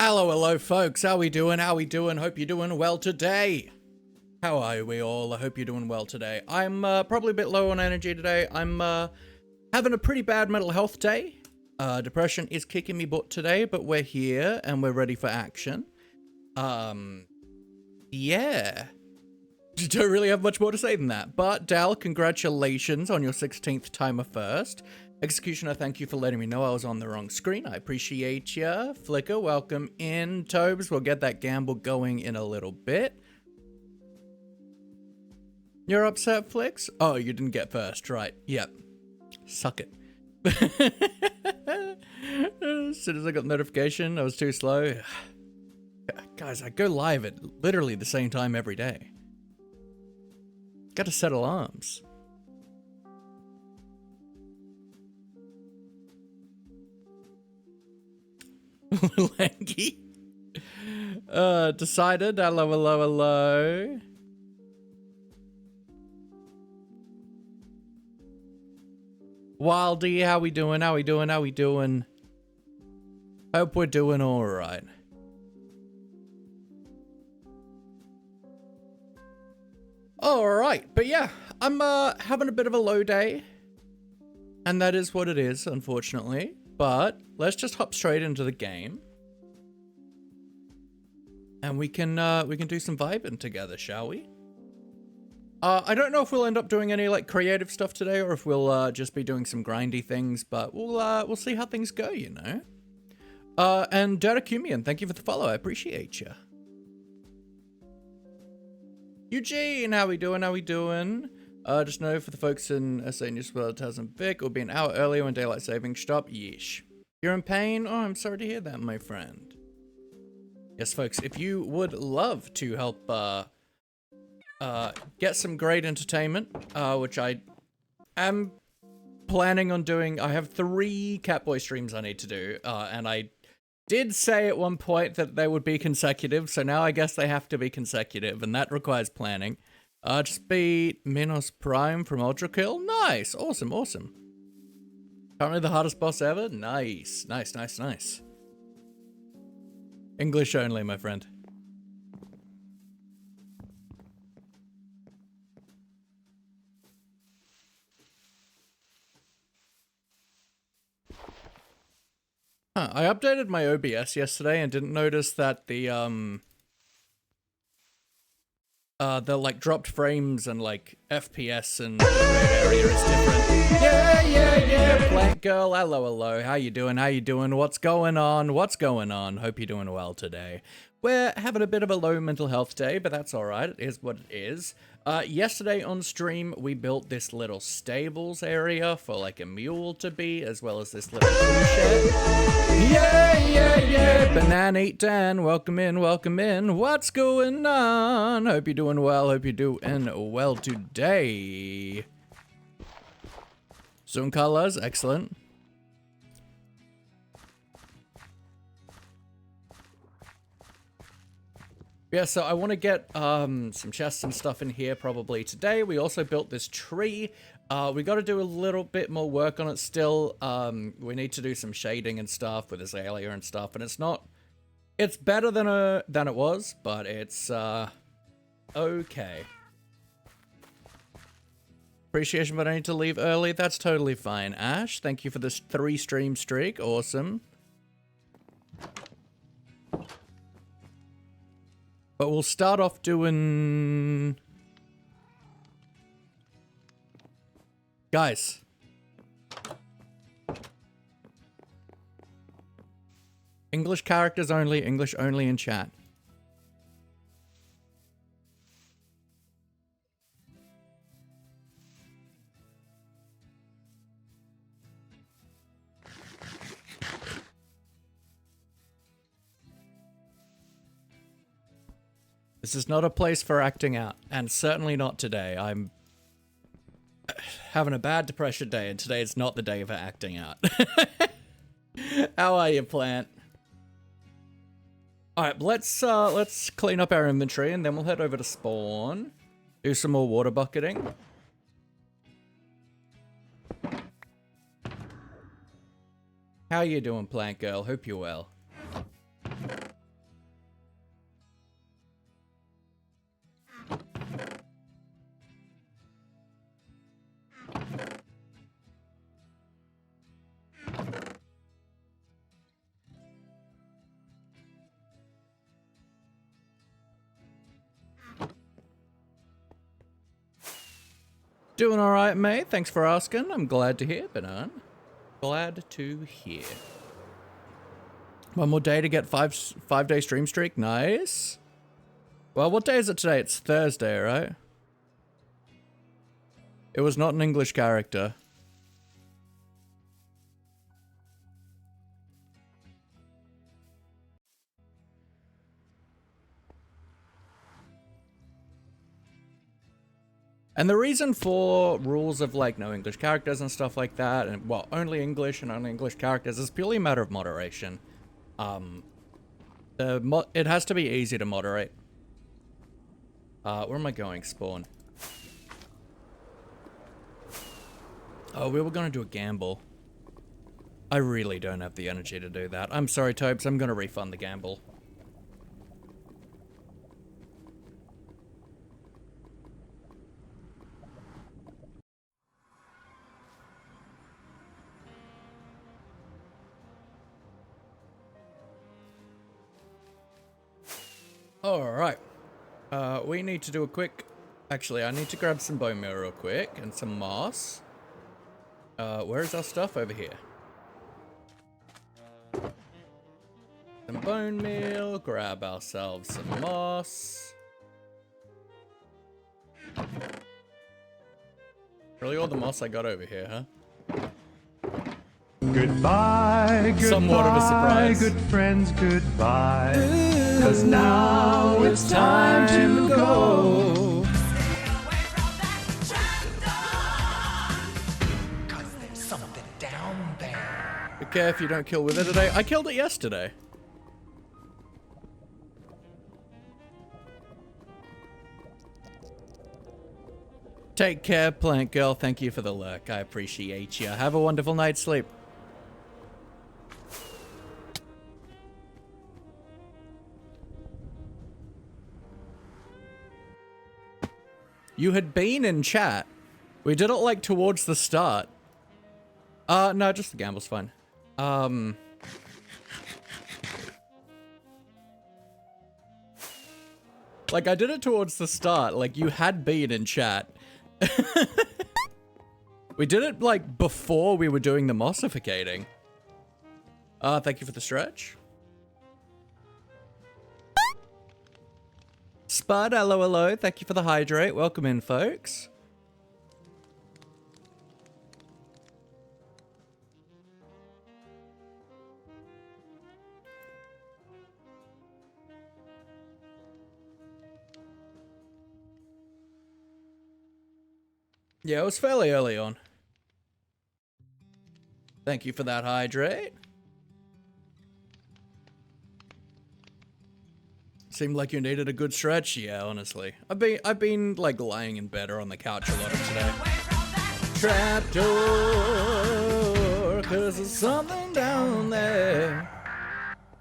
Hello, folks. How we doing? Hope you're doing well today. How are we all? I hope you're doing well today. I'm probably a bit low on energy today. I'm having a pretty bad mental health day. Depression is kicking me butt today, but we're here and we're ready for action. Yeah. Don't really have much more to say than that. But Dal, congratulations on your 16th timer first. Executioner, thank you for letting me know I was on the wrong screen. I appreciate ya. Flicker, welcome in. Tobes, we'll get that gamble going in a little bit. You're upset, Flicks? Oh, you didn't get first, right. Yep. Suck it. As soon as I got the notification, I was too slow. Guys, I go live at literally the same time every day. Gotta set alarms. Lanky. Decided. Hello. Wildy, how we doing? Hope we're doing alright. Alright, but yeah, I'm having a bit of a low day. And that is what it is, unfortunately. But let's just hop straight into the game. And we can do some vibing together, shall we? I don't know if we'll end up doing any like creative stuff today or if we'll just be doing some grindy things, but we'll see how things go, you know. And Darakumian, thank you for the follow. I appreciate you. Eugene, how we doing? Just know for the folks in SA New South Wales and Vic, it'll be an hour earlier when daylight savings stop. Yeesh. You're in pain? Oh, I'm sorry to hear that, my friend. Yes, folks, if you would love to help get some great entertainment, which I am planning on doing. I have 3 Catboy streams I need to do, and I did say at one point that they would be consecutive, so now I guess they have to be consecutive, and that requires planning. Just beat Minos Prime from Ultra Kill. Nice, awesome. Currently the hardest boss ever. Nice. English only, my friend. I updated my OBS yesterday and didn't notice that the like dropped frames and like FPS and the red area is different. Yeah. Plant girl, hello. How you doing? What's going on? Hope you're doing well today. We're having a bit of a low mental health day, but that's alright. It is what it is. Yesterday on stream, we built this little stables area for like a mule to be, as well as this little tool shed. Yeah. Banana Eat Dan, welcome in. What's going on? Hope you're doing well. Today. Zoom colors, excellent. Yeah, so I want to get some chests and stuff in here probably today. We also built this tree. We got to do a little bit more work on it still. We need to do some shading and stuff with azalea and stuff, and it's better than it was, but it's okay. Appreciation, but I need to leave early. That's totally fine. Ash, thank you for this 3 stream streak. Awesome. But we'll start off doing... Guys. English characters only, English only in chat. This is not a place for acting out, and certainly not today. I'm having a bad depression day, and today is not the day for acting out. How are you, Plant? Alright, let's clean up our inventory, and then we'll head over to spawn. Do some more water bucketing. How you doing, Plant Girl? Hope you're well. Doing all right, mate. Thanks for asking. I'm glad to hear, Banan. Glad to hear. One more day to get five-day stream streak. Nice. Well, what day is it today? It's Thursday, right? It was not an English character. And the reason for rules of like no English characters and stuff like that, and well, only English and only English characters, is purely a matter of moderation. It has to be easy to moderate. Where am I going? Spawn. Oh, we were gonna do a gamble. I really don't have the energy to do that. I'm sorry, Tobes. I'm gonna refund the gamble. Alright. We need to do a quick... Actually, I need to grab some bone meal real quick and some moss. Where's our stuff over here? Some bone meal, grab ourselves some moss. Really all the moss I got over here, huh? Goodbye, goodbye, somewhat of a surprise. Good friends, goodbye. 'Cause now it's time to go. Cause there's something down there. Be careful you don't kill Wither today. I killed it yesterday. Take care, Plant Girl. Thank you for the lurk. I appreciate you. Have a wonderful night's sleep. You had been in chat. We did it like towards the start. No, just the gamble's fine. Like I did it towards the start. Like you had been in chat. We did it like before we were doing the mossificating. Thank you for the stretch. Spud, hello, hello. Thank you for the hydrate. Welcome in, folks. Yeah, it was fairly early on. Thank you for that hydrate. Seemed like you needed a good stretch. Yeah, honestly. I've been like lying in bed or on the couch a lot of today. Trapdoor, 'cause there's something down there.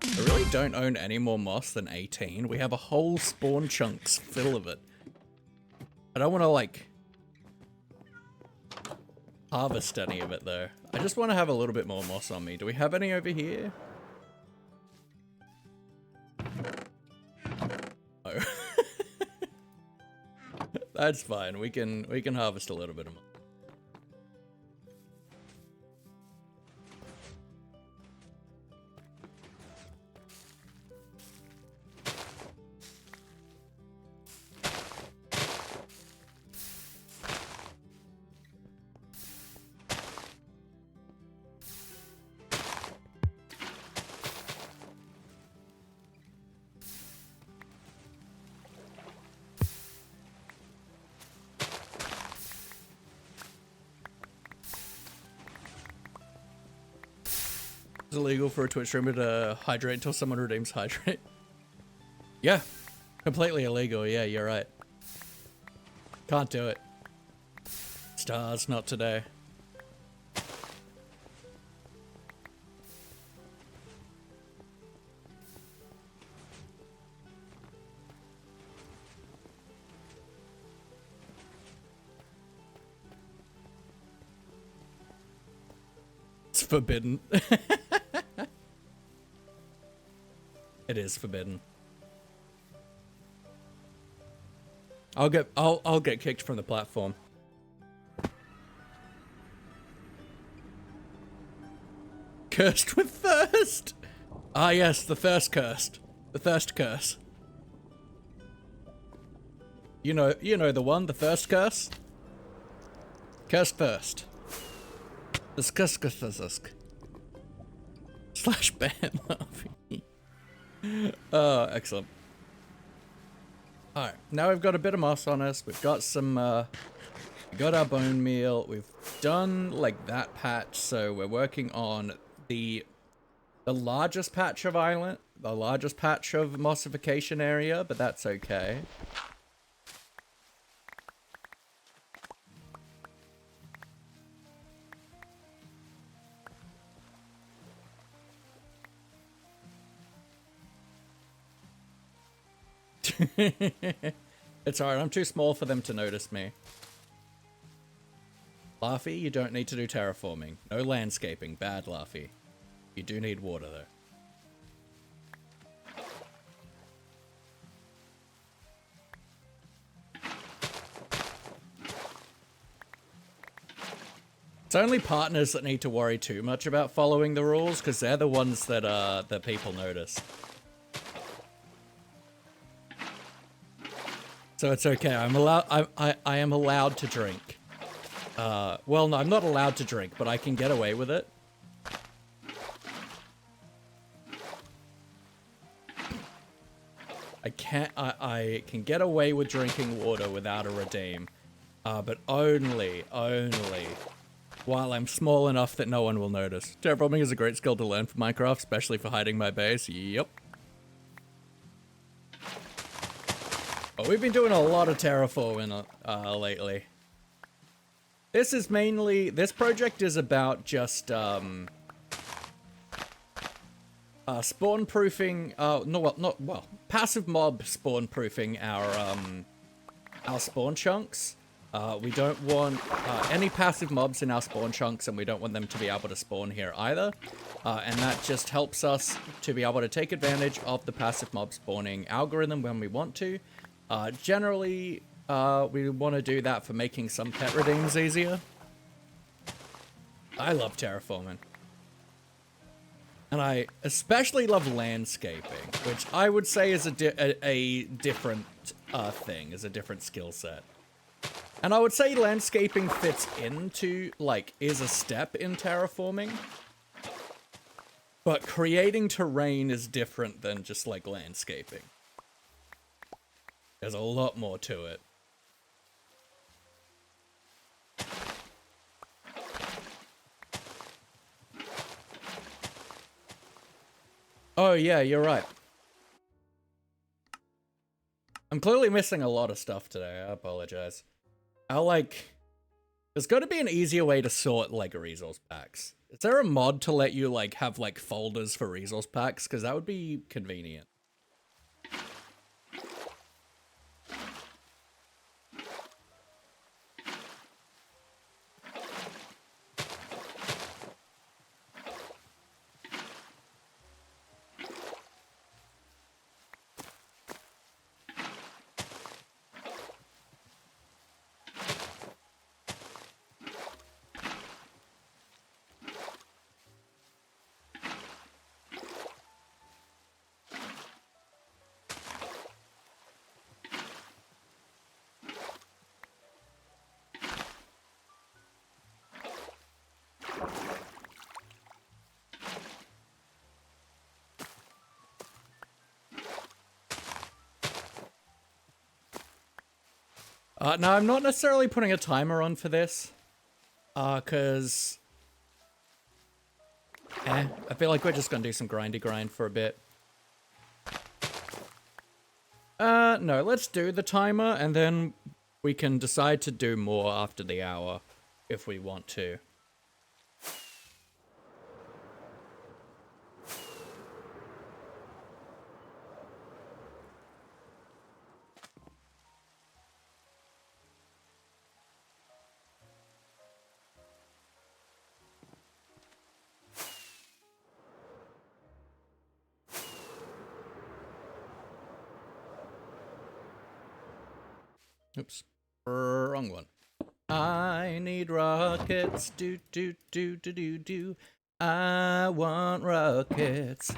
I really don't own any more moss than 18. We have a whole spawn chunks full of it. I don't want to like harvest any of it though. I just want to have a little bit more moss on me. Do we have any over here? Oh. That's fine. We can harvest a little bit of moss. It's illegal for a Twitch streamer to hydrate until someone redeems hydrate. Yeah, completely illegal. Yeah, you're right. Can't do it. Stars, not today. It's forbidden. It is forbidden. I'll get kicked from the platform. Cursed with thirst. Ah, yes, the thirst cursed. The thirst curse. You know the one, the thirst curse. Cursed thirst. Slash ban laughing. Oh, excellent. Alright, now we've got a bit of moss on us. We've got some, we got our bone meal. We've done, like, that patch, so we're working on the largest patch of island, the largest patch of mossification area, but that's okay. It's alright, I'm too small for them to notice me. Laffy, you don't need to do terraforming. No landscaping. Bad, Laffy. You do need water, though. It's only partners that need to worry too much about following the rules, because they're the ones that that people notice. So it's okay. I am allowed to drink. Well, no, I'm not allowed to drink, but I can get away with it. I can get away with drinking water without a redeem. But only while I'm small enough that no one will notice. Terraforming is a great skill to learn for Minecraft, especially for hiding my base. Yep. Oh, we've been doing a lot of terraforming lately. This is mainly, this project is about just spawn proofing. Passive mob spawn proofing our spawn chunks. We don't want any passive mobs in our spawn chunks, and we don't want them to be able to spawn here either. And that just helps us to be able to take advantage of the passive mob spawning algorithm when we want to. Generally, we want to do that for making some pet redeems easier. I love terraforming. And I especially love landscaping, which I would say is a different thing, is a different skill set. And I would say landscaping fits into, like, is a step in terraforming. But creating terrain is different than just, like, landscaping. There's a lot more to it. Oh yeah, you're right. I'm clearly missing a lot of stuff today. I apologize. There's got to be an easier way to sort, like, resource packs. Is there a mod to let you, like, have, like, folders for resource packs? Because that would be convenient. Now, I'm not necessarily putting a timer on for this, because I feel like we're just gonna do some grindy grind for a bit. No, let's do the timer, and then we can decide to do more after the hour, if we want to. Oops. Wrong one. I need rockets. Do, do, do, do, do, do. I want rockets.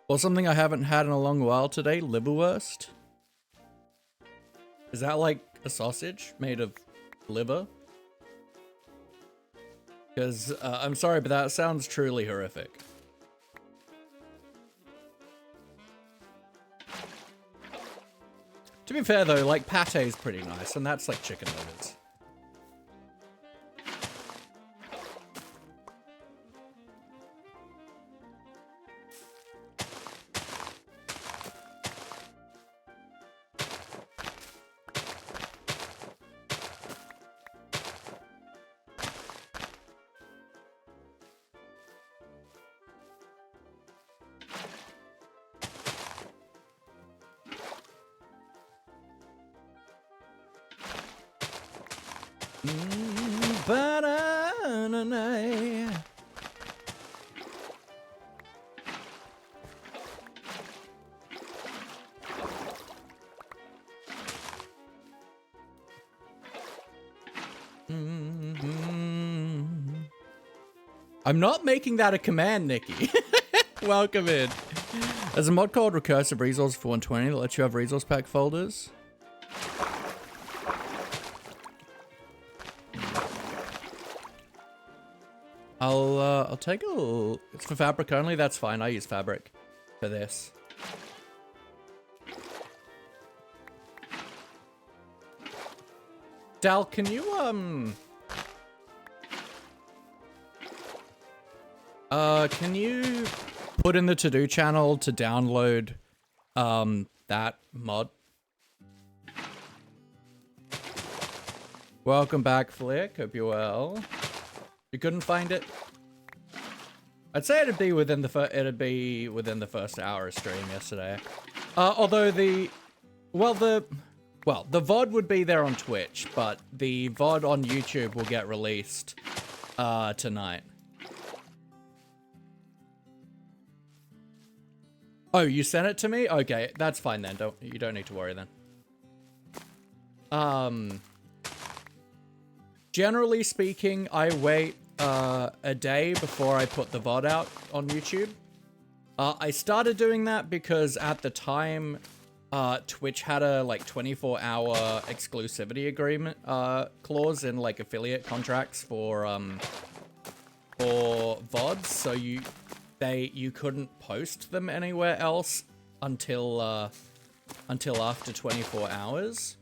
Or something I haven't had in a long while today, liverwurst. Is that like a sausage made of liver? Because I'm sorry, but that sounds truly horrific. To be fair though, like pate is pretty nice, and that's like chicken nuggets. I'm not making that a command, Nikki. Welcome in. There's a mod called Recursive Resource for 120 that lets you have resource pack folders. I'll take a. It's for fabric only. That's fine. I use fabric for this. Dal, can you can you put in the to-do channel to download that mod? Welcome back, Flick. Hope you're well. You couldn't find it? I'd say it'd be within the first hour of stream yesterday. Although the VOD would be there on Twitch, but the VOD on YouTube will get released tonight. Oh, you sent it to me? Okay, that's fine then. You don't need to worry then. Generally speaking, I wait a day before I put the VOD out on YouTube. I started doing that because at the time, Twitch had a like 24-hour exclusivity agreement clause in like affiliate contracts for VODs, so you couldn't post them anywhere else until after 24 hours.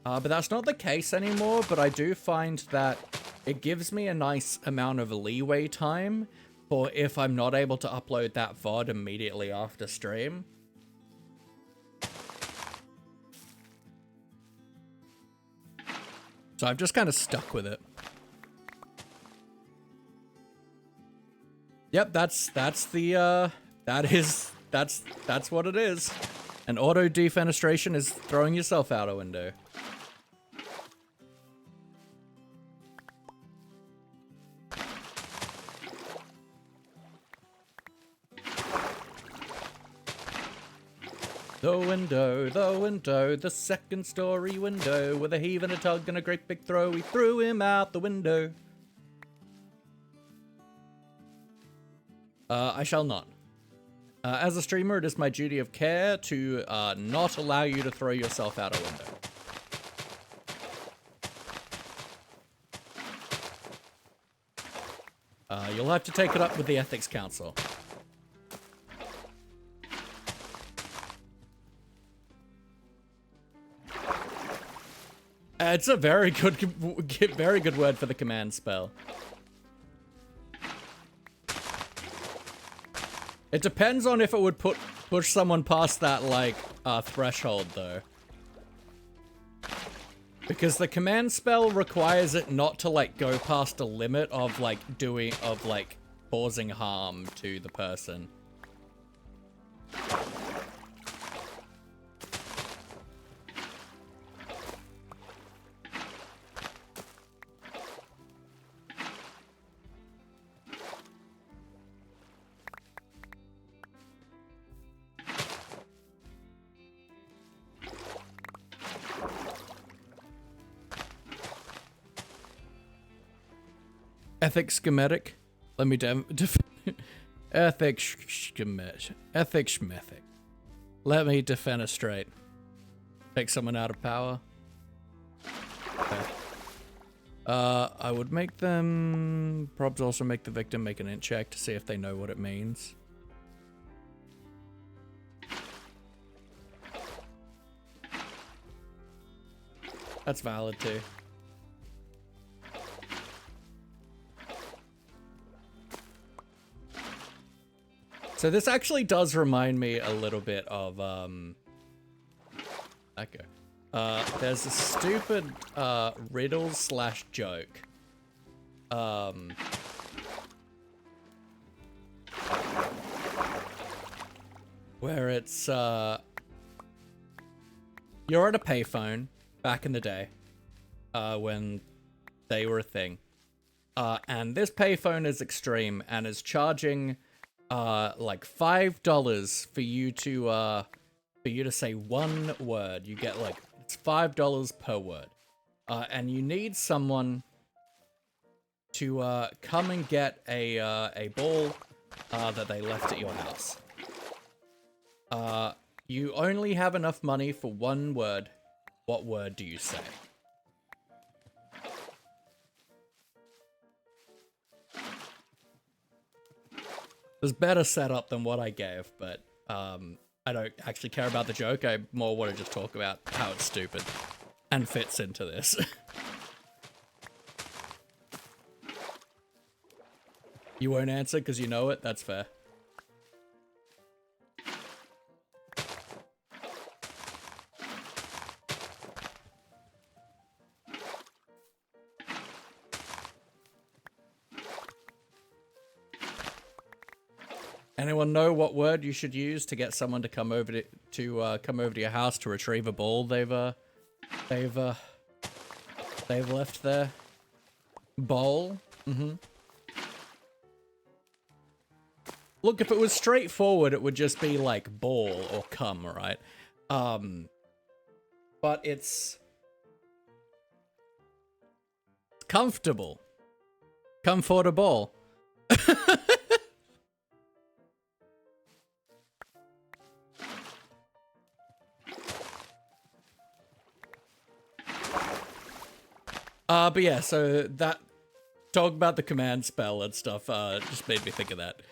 But that's not the case anymore, but I do find that it gives me a nice amount of leeway time for if I'm not able to upload that VOD immediately after stream. So I've just kind of stuck with it. Yep, that's what it is. And auto defenestration is throwing yourself out a window. The window, the second story window, with a heave and a tug and a great big throw, we threw him out the window. I shall not. As a streamer, it is my duty of care to not allow you to throw yourself out a window. You'll have to take it up with the Ethics Council. It's a very good word for the command spell. It depends on if it would push someone past that, like, threshold, though. Because the command spell requires it not to, like, go past a limit of, like, causing harm to the person. Ethics schematic. Let me ethics schematic. Ethics schematic. Let me defenestrate. Take someone out of power. Okay. I would make them... Probs also make the victim make an int check to see if they know what it means. That's valid too. So this actually does remind me a little bit of, okay. There's a stupid, riddle slash joke. Where it's, you're at a payphone back in the day, when they were a thing. And this payphone is extreme and is charging, like $5 for you to say one word. You get like, it's $5 per word. And you need someone to come and get a ball that they left at your house. You only have enough money for one word. What word do you say? It was better setup than what I gave, but I don't actually care about the joke. I more want to just talk about how it's stupid and fits into this. You won't answer because you know it? That's fair. Anyone know what word you should use to get someone to come over to your house to retrieve a ball they've left there? Bowl? Mm-hmm. Look, if it was straightforward, it would just be like ball or come, right? But it's comfortable. Comfortable. But yeah, so that talk about the command spell and stuff, just made me think of that.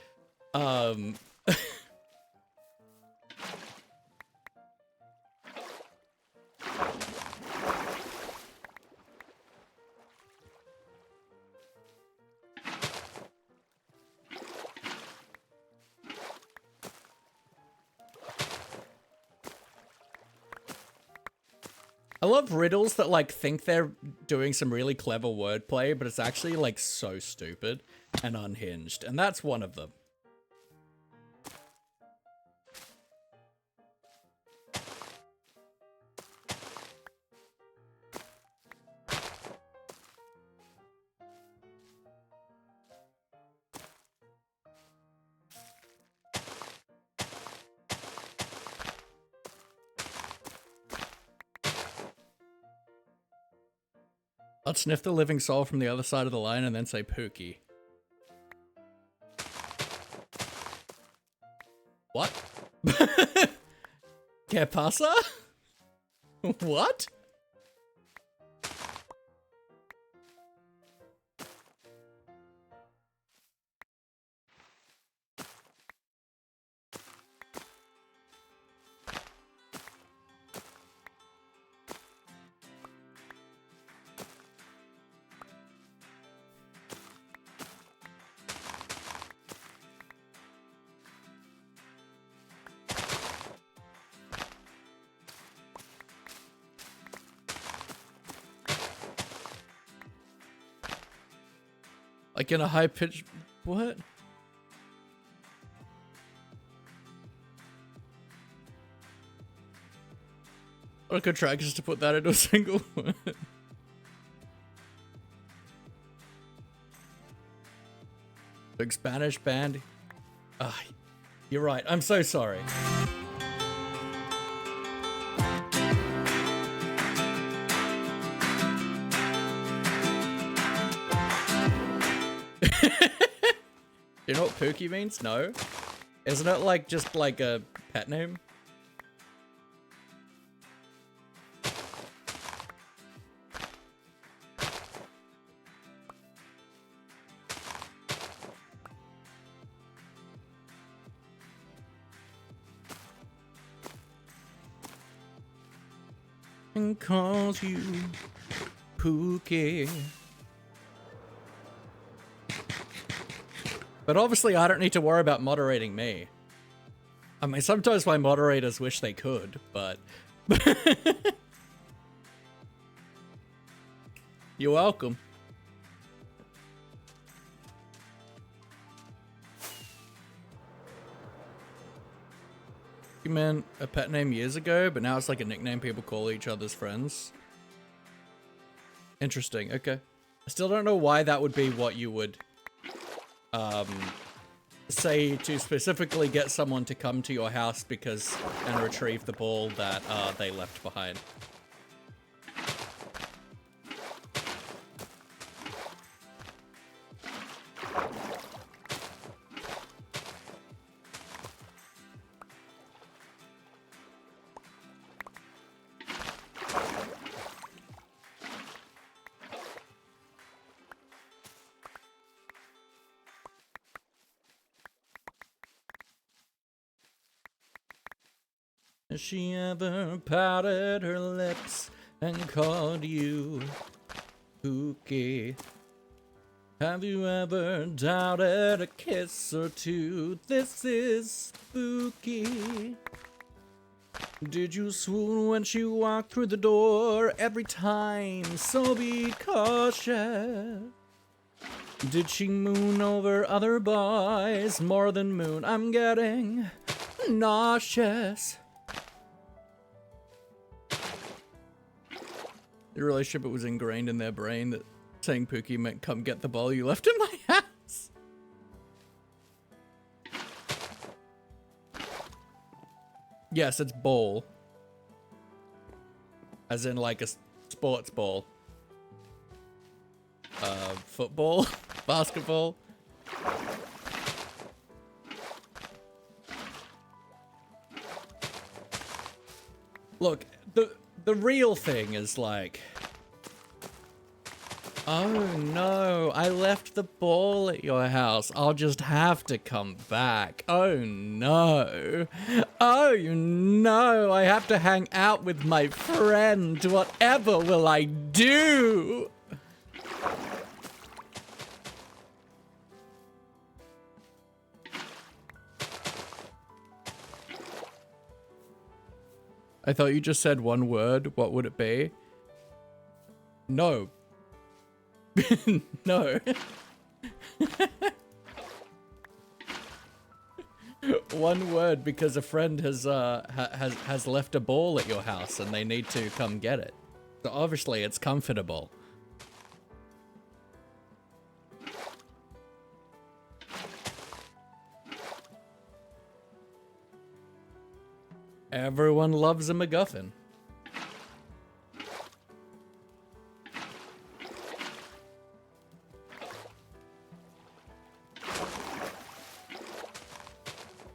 I love riddles that, like, think they're doing some really clever wordplay, but it's actually, like, so stupid and unhinged, and that's one of them. Let's sniff the living soul from the other side of the line and then say Pookie. What? ¿Qué pasa? What? Like in a high pitch, what? What a good track just to put that into a single word. Big Spanish band. Ah, you're right. I'm so sorry. You know what Pookie means? No. Isn't it like just like a pet name? And calls you Pookie. But obviously I don't need to worry about moderating me. I mean, sometimes my moderators wish they could, but... You're welcome. You meant a pet name years ago, but now it's like a nickname people call each other's friends. Interesting, okay. I still don't know why that would be what you would say to specifically get someone to come to your house and retrieve the ball that they left behind. Has she ever pouted her lips and called you Pookie? Have you ever doubted a kiss or two? This is spooky. Did you swoon when she walked through the door every time? So be cautious. Did she moon over other boys more than moon? I'm getting nauseous. The relationship, it was ingrained in their brain that saying Pookie meant come get the ball you left in my house. Yes, it's ball. As in like a sports ball. Football? Basketball? Look, the real thing is like, oh no, I left the ball at your house. I'll just have to come back. Oh no. Oh no, I have to hang out with my friend. Whatever will I do? I thought you just said one word. What would it be? No. No. One word, because a friend has left a ball at your house and they need to come get it. So obviously it's comfortable. Everyone loves a MacGuffin.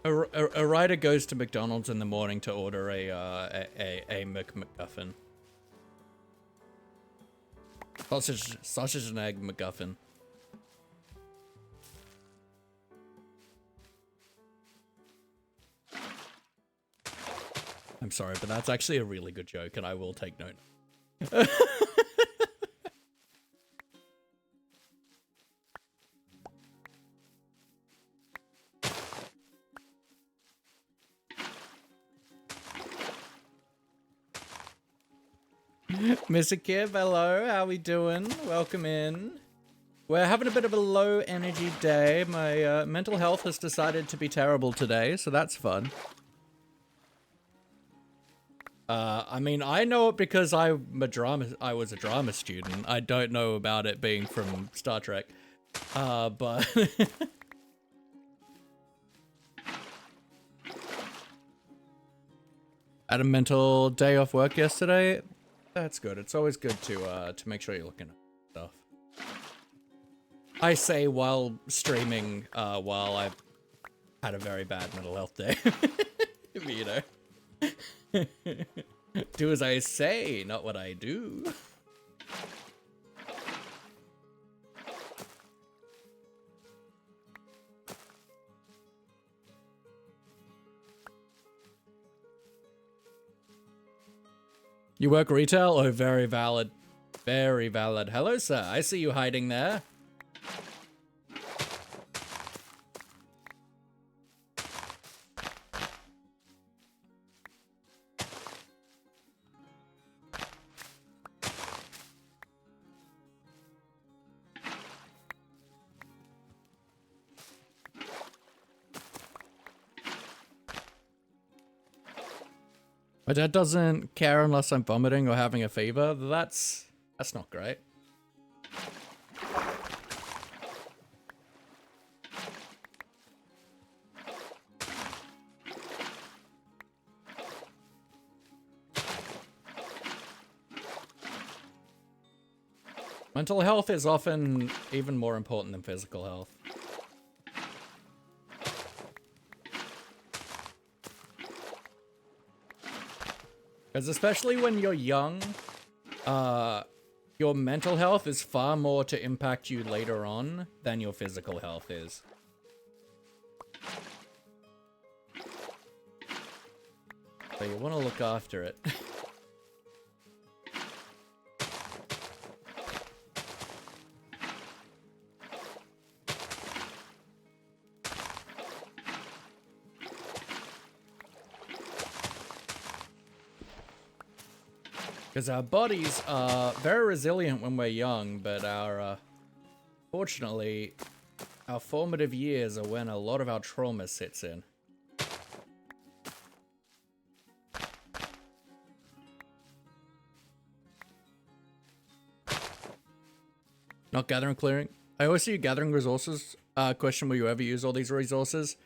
A writer goes to McDonald's in the morning to order a McGuffin. Sausage and egg McGuffin. I'm sorry, but that's actually a really good joke, and I will take note. Mr. Kib, hello, how we doing? Welcome in. We're having a bit of a low energy day. My mental health has decided to be terrible today, so that's fun. I mean, I know it because I was a drama student. I don't know about it being from Star Trek. But had a mental day off work yesterday. That's good. It's always good to make sure you're looking at stuff. I say while streaming, while I've had a very bad mental health day. You know. Do as I say, not what I do. You work retail? Oh, very valid. Very valid. Hello, sir. I see you hiding there. My dad doesn't care unless I'm vomiting or having a fever. That's not great. Mental health is often even more important than physical health. Because especially when you're young, your mental health is far more to impact you later on than your physical health is. So you want to look after it. Because our bodies are very resilient when we're young, but fortunately, our formative years are when a lot of our trauma sits in. Not gathering, clearing. I always see you gathering resources. Question, will you ever use all these resources?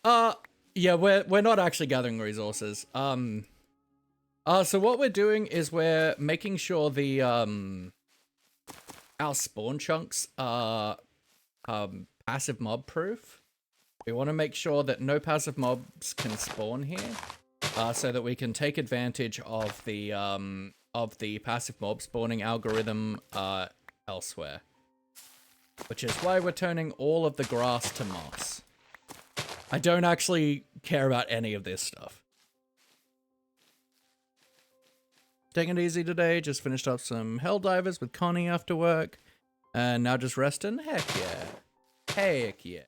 Yeah, we're not actually gathering resources. So what we're doing is we're making sure the, our spawn chunks are, passive mob proof. We want to make sure that no passive mobs can spawn here, so that we can take advantage of the passive mob spawning algorithm, elsewhere. Which is why we're turning all of the grass to moss. I don't actually care about any of this stuff. Taking it easy today, just finished up some Helldivers with Connie after work, and now just resting? Heck yeah. Heck yeah.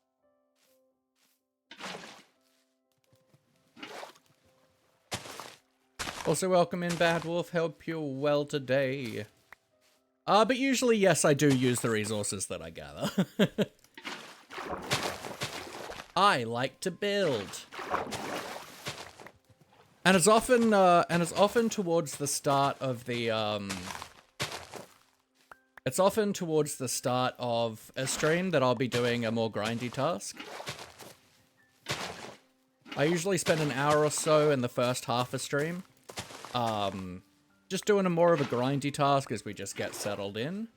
Also welcome in Bad Wolf, hope you're well today. But usually, yes, I do use the resources that I gather. I like to build. And it's often towards the start of the, it's often towards the start of a stream that I'll be doing a more grindy task. I usually spend an hour or so in the first half of stream, just doing a more of a grindy task as we just get settled in.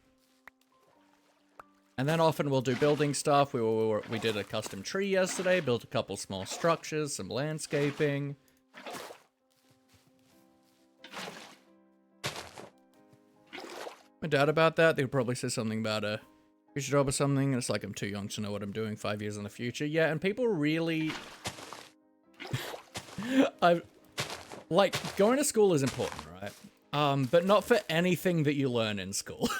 And then often we'll do building stuff. We did a custom tree yesterday, built a couple small structures, some landscaping. My dad about that, they would probably say something about a future job or something, and it's like, I'm too young to know what I'm doing 5 years in the future. Yeah, and people really... Like, going to school is important, right? But not for anything that you learn in school.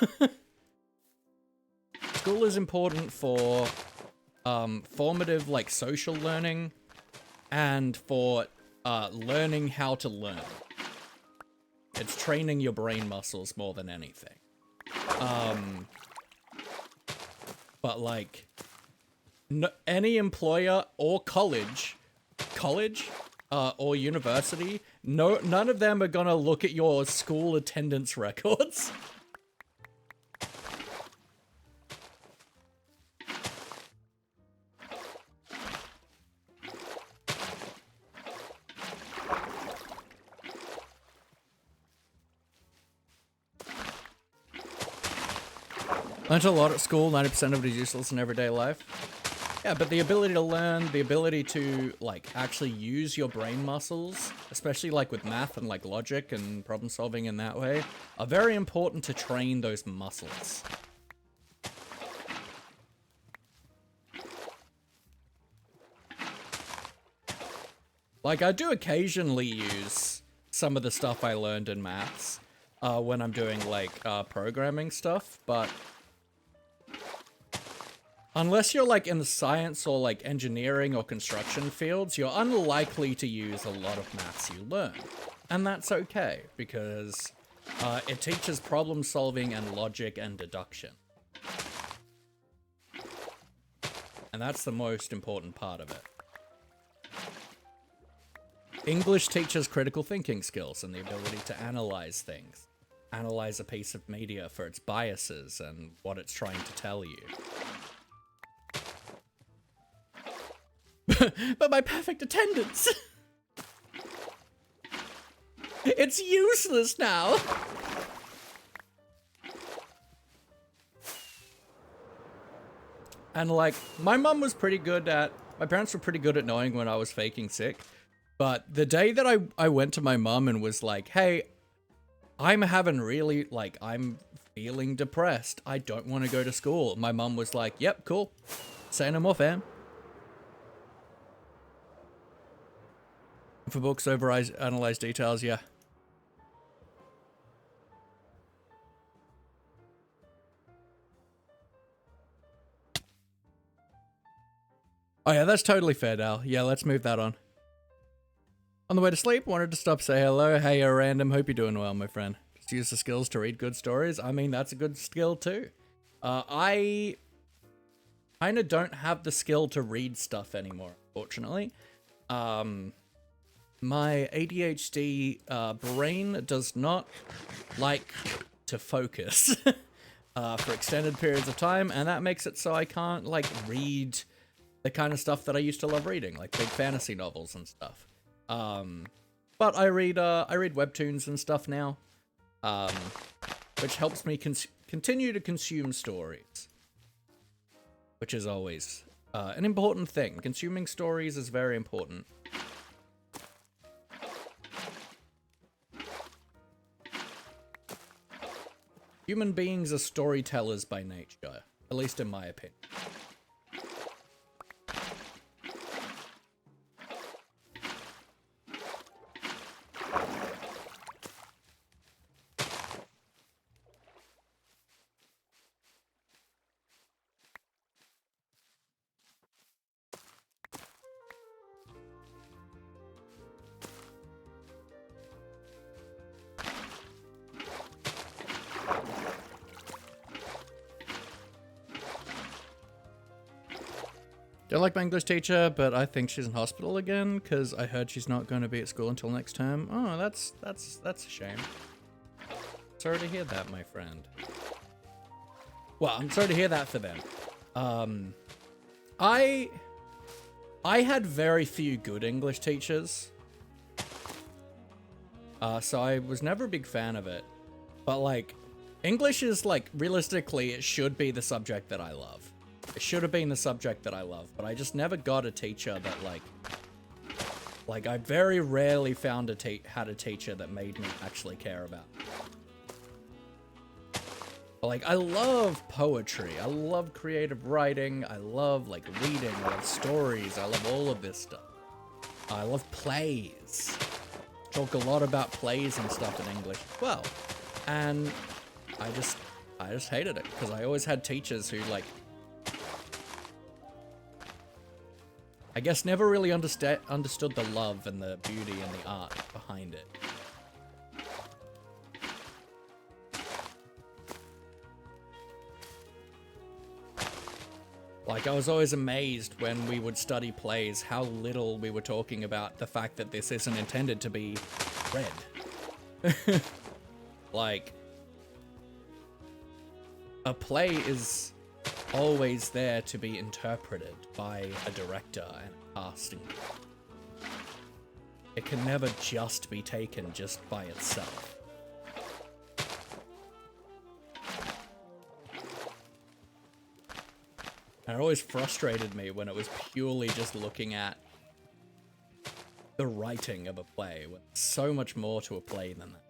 School is important for, formative, like, social learning, and for, learning how to learn. It's training your brain muscles more than anything. But like, any employer or college, or university, none of them are gonna look at your school attendance records. Learned a lot at school, 90% of it is useless in everyday life. Yeah, but the ability to learn, the ability to, like, actually use your brain muscles, especially, like, with math and, like, logic and problem solving in that way, are very important to train those muscles. Like, I do occasionally use some of the stuff I learned in maths when I'm doing, like, programming stuff, but unless you're, like, in the science or, like, engineering or construction fields, you're unlikely to use a lot of maths you learn. And that's okay, because it teaches problem solving and logic and deduction. And that's the most important part of it. English teaches critical thinking skills and the ability to analyze things. Analyze a piece of media for its biases and what it's trying to tell you. But my perfect attendance! It's useless now! And like, my mum was pretty good at, my parents were pretty good at knowing when I was faking sick. But the day that I went to my mum and was like, hey, I'm having really, like, I'm feeling depressed. I don't want to go to school. My mum was like, yep, cool. Say no more, fam. For books, analyze details, yeah. Oh yeah, that's totally fair, Dal. Yeah, let's move that on. On the way to sleep, wanted to stop, say hello. Hey, you're random. Hope you're doing well, my friend. Just use the skills to read good stories. I mean, that's a good skill too. I kind of don't have the skill to read stuff anymore, unfortunately. My ADHD brain does not like to focus for extended periods of time, and that makes it so I can't, like, read the kind of stuff that I used to love reading, like big fantasy novels and stuff. But I read webtoons and stuff now, which helps me continue to consume stories, which is always an important thing. Consuming stories is very important. Human beings are storytellers by nature, at least in my opinion. Don't like my English teacher, but I think she's in hospital again because I heard she's not going to be at school until next term. Oh, that's a shame. Sorry to hear that, my friend. Well, I'm sorry to hear that for them. I had very few good English teachers, so I was never a big fan of it. But like, English is like, realistically, it should be the subject that I love. It should have been the subject that I love, but I just never got a teacher that like I very rarely found had a teacher that made me actually care about it. But like, I love poetry, I love creative writing, I love like reading, I love stories, I love all of this stuff. I love plays. Talk a lot about plays and stuff in English as well. And I just hated it because I always had teachers who, like, I guess never really understood the love and the beauty and the art behind it. Like, I was always amazed when we would study plays how little we were talking about the fact that this isn't intended to be read. Like, a play is always there to be interpreted by a director and casting. It can never just be taken just by itself. And it always frustrated me when it was purely just looking at the writing of a play, with so much more to a play than that.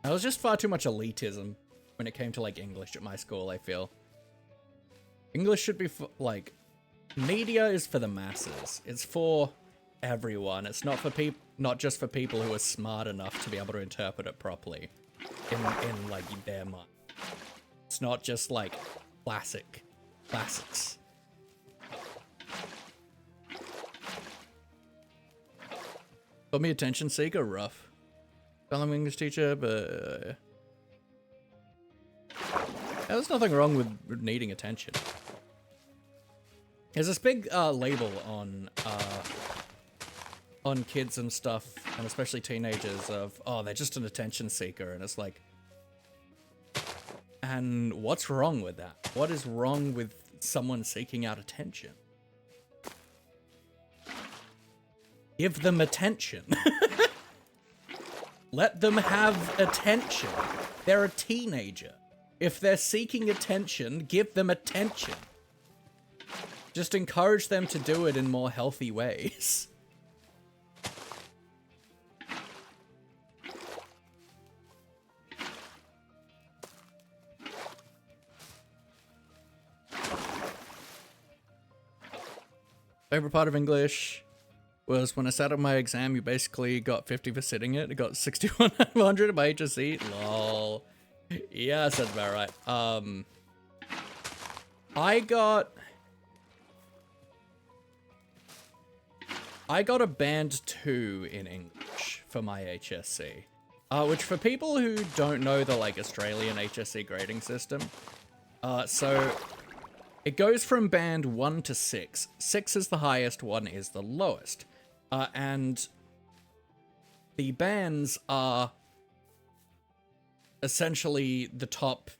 There was just far too much elitism when it came to, like, English at my school, I feel. English should be for, like, media is for the masses. It's for everyone. It's not for not just for people who are smart enough to be able to interpret it properly in like, their mind. It's not just, like, classics. Got me attention seeker, rough. I'm an English teacher, but there's nothing wrong with needing attention. There's this big label on kids and stuff, and especially teenagers, of, oh, they're just an attention seeker, and it's like, and what's wrong with that? What is wrong with someone seeking out attention? Give them attention. Let them have attention. They're a teenager. If they're seeking attention, give them attention. Just encourage them to do it in more healthy ways. Favorite part of English was when I sat on my exam, you basically got 50 for sitting it. It got 61 out of 100 at my HSC. Lol. Yeah, that sounds about right. I got a band 2 in English for my HSC. Which for people who don't know the, like, Australian HSC grading system, so it goes from band 1 to 6. 6 is the highest, 1 is the lowest. And the bands are essentially the top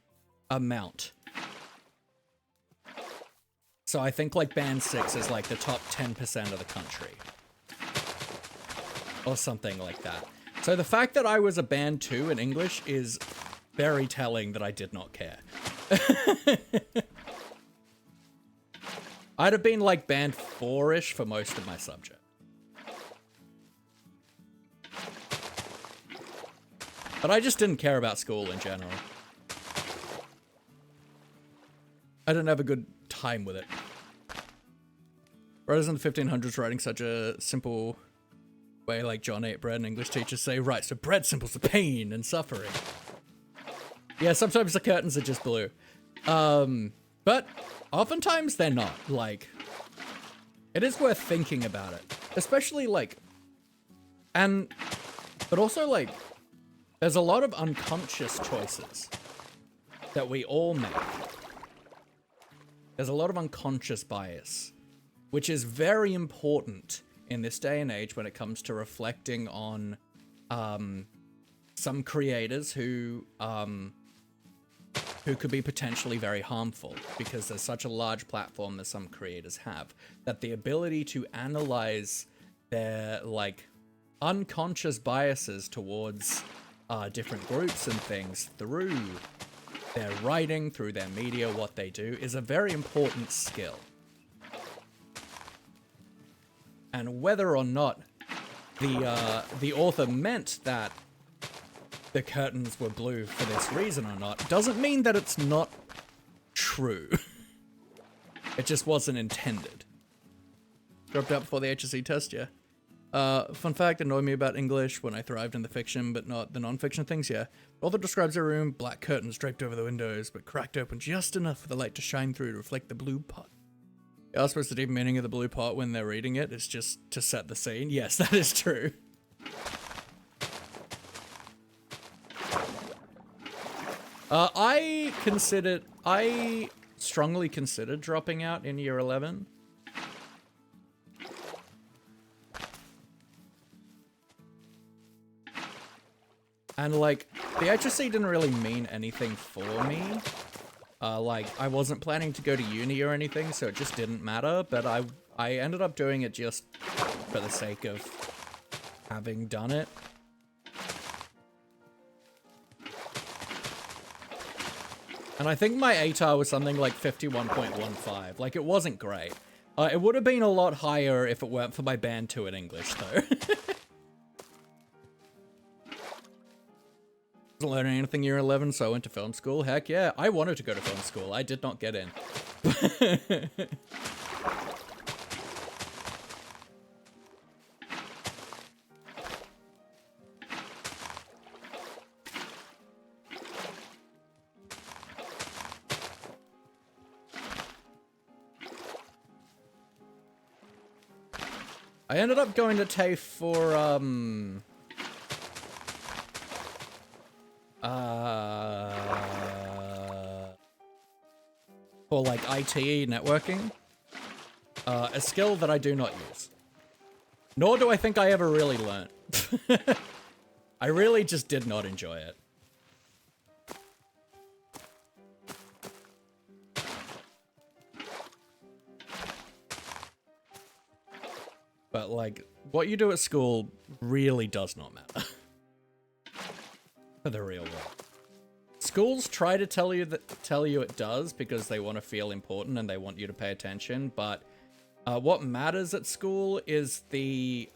amount. So I think, like, band 6 is like the top 10% of the country. Or something like that. So the fact that I was a band 2 in English is very telling that I did not care. I'd have been like band 4-ish for most of my subject. But I just didn't care about school in general. I didn't have a good time with it. Whereas in the 1500s, writing such a simple way, like John ate bread and English teachers say, right, so bread symbols the pain and suffering. Yeah, sometimes the curtains are just blue. But oftentimes they're not. Like, it is worth thinking about it. Especially, like, but also, like, there's a lot of unconscious choices that we all make. There's a lot of unconscious bias, which is very important in this day and age when it comes to reflecting on some creators who could be potentially very harmful, because there's such a large platform that some creators have, that the ability to analyze their, like, unconscious biases towards different groups and things through their writing, through their media, what they do, is a very important skill. And whether or not the author meant that the curtains were blue for this reason or not, doesn't mean that it's not true. It just wasn't intended. Dropped out before the HSC test, yeah. Fun fact, annoyed me about English when I thrived in the fiction, but not the non-fiction things, yeah. Author describes a room, black curtains draped over the windows, but cracked open just enough for the light to shine through to reflect the blue pot. You are supposed to deep meaning of the blue pot when they're reading it. It's just to set the scene. Yes, that is true. I strongly considered dropping out in year 11. And, like, the HSC didn't really mean anything for me. Like, I wasn't planning to go to uni or anything, so it just didn't matter, but I ended up doing it just for the sake of having done it. And I think my ATAR was something like 51.15. Like, it wasn't great. It would have been a lot higher if it weren't for my band 2 in English, though. Wasn't learning anything year 11, so I went to film school. Heck yeah, I wanted to go to film school. I did not get in. I ended up going to TAFE for like IT networking, a skill that I do not use. Nor do I think I ever really learned. I really just did not enjoy it. But like, what you do at school really does not matter. For the real world. Schools try to tell you it does because they want to feel important and they want you to pay attention, but what matters at school is the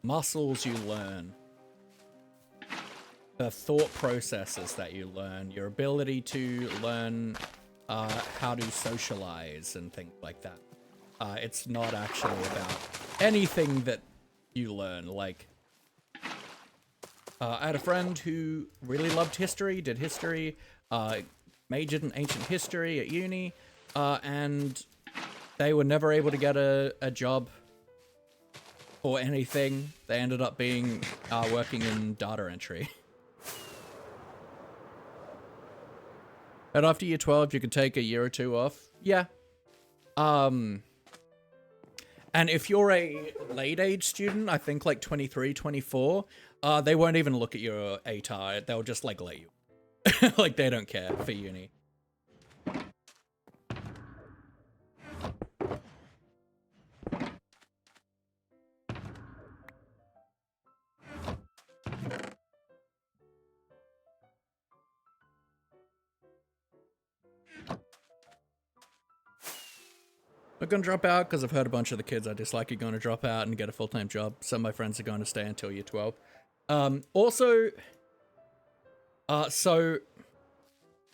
muscles you learn, the thought processes that you learn, your ability to learn how to socialize and things like that. It's not actually about anything that you learn. Like, I had a friend who really loved history, did history, majored in ancient history at uni, and they were never able to get a job or anything. They ended up being working in data entry. And after year 12, you can take a year or two off. Yeah. And if you're a late age student, I think like 23, 24, they won't even look at your ATAR. They'll just like let you. Like, they don't care for uni. I'm gonna drop out because I've heard a bunch of the kids I dislike are going to drop out and get a full-time job. Some of my friends are going to stay until year 12. So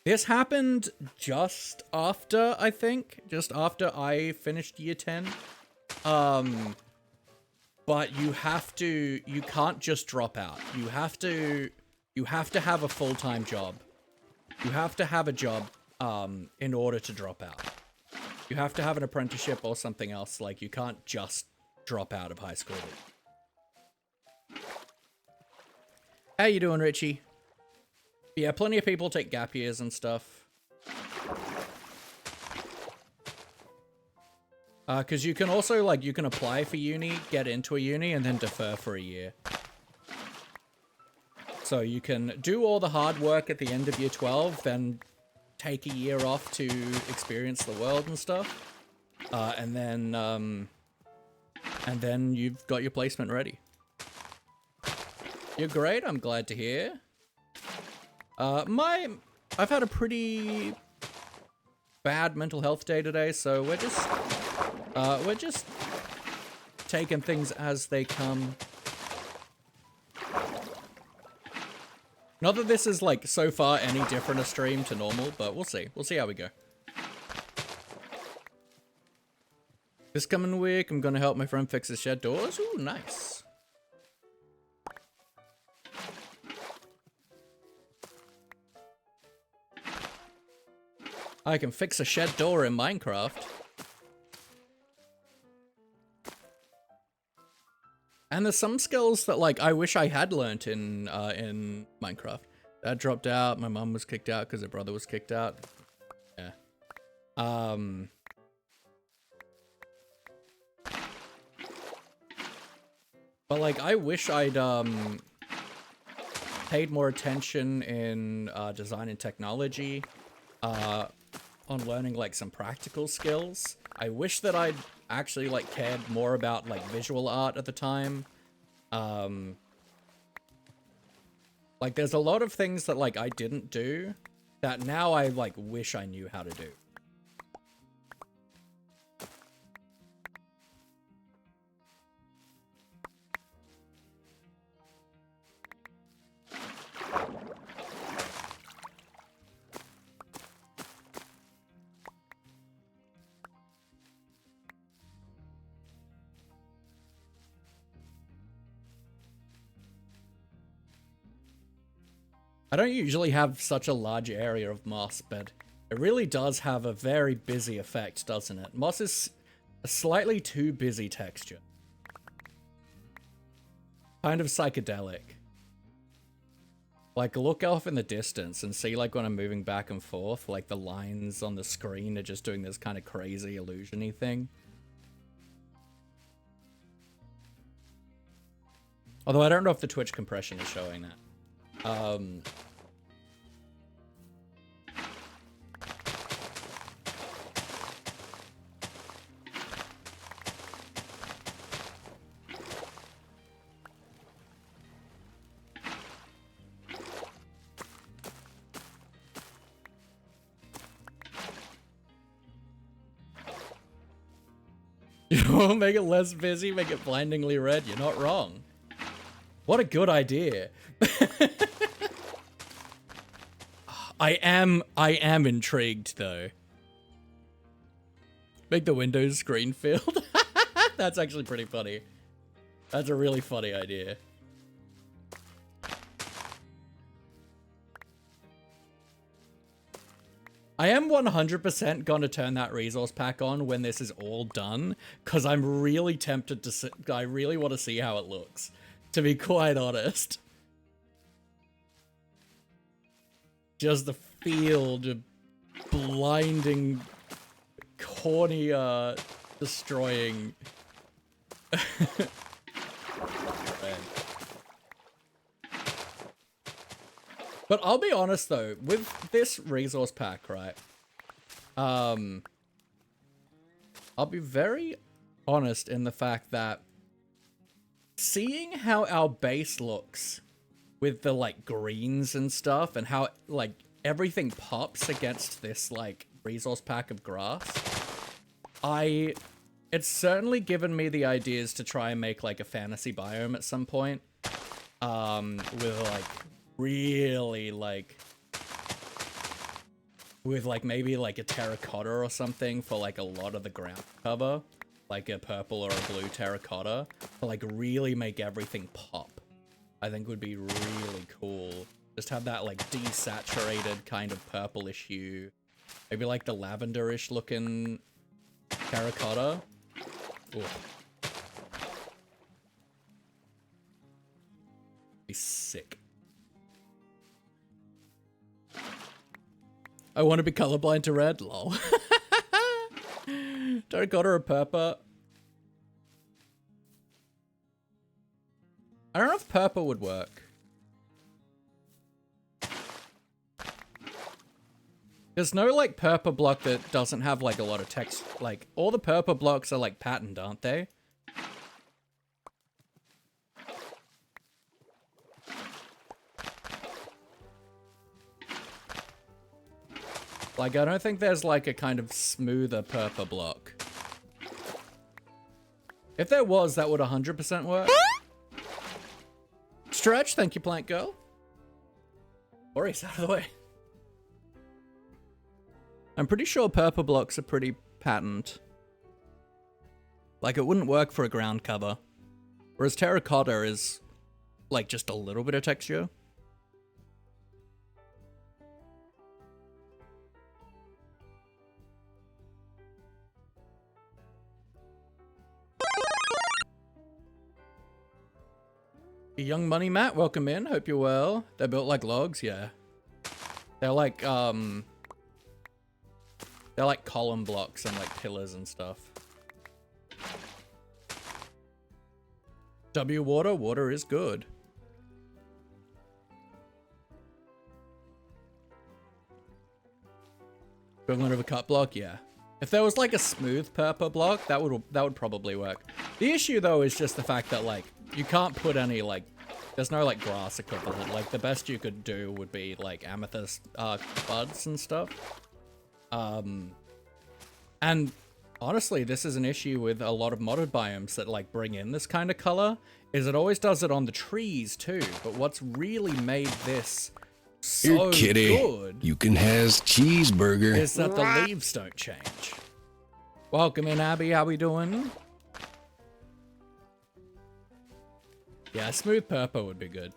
this happened just after, I think, just after I finished year 10. But you can't just drop out. You have to have a full-time job. You have to have a job, in order to drop out. You have to have an apprenticeship or something else. Like, you can't just drop out of high school. How you doing, Richie? Yeah, plenty of people take gap years and stuff. Because you can also, like, you can apply for uni, get into a uni, and then defer for a year. So you can do all the hard work at the end of year 12, then take a year off to experience the world and stuff. And then you've got your placement ready. You're great, I'm glad to hear. I've had a pretty bad mental health day today, so we're just taking things as they come. Not that this is, like, so far any different a stream to normal, but we'll see. We'll see how we go. This coming week, I'm gonna help my friend fix his shed doors. Ooh, nice. I can fix a shed door in Minecraft. And there's some skills that, like, I wish I had learnt in Minecraft. Dad dropped out, my mum was kicked out because her brother was kicked out. Yeah. But, like, I wish I'd paid more attention in design and technology, on learning like some practical skills. I wish that I'd actually like cared more about like visual art at the time. Like there's a lot of things that like I didn't do that now I like wish I knew how to do. I don't usually have such a large area of moss, but it really does have a very busy effect, doesn't it? Moss is a slightly too busy texture. Kind of psychedelic. Like, look off in the distance and see, like, when I'm moving back and forth, like, the lines on the screen are just doing this kind of crazy illusion-y thing. Although I don't know if the Twitch compression is showing that. Make it less busy, make it blindingly red. You're not wrong. What a good idea. I am intrigued though. Make the Windows screen filled. That's actually pretty funny. That's a really funny idea. I am 100% gonna turn that resource pack on when this is all done, because I'm really tempted to I really want to see how it looks, to be quite honest. Just the field of blinding, cornea destroying. But I'll be honest though, with this resource pack, right? I'll be very honest in the fact that seeing how our base looks with the like greens and stuff and how like everything pops against this like resource pack of grass, it's certainly given me the ideas to try and make like a fantasy biome at some point. With like really like with like maybe like a terracotta or something for like a lot of the ground cover, like a purple or a blue terracotta, to like really make everything pop. I think would be really cool. Just have that like desaturated kind of purplish hue, maybe like the lavenderish looking terracotta. Ooh. Be sick. I want to be colorblind to red, lol. Terracotta or purple. I don't know if purple would work. There's no like purple block that doesn't have like a lot of text. Like all the purple blocks are like patterned, aren't they? Like, I don't think there's, like, a kind of smoother purple block. If there was, that would 100% work. Stretch, thank you, Plant Girl. Worries out of the way. I'm pretty sure purple blocks are pretty patterned. Like, it wouldn't work for a ground cover. Whereas terracotta is, like, just a little bit of texture. Young Money Matt, welcome in. Hope you're well. They're built like logs, yeah. They're like column blocks and like pillars and stuff. Water is good. Equivalent of a cut block, yeah. If there was like a smooth purple block, that would probably work. The issue though is just the fact that like you can't put any like there's no like grass equivalent. Like the best you could do would be like amethyst buds and stuff. And honestly, this is an issue with a lot of modded biomes that like bring in this kind of color, is it always does it on the trees too. But what's really made this so good, you can has cheeseburger, is that the leaves don't change. Welcome in, Abby. How we doing? Yeah, smooth purple would be good.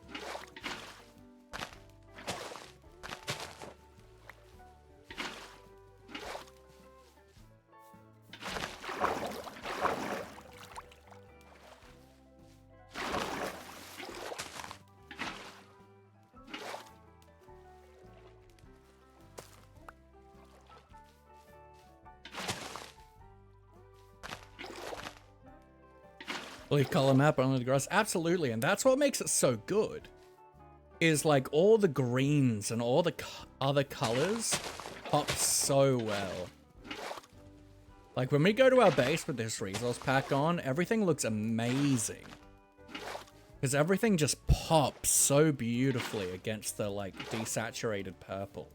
Leaf color map only the grass, absolutely, and that's what makes it so good. Is like all the greens and all the other colors pop so well. Like when we go to our base with this resource pack on, everything looks amazing. Because everything just pops so beautifully against the like desaturated purple.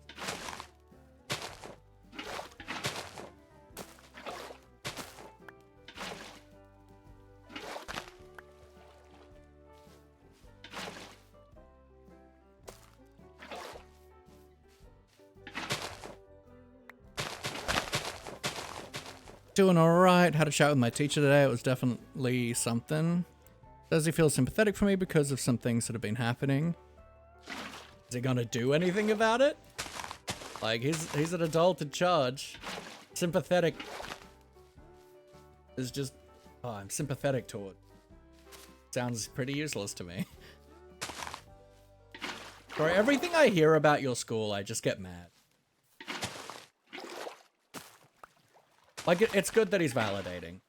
Doing alright. Had a chat with my teacher today. It was definitely something. Does he feel sympathetic for me because of some things that have been happening? Is he gonna do anything about it? Like, he's an adult in charge. Sympathetic is just... Oh, I'm sympathetic toward. Sounds pretty useless to me. For everything I hear about your school, I just get mad. Like, it's good that he's validating.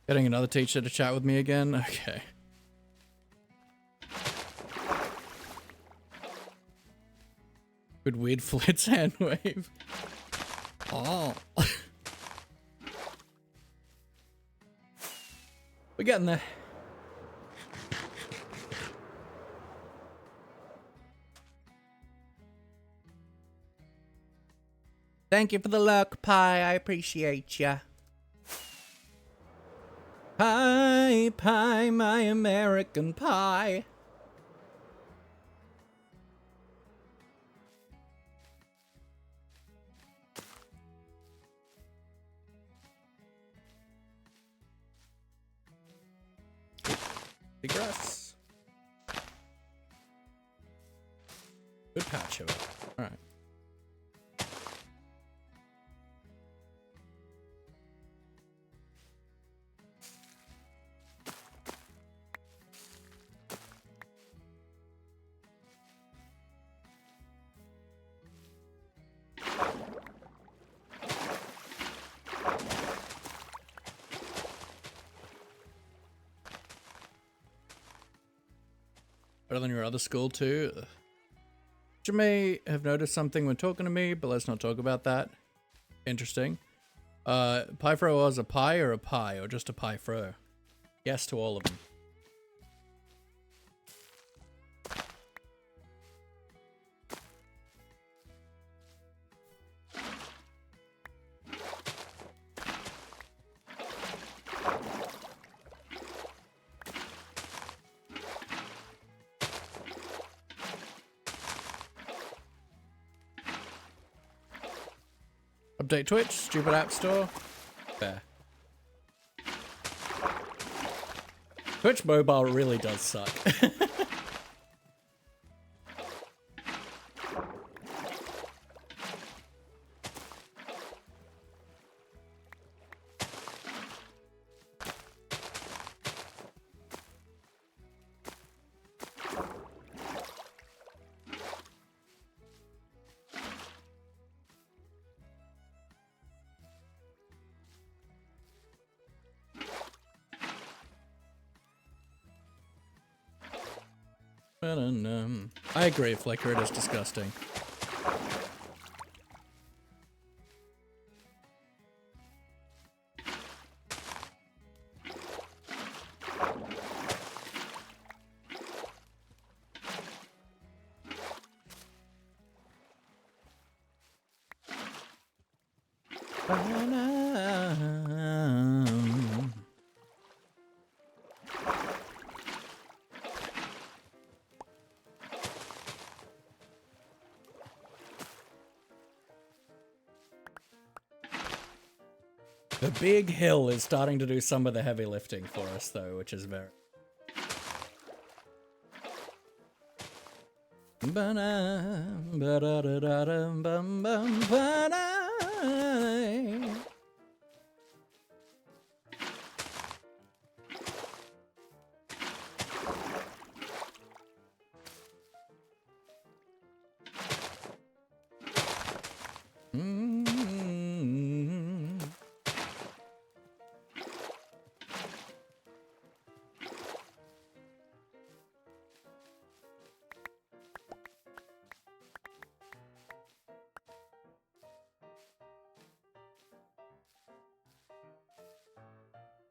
Getting another teacher to chat with me again? Okay. Good weird Flit's hand wave. Oh. We're getting there. Thank you for the luck, Pie. I appreciate ya. Pie, pie, my American pie. Grass. Good patch of it. Alright. Better than your other school too. You may have noticed something when talking to me, but let's not talk about that. Interesting. Pie fro was a pie or a pie, or just a pie fro? Yes to all of them. Update Twitch, stupid app store. Fair. Twitch mobile really does suck. I agree, Flicker, it is disgusting. The big hill is starting to do some of the heavy lifting for us, though, which is very...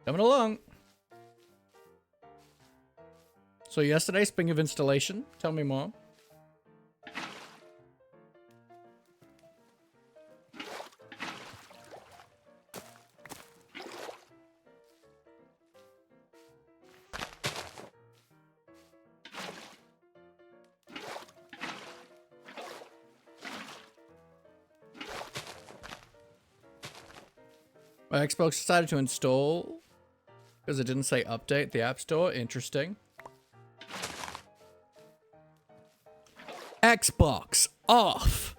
Coming along. So yesterday, speaking of installation, tell me more. My Xbox decided to install because it didn't say update the App Store. Interesting. Xbox off.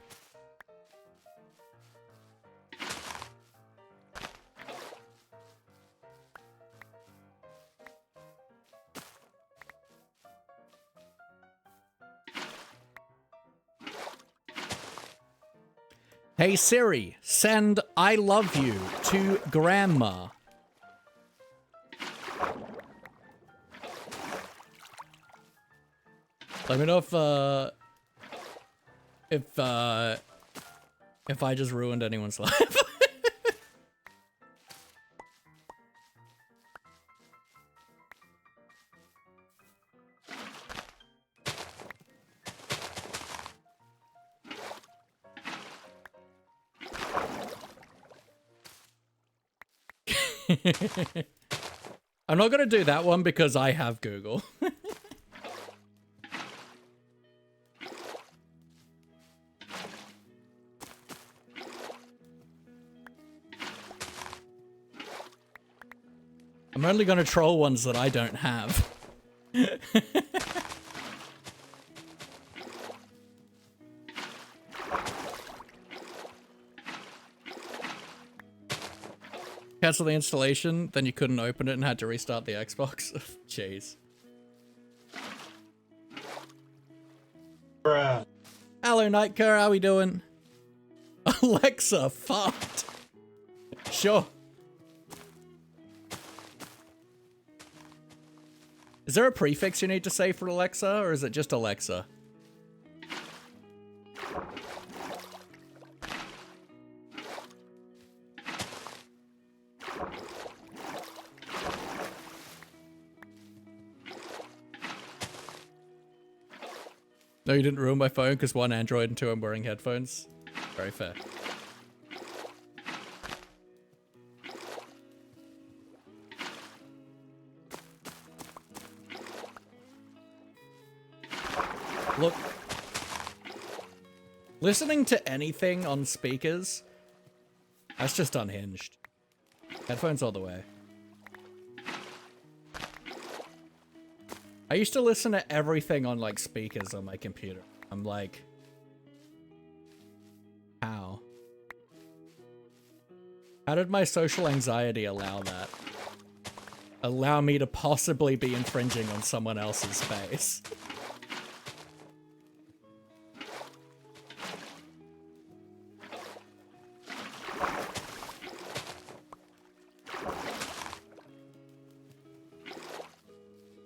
Hey Siri, send I love you to grandma. Let me know if I just ruined anyone's life. I'm not gonna do that one because I have Google. I'm only gonna troll ones that I don't have. Cancel the installation, then you couldn't open it and had to restart the Xbox. Jeez. Bruh. Hello, Nightcare, how we doing? Alexa, fucked. Sure. Is there a prefix you need to say for Alexa, or is it just Alexa? No, you didn't ruin my phone because 1, Android, and 2, I'm wearing headphones. Very fair. Look, listening to anything on speakers, that's just unhinged. Headphones all the way. I used to listen to everything on, like, speakers on my computer. I'm like, how? How did my social anxiety allow that? Allow me to possibly be infringing on someone else's space?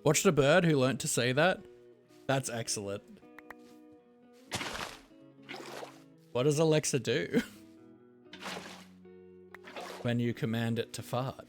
Watched a bird who learnt to say that. That's excellent. What does Alexa do when you command it to fart?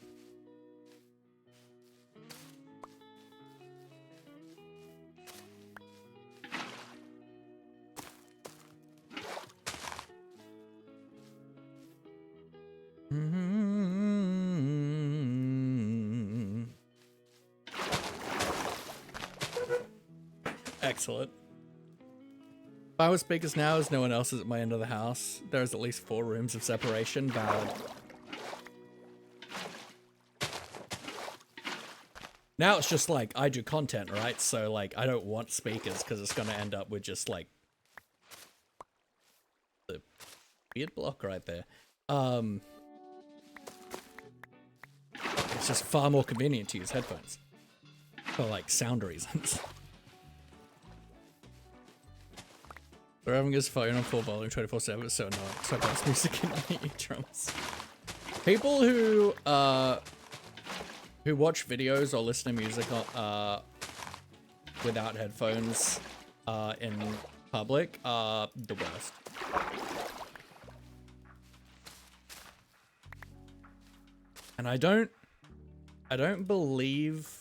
Excellent. If I was speakers now as no one else is at my end of the house, there's at least 4 rooms of separation. Valid. Now it's just like, I do content, right? So like, I don't want speakers because it's going to end up with just like the weird block right there. It's just far more convenient to use headphones for like sound reasons. We're having his phone on full volume 24/7, so annoying. So blast music in my eardrums. People who watch videos or listen to music without headphones in public are the worst. And I don't believe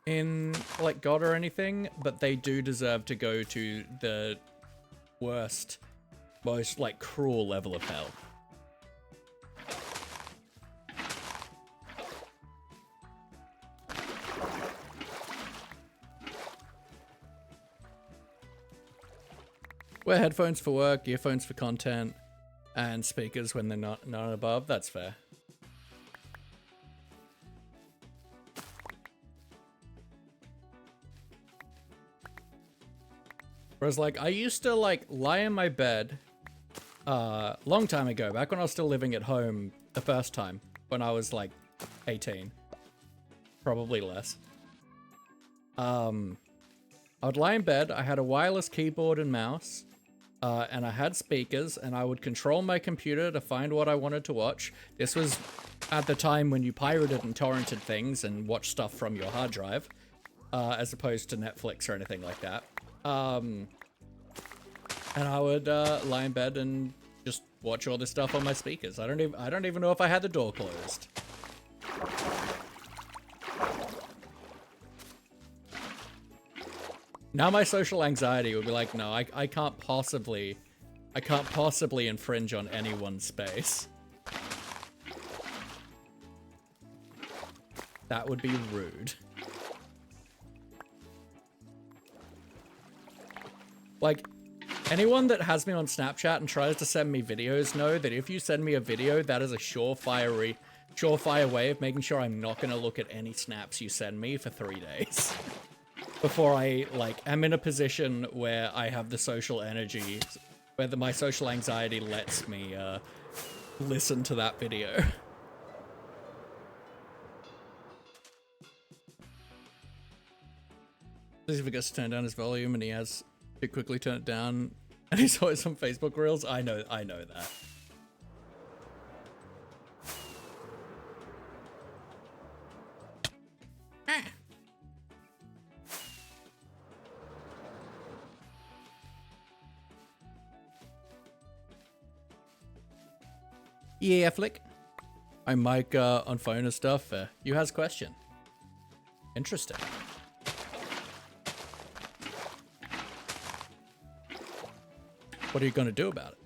in like God or anything, but they do deserve to go to the worst, most like cruel level of hell. Wear headphones for work, earphones for content, and speakers when they're not above. That's fair. Whereas, like, I used to, like, lie in my bed, long time ago, back when I was still living at home the first time, when I was, like, 18. Probably less. I would lie in bed, I had a wireless keyboard and mouse, and I had speakers, and I would control my computer to find what I wanted to watch. This was at the time when you pirated and torrented things and watched stuff from your hard drive, as opposed to Netflix or anything like that. And I would lie in bed and just watch all this stuff on my speakers. I don't even know if I had the door closed. Now my social anxiety would be like, no, I can't possibly infringe on anyone's space. That would be rude. Like, anyone that has me on Snapchat and tries to send me videos know that if you send me a video, that is a surefire way of making sure I'm not going to look at any snaps you send me for 3 days. Before I, like, am in a position where I have the social energy, where my social anxiety lets me, listen to that video. He forgets to turn down his volume and he has to quickly turn it down, and he's always on Facebook Reels. I know that. Yeah, Flick. I'm Mike on phone and stuff. You has question. Interesting. What are you going to do about it?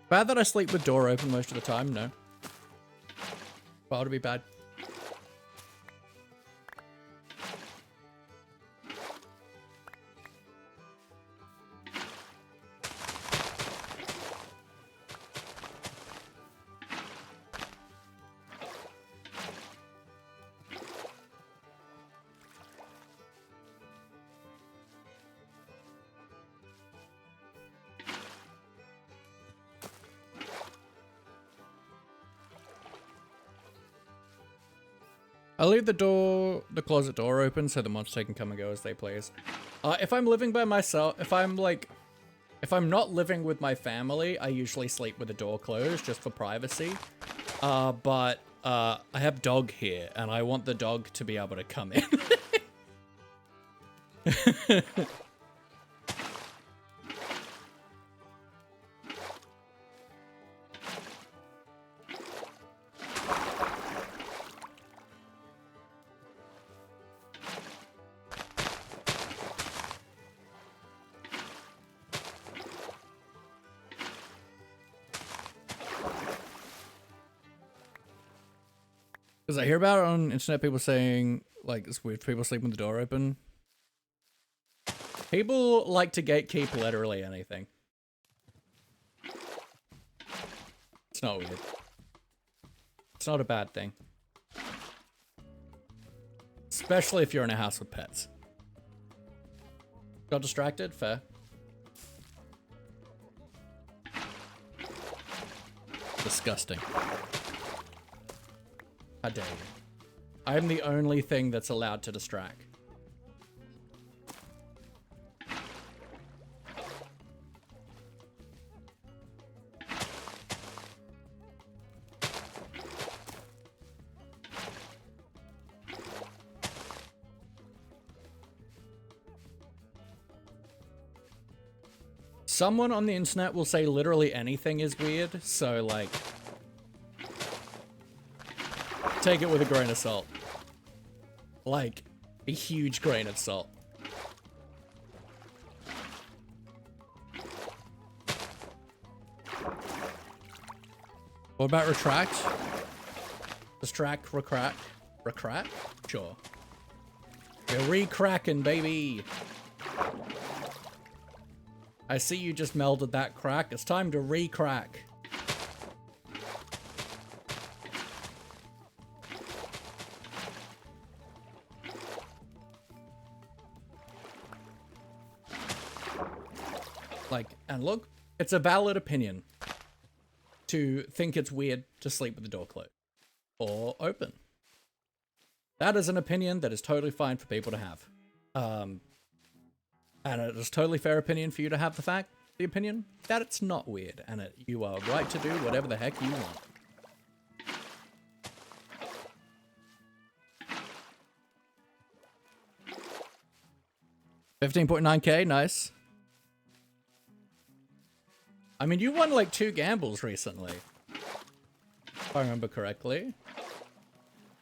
Bad that I sleep with door open most of the time? No. Why would it be bad? I'll leave the closet door open so the monster can come and go as they please. If I'm living by myself, if I'm like If I'm not living with my family, I usually sleep with the door closed just for privacy. But I have dog here, and I want the dog to be able to come in. Because I hear about it on internet, people saying, like, it's weird people sleeping with the door open. People like to gatekeep literally anything. It's not weird. It's not a bad thing. Especially if you're in a house with pets. Got distracted? Fair. Disgusting. How dare you? I am the only thing that's allowed to distract. Someone on the internet will say literally anything is weird, so like... take it with a grain of salt. Like, a huge grain of salt. What about retract? Distract, recrack? Recrack? Sure. You're re-cracking, baby! I see you just melded that crack. It's time to re-crack. Like, and look, it's a valid opinion to think it's weird to sleep with the door closed or open. That is an opinion that is totally fine for people to have. And it is totally fair opinion for you to have the opinion that it's not weird and you are right to do whatever the heck you want. $15.9K, nice. I mean, you won like 2 gambles recently. If I remember correctly.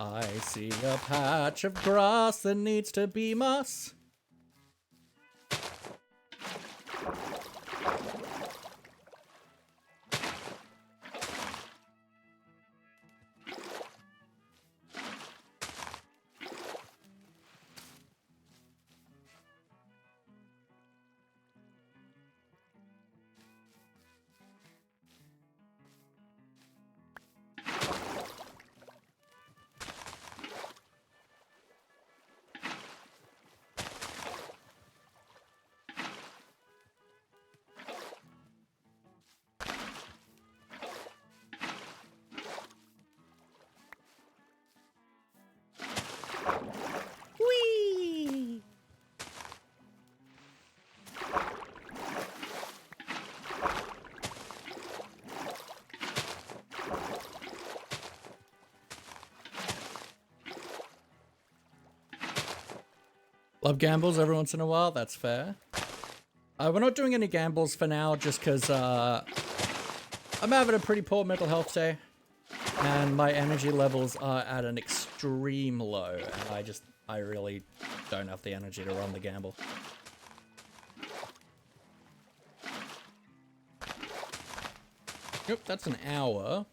I see a patch of grass that needs to be moss. Whee! Love gambles every once in a while, that's fair. We're not doing any gambles for now just because I'm having a pretty poor mental health day. And my energy levels are at an extreme low, and I really don't have the energy to run the gamble. Yep, that's an hour.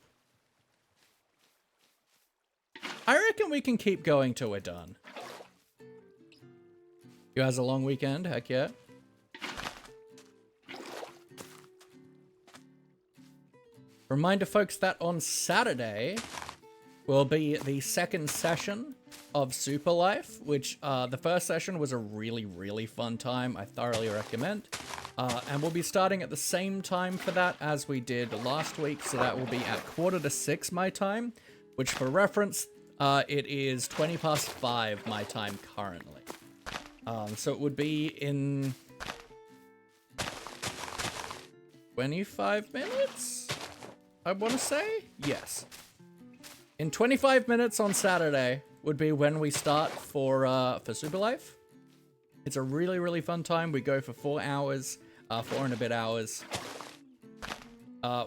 I reckon we can keep going till we're done. You guys a long weekend? Heck yeah. Reminder, folks, that on Saturday will be the second session of Super Life, which the first session was a really, really fun time. I thoroughly recommend. And we'll be starting at the same time for that as we did last week, so that will be at 5:45 my time, which for reference, it is 5:20 my time currently. So it would be in 25 minutes? I want to say? Yes. In 25 minutes on Saturday would be when we start for Super Life. It's a really, really fun time. We go for 4 hours, 4 and a bit hours.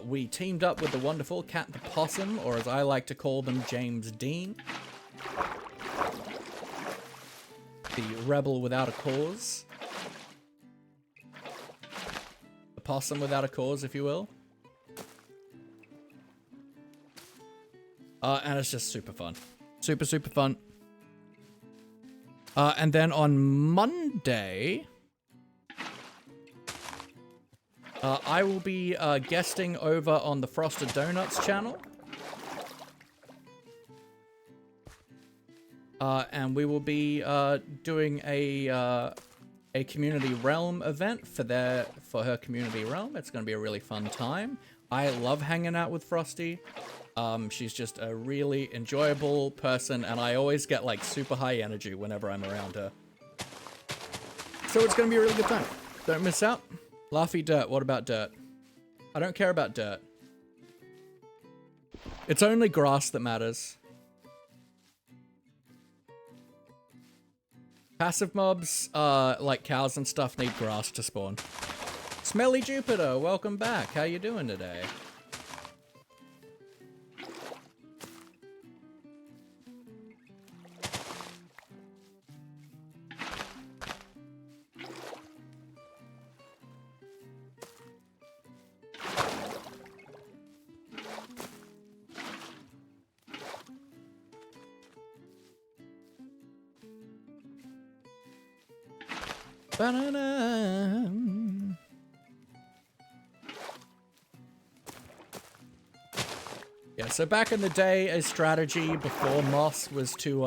We teamed up with the wonderful Cat the Possum, or as I like to call them, James Dean. The rebel without a cause. The possum without a cause, if you will. And it's just super fun. Super, super fun. And then on Monday, I will be guesting over on the Frosted Donuts channel. And we will be doing a community realm event for her community realm. It's going to be a really fun time. I love hanging out with Frosty. She's just a really enjoyable person, and I always get like super high energy whenever I'm around her. So it's going to be a really good time. Don't miss out. Laffy dirt. What about dirt? I don't care about dirt. It's only grass that matters. Passive mobs, like cows and stuff, need grass to spawn. Smelly Jupiter, welcome back. How you doing today? Ba-da-da. Yeah, so back in the day, a strategy before Moss was to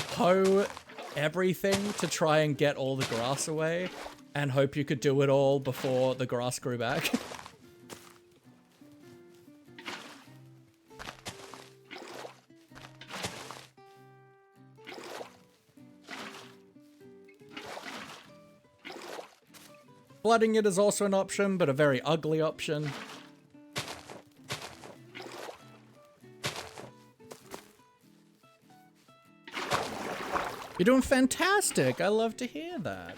hoe everything to try and get all the grass away and hope you could do it all before the grass grew back. Flooding it is also an option, but a very ugly option. You're doing fantastic. I love to hear that.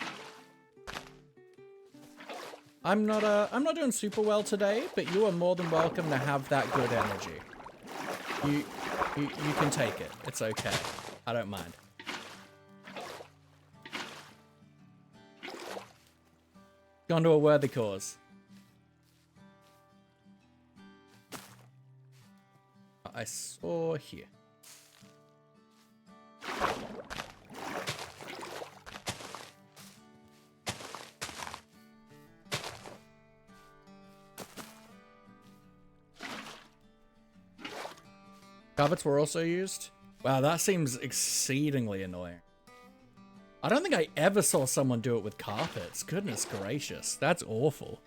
I'm not doing super well today, but you are more than welcome to have that good energy. You can take it. It's okay. I don't mind. Gone to a worthy cause. I saw here. Carpets were also used? Wow, that seems exceedingly annoying. I don't think I ever saw someone do it with carpets. Goodness gracious, that's awful.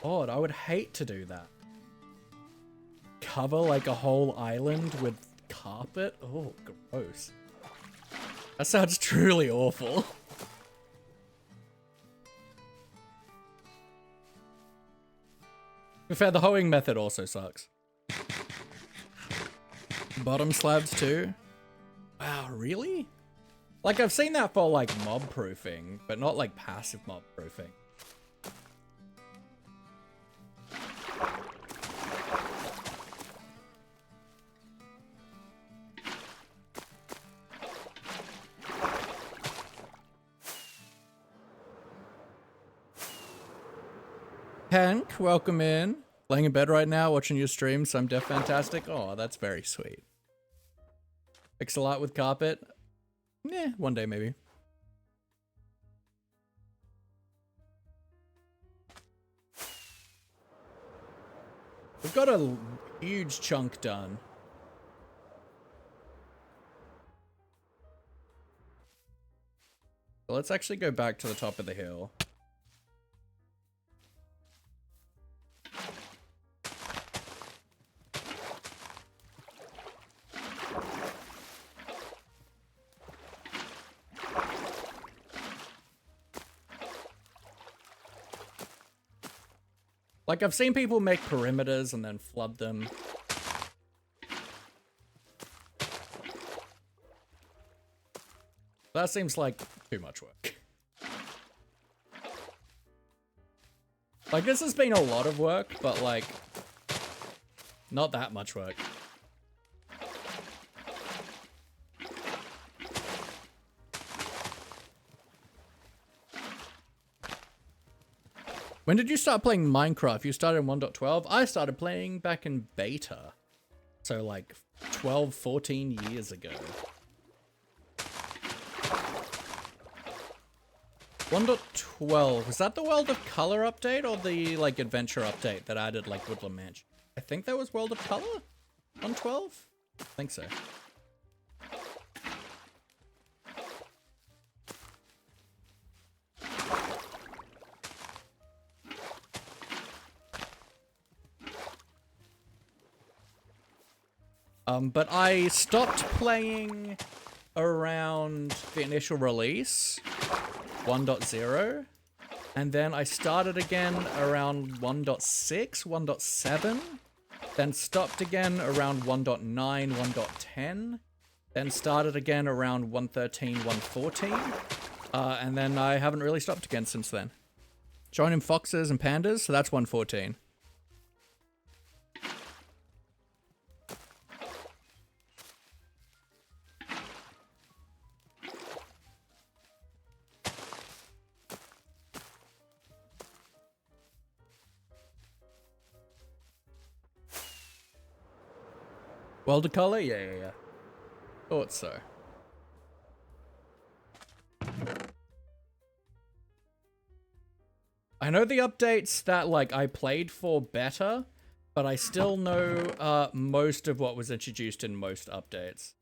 Odd, I would hate to do that. Cover like a whole island with carpet? Oh, gross. That sounds truly awful. To be fair, the hoeing method also sucks. Bottom slabs too? Wow, really? Like, I've seen that for like mob proofing, but not like passive mob proofing. Hank, welcome in. Laying in bed right now, watching your stream, so I'm deaf fantastic. Oh, that's very sweet. Fix a lot with carpet? Yeah, one day maybe. We've got a huge chunk done. So let's actually go back to the top of the hill. Like, I've seen people make perimeters and then flood them. That seems like too much work. Like, this has been a lot of work, but, like, not that much work. When did you start playing Minecraft? You started in 1.12? I started playing back in beta. So, like, 12, 14 years ago. 1.12, was that the World of Color update or the, like, Adventure update that added, like, Woodland Mansion? I think that was World of Color on 12? I think so. But I stopped playing around the initial release, 1.0, and then I started again around 1.6, 1.7, then stopped again around 1.9, 1.10, then started again around 1.13, 1.14, and then I haven't really stopped again since then. Joining foxes and pandas, so that's 1.14. World of Color? Yeah. Thought so. I know the updates that, like, I played for better, but I still know most of what was introduced in most updates.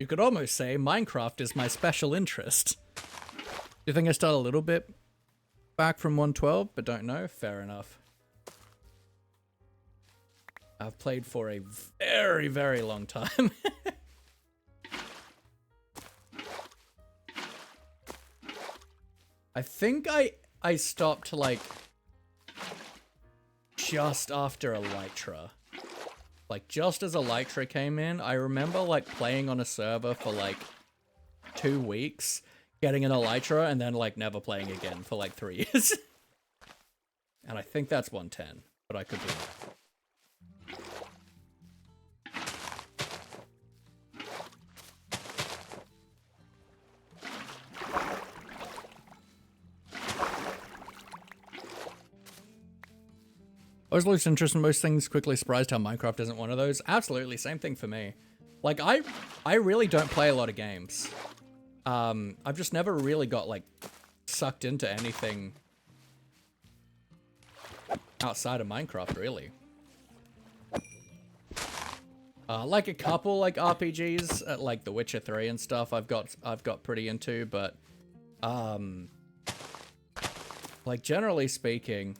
You could almost say Minecraft is my special interest. Do you think I start a little bit back from 1.12, but don't know? Fair enough. I've played for a very, very long time. I think I stopped, like, just after Elytra. Like, just as Elytra came in, I remember, like, playing on a server for, like, 2 weeks, getting an Elytra, and then, like, never playing again for, like, 3 years. And I think that's 1.10, but I could be wrong. I always lose interest in most things, quickly surprised how Minecraft isn't one of those. Absolutely, same thing for me. Like, I really don't play a lot of games. I've just never really got, like, sucked into anything outside of Minecraft, really. Like a couple, like, RPGs, like The Witcher 3 and stuff I've got pretty into, but, like, generally speaking,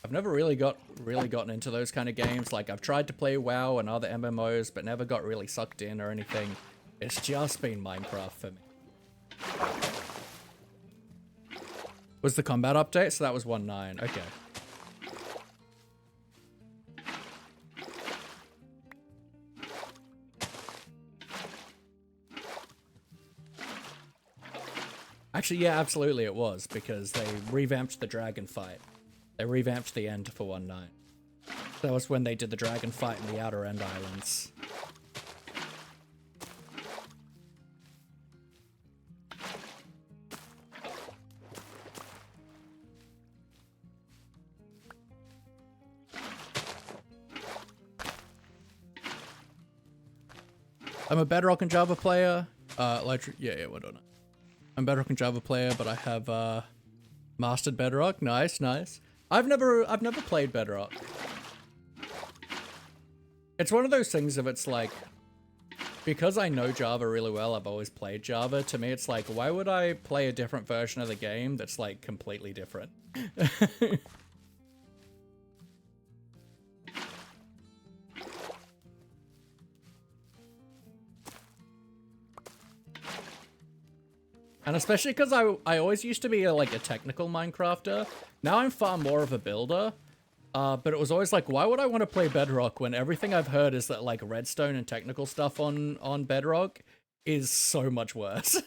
I've never really gotten into those kind of games. Like, I've tried to play WoW and other MMOs, but never got really sucked in or anything. It's just been Minecraft for me. Was the combat update? So that was 1.9. Okay. Actually, yeah, absolutely it was, because they revamped the dragon fight. They revamped the end for 1.9. That was when they did the dragon fight in the Outer End Islands. I'm a Bedrock and Java player. Yeah, why don't I? I'm a Bedrock and Java player, but I have mastered Bedrock. Nice. I've never played Bedrock. It's one of those things if it's like, because I know Java really well, I've always played Java. To me, it's like, why would I play a different version of the game that's like completely different? And especially because I always used to be like a technical Minecrafter. Now I'm far more of a builder. But it was always like, why would I want to play Bedrock when everything I've heard is that like redstone and technical stuff on Bedrock is so much worse.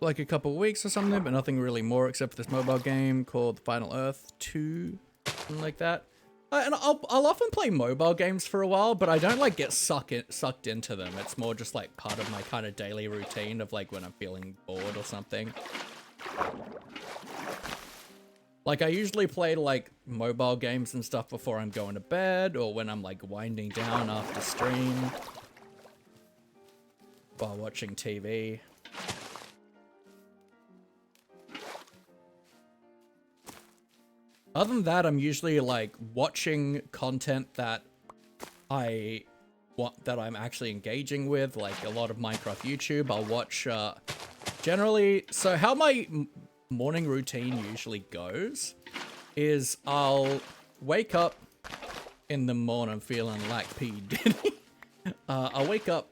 Like a couple weeks or something, but nothing really more except for this mobile game called Final Earth 2, something like that. And I'll often play mobile games for a while, but I don't like get sucked into them. It's more just like part of my kind of daily routine of like when I'm feeling bored or something. Like I usually play like mobile games and stuff before I'm going to bed or when I'm like winding down after stream while watching TV. Other than that, I'm usually like watching content that I'm actually engaging with, like a lot of Minecraft YouTube. I'll watch generally. So how my morning routine usually goes is I'll wake up in the morning feeling like P. Diddy. I'll wake up.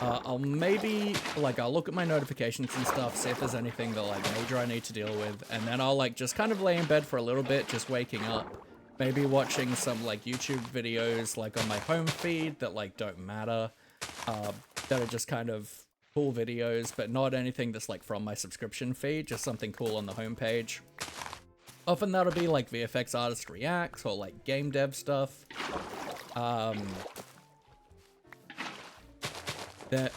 I'll maybe, like, I'll look at my notifications and stuff, see if there's anything that, like, major I need to deal with, and then I'll, like, just kind of lay in bed for a little bit, just waking up. Maybe watching some, like, YouTube videos, like, on my home feed that, like, don't matter, that are just kind of cool videos, but not anything that's, like, from my subscription feed, just something cool on the homepage. Often that'll be, like, VFX artist reacts, or, like, game dev stuff.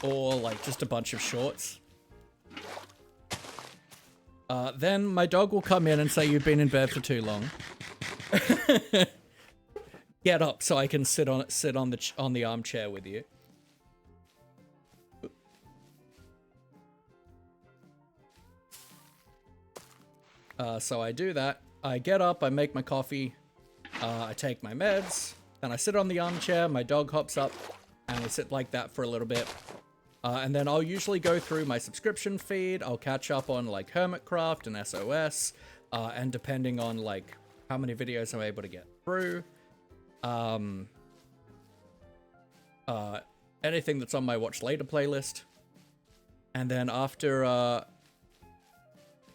Or like just a bunch of shorts. Then my dog will come in and say, "You've been in bed for too long. Get up so I can sit on the armchair with you." So I do that. I get up, I make my coffee, I take my meds, then I sit on the armchair, my dog hops up, and we sit like that for a little bit. And then I'll usually go through my subscription feed. I'll catch up on like Hermitcraft and SOS. And depending on like how many videos I'm able to get through. Anything that's on my watch later playlist. And then after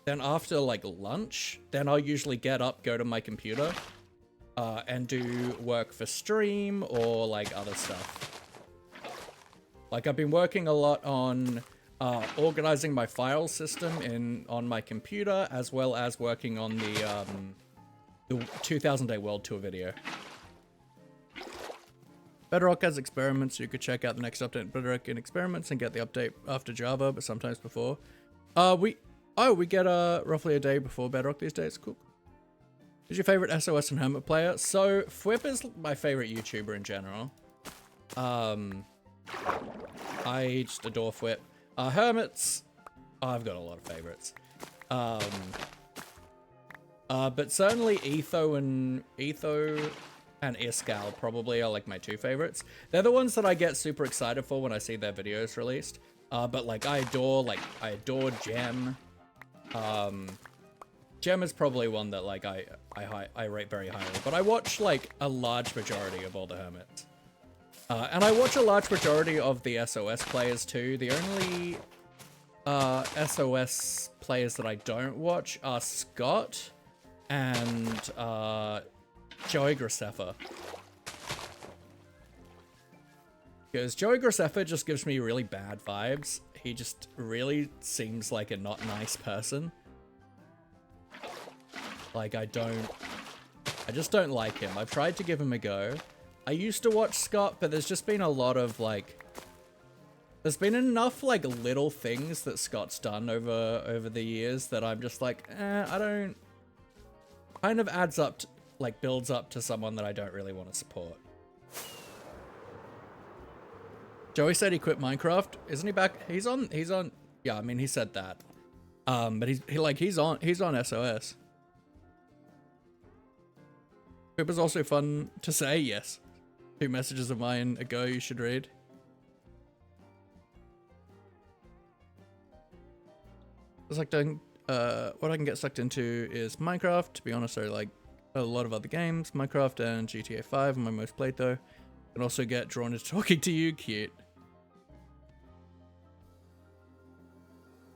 like lunch, then I'll usually get up, go to my computer, and do work for stream or like other stuff. Like, I've been working a lot on organizing my file system on my computer, as well as working on the 2000 Day World Tour video. Bedrock has experiments, so you could check out the next update Bedrock in experiments and get the update after Java, but sometimes before. We get roughly a day before Bedrock these days. Cool. Who's your favorite SOS and Hermit player? So, Fwip is my favorite YouTuber in general. I just adore Fwip. Hermits, I've got a lot of favorites. But certainly Etho and Iskal probably are like my two favorites. They're the ones that I get super excited for when I see their videos released. But like I adore Gem. Gem is probably one that like I rate very highly. But I watch like a large majority of all the Hermits. And I watch a large majority of the SOS players too. The only SOS players that I don't watch are Scott and Joey Graceffa. Because Joey Graceffa just gives me really bad vibes. He just really seems like a not nice person. Like, I just don't like him. I've tried to give him a go. I used to watch Scott, but there's just been a lot of, like... There's been enough, like, little things that Scott's done over the years that I'm just like, I don't... Kind of adds up, to, like, builds up to someone that I don't really want to support. Joey said he quit Minecraft. Isn't he back? He's on... Yeah, I mean, he said that. But he's on SOS. It was also fun to say, yes. 2 messages of mine ago you should read. It's like doing, what I can get sucked into is Minecraft. To be honest, I like a lot of other games. Minecraft and GTA 5 are my most played though. Can also get drawn into talking to you. Cute.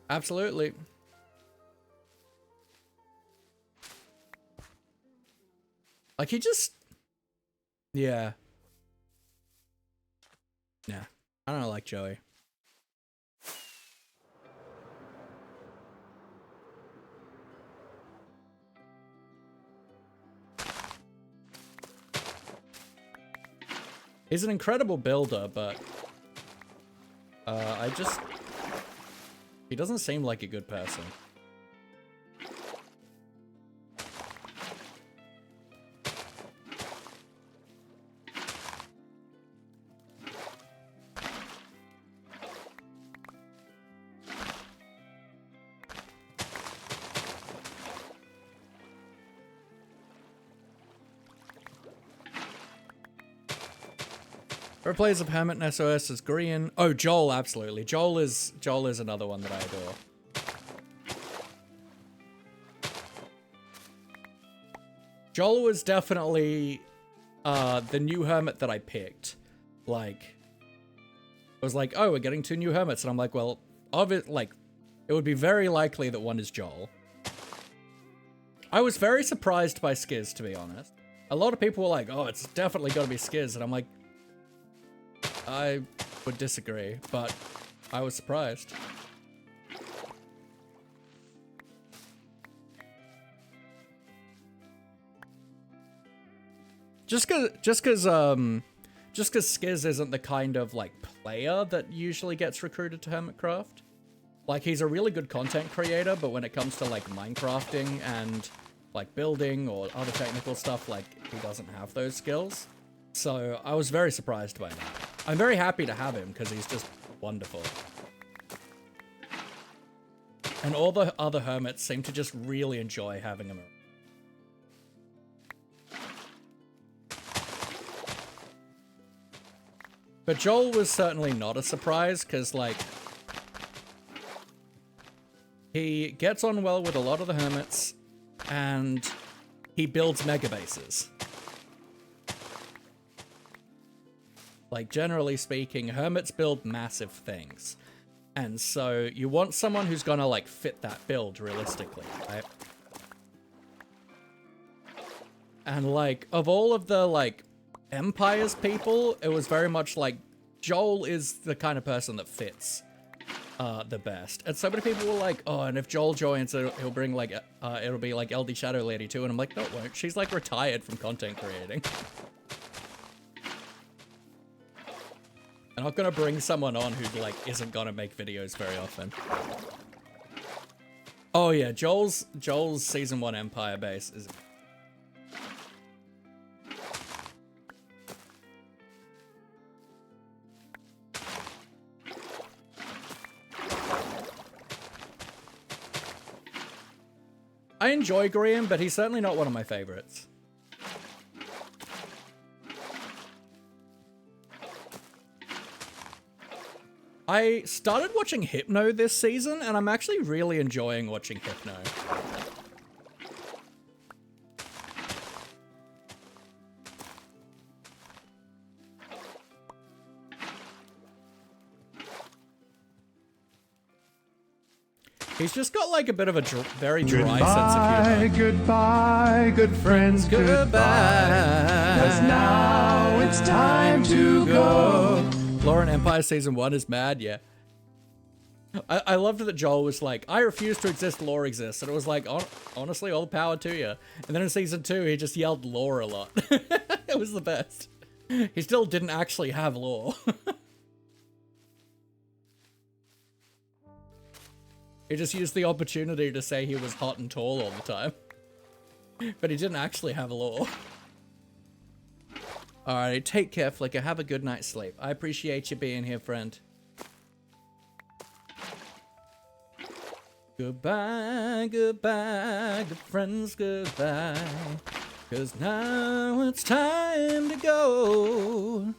Absolutely. Like he just... Yeah. Yeah. I don't like Joey. He's an incredible builder, but he doesn't seem like a good person. Whoever plays of Hermit and SOS is Grian. Oh, Joel, absolutely. Joel is another one that I adore. Joel was definitely the new hermit that I picked. Like, it was like, oh, we're getting 2 new hermits, and I'm like, well, it would be very likely that one is Joel. I was very surprised by Skiz, to be honest. A lot of people were like, oh, it's definitely got to be Skiz, and I'm like, I would disagree, but I was surprised. Just cause Skiz isn't the kind of like player that usually gets recruited to Hermitcraft. Like, he's a really good content creator, but when it comes to like Minecrafting and like building or other technical stuff, like he doesn't have those skills. So I was very surprised by that. I'm very happy to have him because he's just wonderful. And all the other hermits seem to just really enjoy having him. But Joel was certainly not a surprise because, like, he gets on well with a lot of the hermits and he builds mega bases. Like, generally speaking, hermits build massive things. And so you want someone who's gonna, like, fit that build realistically, right? And, like, of all of the, like, Empire's people, it was very much like Joel is the kind of person that fits the best. And so many people were like, oh, and if Joel joins, he'll bring, like, it'll be, like, LD Shadow Lady too. And I'm like, no, it won't. She's, like, retired from content creating. I'm not gonna bring someone on who, like, isn't gonna make videos very often. Oh yeah, Joel's Season 1 Empire base is... I enjoy Graham, but he's certainly not one of my favorites. I started watching Hypno this season, and I'm actually really enjoying watching Hypno. He's just got like a bit of a very dry sense of humor. Goodbye, good friends, goodbye. 'Cause now it's time to go. Lauren Empire Season 1 is mad, yeah. I loved that Joel was like, I refuse to exist, lore exists. And it was like, honestly, all the power to you. And then in Season 2, he just yelled lore a lot. It was the best. He still didn't actually have lore. He just used the opportunity to say he was hot and tall all the time. But he didn't actually have lore. Alright, take care, Flicker. Have a good night's sleep. I appreciate you being here, friend. Goodbye, goodbye, good friends, goodbye. 'Cause now it's time to go.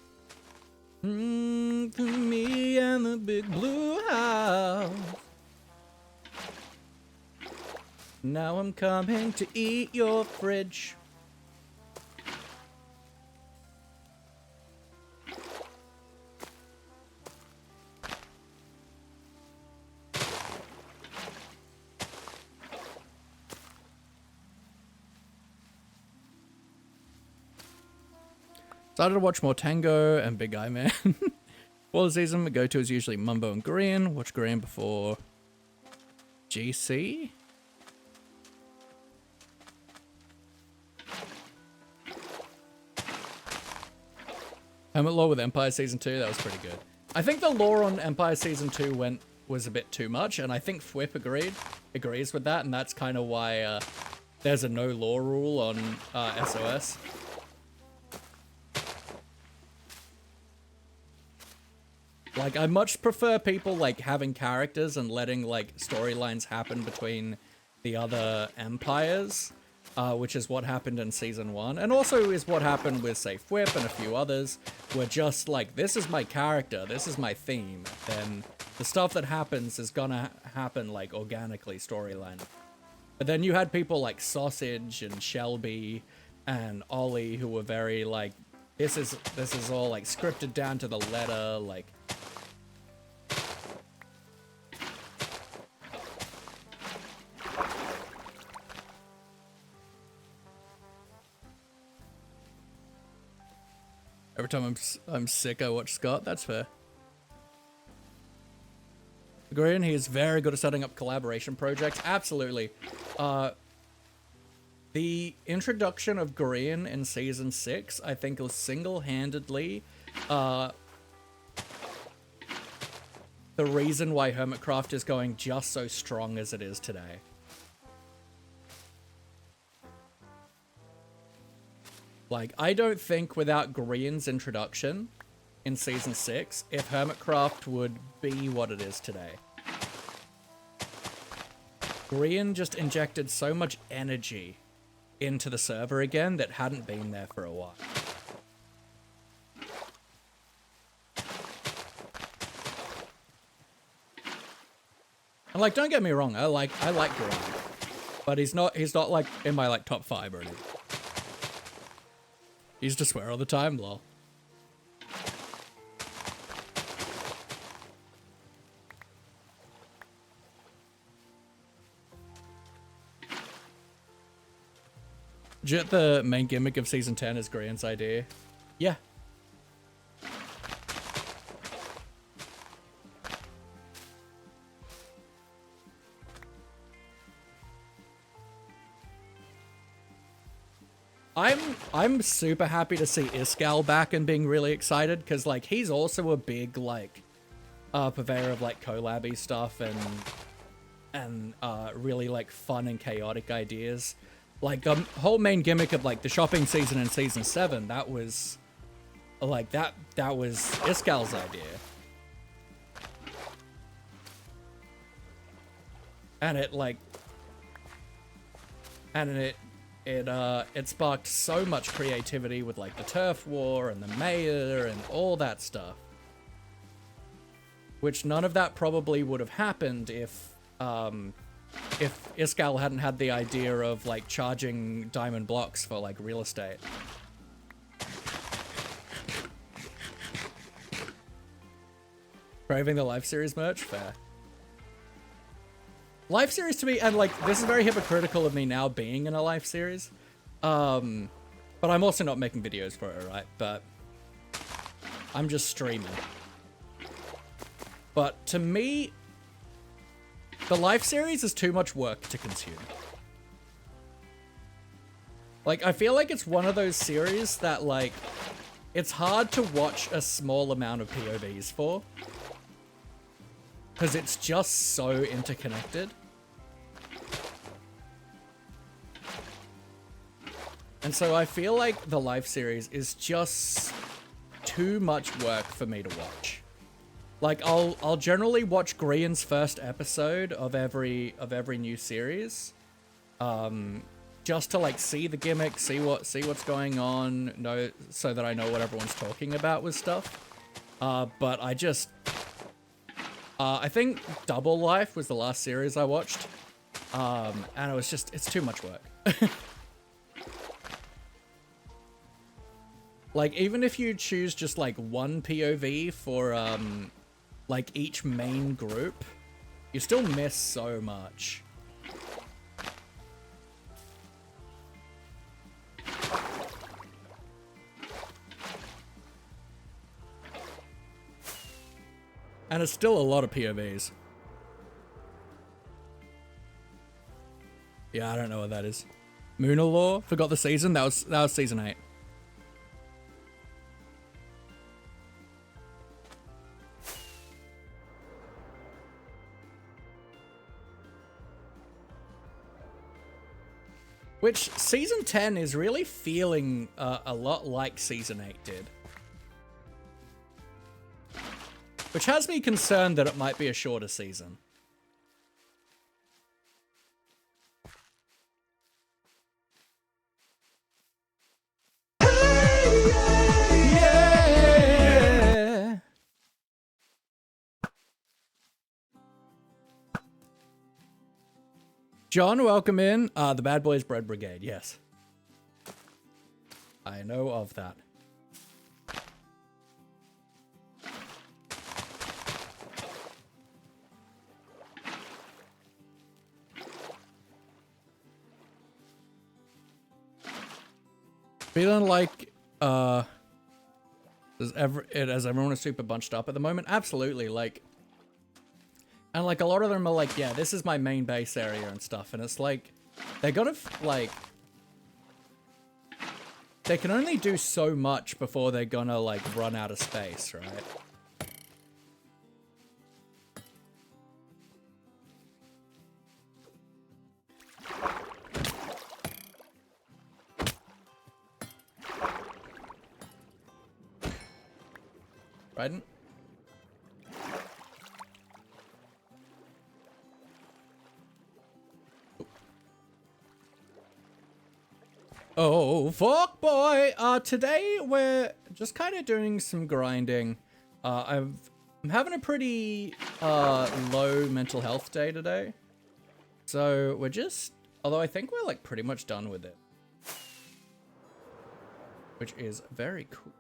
To me and the big blue house. Now I'm coming to eat your fridge. Started to watch more Tango and Big Eye Man. For the season, my go-to is usually Mumbo and Green. Watch Green before GC. Hermit Lore with Empire Season 2, that was pretty good. I think the lore on Empire Season 2 was a bit too much, and I think Fwip agrees with that, and that's kind of why there's a no lore rule on SOS. Like, I much prefer people, like, having characters and letting, like, storylines happen between the other empires, which is what happened in Season 1, and also is what happened with, say, Fwip and a few others, where just, like, this is my character, this is my theme, then the stuff that happens is gonna happen, like, organically storyline. But then you had people like Sausage and Shelby and Ollie who were very, like, this is all, like, scripted down to the letter, like... Every time I'm sick, I watch Scott. That's fair. Agreeing, he is very good at setting up collaboration projects. Absolutely. The introduction of Green in Season 6, I think, was single-handedly the reason why Hermitcraft is going just so strong as it is today. Like, I don't think without Green's introduction in Season 6, if Hermitcraft would be what it is today. Green just injected so much energy into the server again that hadn't been there for a while. And, like, don't get me wrong, I like Green. But he's not like in my, like, top 5 or anything. He used to swear all the time, lol. Legit, the main gimmick of Season 10 is Green's idea. Yeah. I'm super happy to see Iskall back and being really excited because, like, he's also a big, like, purveyor of, like, collab-y stuff and really, like, fun and chaotic ideas. Like, the whole main gimmick of, like, the shopping season in Season 7, that was, like, that was Iskall's idea. And it, like, and it sparked so much creativity with, like, the turf war and the mayor and all that stuff. Which none of that probably would have happened if Iskall hadn't had the idea of, like, charging diamond blocks for, like, real estate. Craving the Life Series merch? Fair. Life Series to me, and, like, this is very hypocritical of me now being in a Life Series. But I'm also not making videos for it, right? But I'm just streaming. But to me, the Life Series is too much work to consume. Like, I feel like it's one of those series that, like, it's hard to watch a small amount of POVs for. Because it's just so interconnected. And so I feel like the Life Series is just too much work for me to watch. Like, I'll generally watch Green's first episode of every new series. just to like see the gimmick, see what's going on, know so that I know what everyone's talking about with stuff. But I just I think Double Life was the last series I watched. And it was just, it's too much work. Like, even if you choose just like one POV for like each main group, you still miss so much. And it's still a lot of POVs. Yeah, I don't know what that is. Moonalaw? Forgot the season? That was season 8. Which, season 10 is really feeling a lot like season 8 did. Which has me concerned that it might be a shorter season. Yeah. John, welcome in. The Bad Boys Bread Brigade, yes. I know of that. Feeling like, as everyone is super bunched up at the moment? Absolutely, like, and like a lot of them are like, yeah, this is my main base area and stuff, and it's like, they gotta, like, they can only do so much before they're gonna, like, run out of space, right? Right? Oh, fuck boy! Today we're just kind of doing some grinding. I'm having a pretty, low mental health day today. So we're just, although I think we're like pretty much done with it. Which is very cool.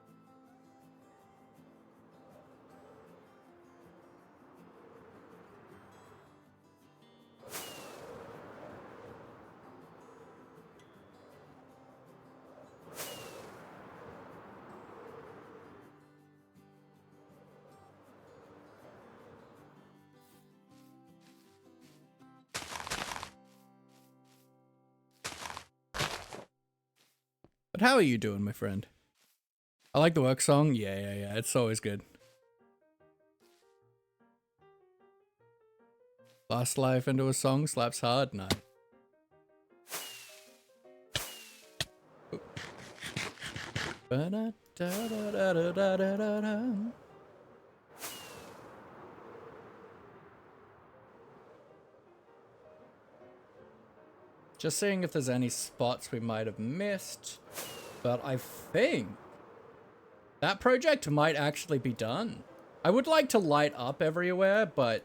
But how are you doing, my friend? I like the work song. Yeah. It's always good. Last life into a song slaps hard? No. Just seeing if there's any spots we might have missed. But I think that project might actually be done. I would like to light up everywhere, but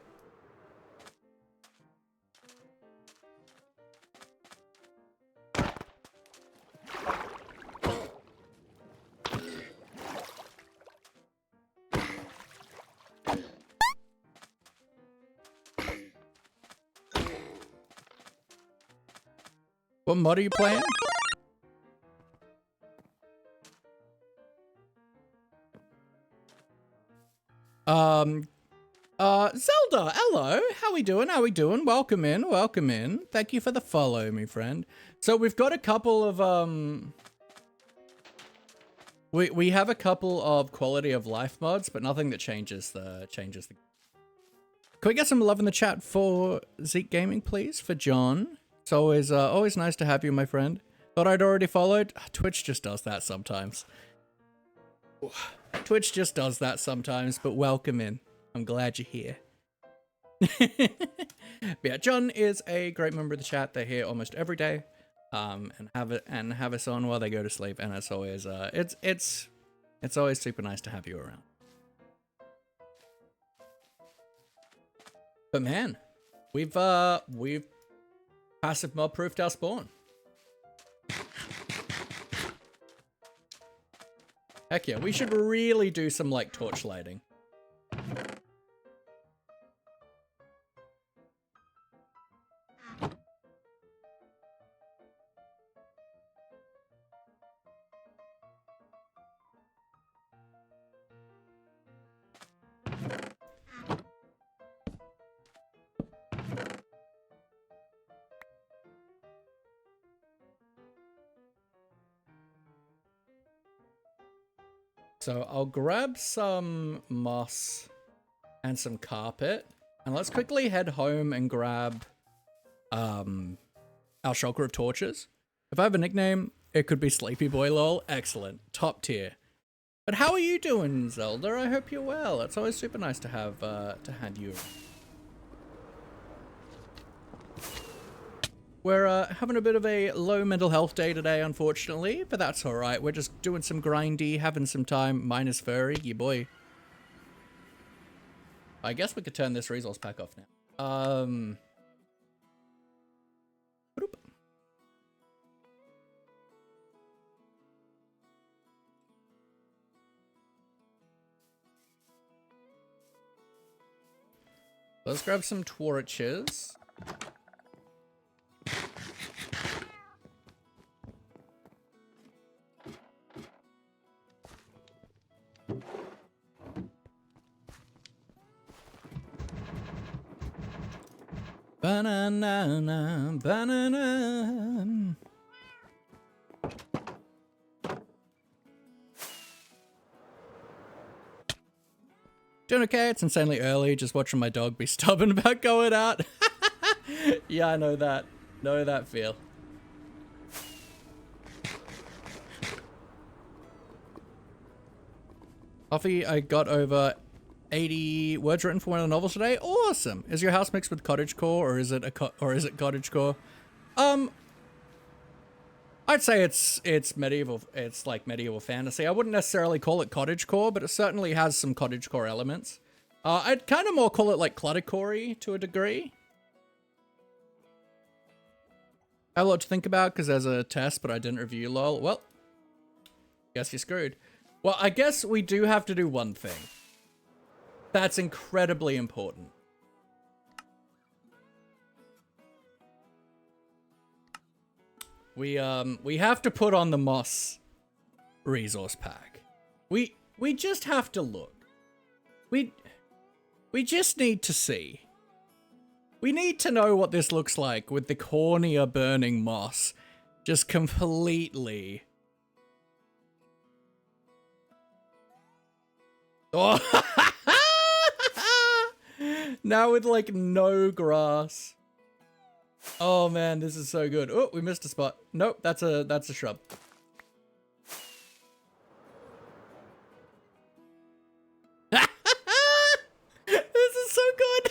what mod are you playing? Zelda, hello. How we doing? How we doing? Welcome in, welcome in. Thank you for the follow, my friend. So we've got a couple of, we have a couple of quality of life mods, but nothing that changes the. Can we get some love in the chat for Zeke Gaming, please? For John. It's always nice to have you, my friend. Thought I'd already followed. Twitch just does that sometimes. Twitch just does that sometimes, but welcome in. I'm glad you're here. But yeah, John is a great member of the chat. They're here almost every day. and have us on while they go to sleep, and it's always it's always super nice to have you around. But man, we've passive mob proofed our spawn. Heck yeah, we should really do some like torch lighting. So I'll grab some moss and some carpet, and let's quickly head home and grab our shulker of torches. If I have a nickname, it could be Sleepy Boy lol. Excellent. Top tier. But how are you doing, Zelda? I hope you're well. It's always super nice to have you. We're having a bit of a low mental health day today, unfortunately, but that's alright. We're just doing some grindy, having some time, minus furry, you boy. I guess we could turn this resource pack off now. Let's grab some torches. Banana, banana. Doing okay, it's insanely early, just watching my dog be stubborn about going out. Yeah, I know that. Know that feel. Coffee, I got over 80 words written for one of the novels today. Awesome. Is your house mixed with cottagecore, or is it cottagecore? I'd say it's medieval. It's like medieval fantasy. I wouldn't necessarily call it cottagecore, but it certainly has some cottagecore elements. I'd kind of more call it like cluttercore to a degree. I have a lot to think about because there's a test, but I didn't review lol. Well, guess you're screwed. Well, I guess we do have to do one thing. That's incredibly important. We have to put on the moss resource pack. We just have to look. We just need to see. We need to know what this looks like with the cornea burning moss just completely. Oh. Now with like no grass. Oh man, this is so good. Oh, we missed a spot. Nope, that's a shrub. This is so good.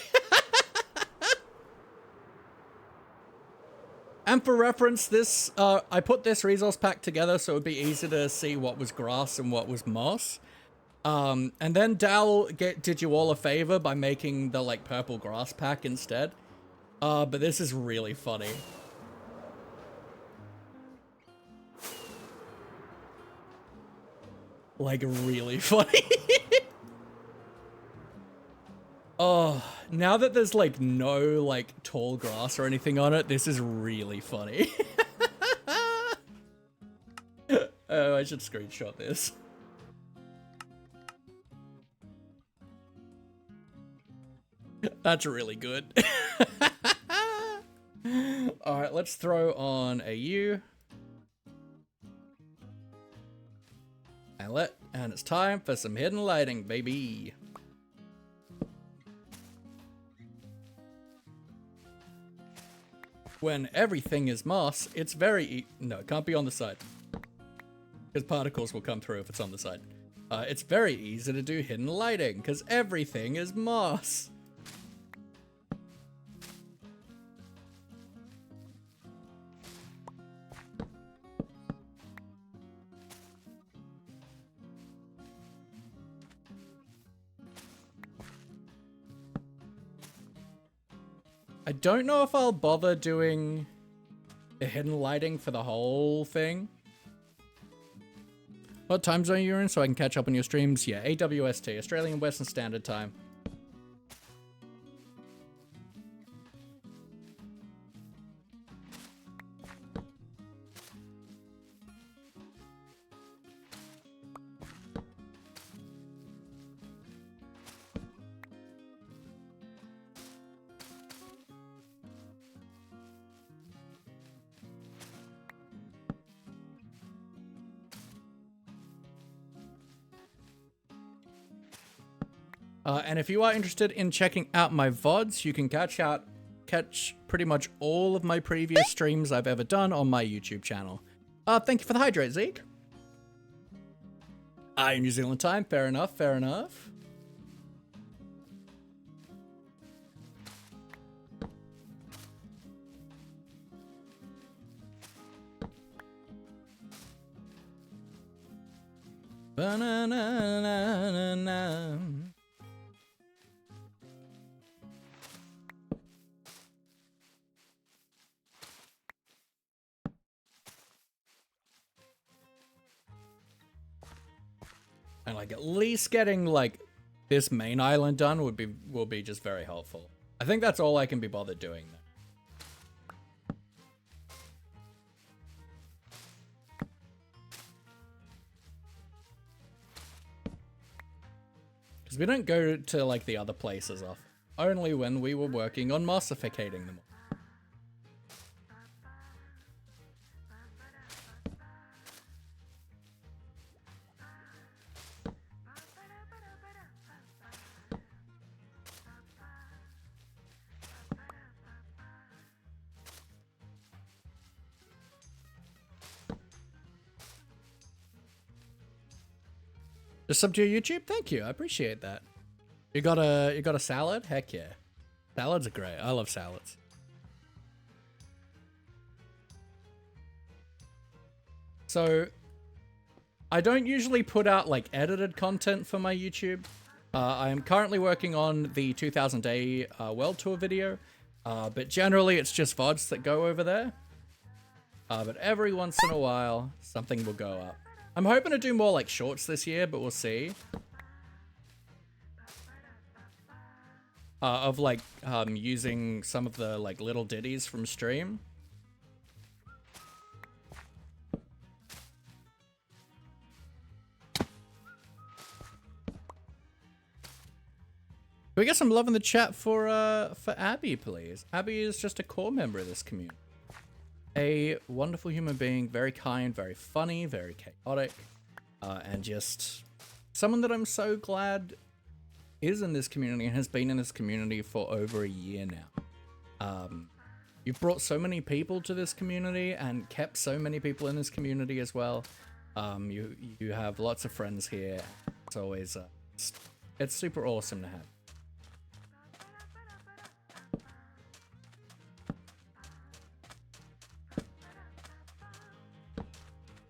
And for reference, this I put this resource pack together so it would be easy to see what was grass and what was moss. And then Dal did you all a favor by making the like purple grass pack instead. But this is really funny. Like really funny. Oh, now that there's like no like tall grass or anything on it, this is really funny. Oh, I should screenshot this. That's really good. Alright, let's throw on a U. And it's time for some hidden lighting, baby. When everything is moss, it's very no, it can't be on the side. Because particles will come through if it's on the side. It's very easy to do hidden lighting, because everything is moss. I don't know if I'll bother doing a hidden lighting for the whole thing. What time zone you're in so I can catch up on your streams? Yeah, AWST, Australian Western Standard Time. And if you are interested in checking out my VODs, you can catch pretty much all of my previous streams I've ever done on my YouTube channel. Thank you for the hydrate, Zeke. New Zealand time, fair enough, fair enough. Ba-na-na-na-na-na. And like at least getting like this main island done will be just very helpful. I think that's all I can be bothered doing though. Because we don't go to like the other places often. Only when we were working on mossificating them all. Just sub to your YouTube? Thank you. I appreciate that. You got a salad? Heck yeah. Salads are great. I love salads. So I don't usually put out like edited content for my YouTube. I am currently working on the 2000 day world tour video. But generally it's just VODs that go over there. But every once in a while something will go up. I'm hoping to do more like shorts this year, but we'll see. Of like using some of the like little ditties from stream. Can we get some love in the chat for Abby, please? Abby is just a core member of this community. A wonderful human being, very kind, very funny, very chaotic, and just someone that I'm so glad is in this community and has been in this community for over a year now. You've brought so many people to this community and kept so many people in this community as well. You have lots of friends here. It's always it's super awesome to have.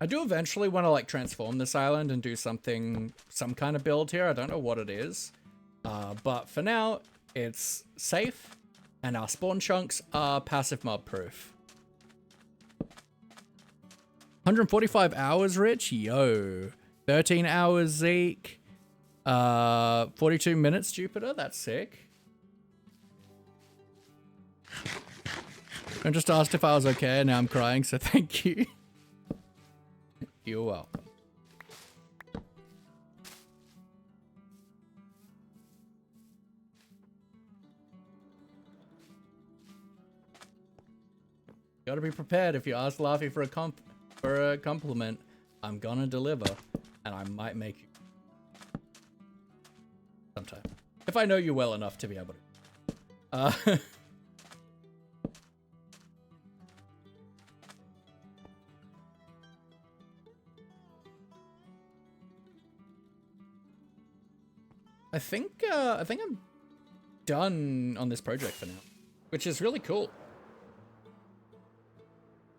I do eventually want to like transform this island and do some kind of build here. I don't know what it is. But for now, it's safe and our spawn chunks are passive mob proof. 145 hours, Rich? Yo. 13 hours, Zeke. 42 minutes, Jupiter? That's sick. I just asked if I was okay and now I'm crying, so thank you. You're welcome. Gotta be prepared. If you ask Laffy for a compliment, I'm gonna deliver, and I might make you sometime if I know you well enough to be able to. I think I'm done on this project for now, which is really cool.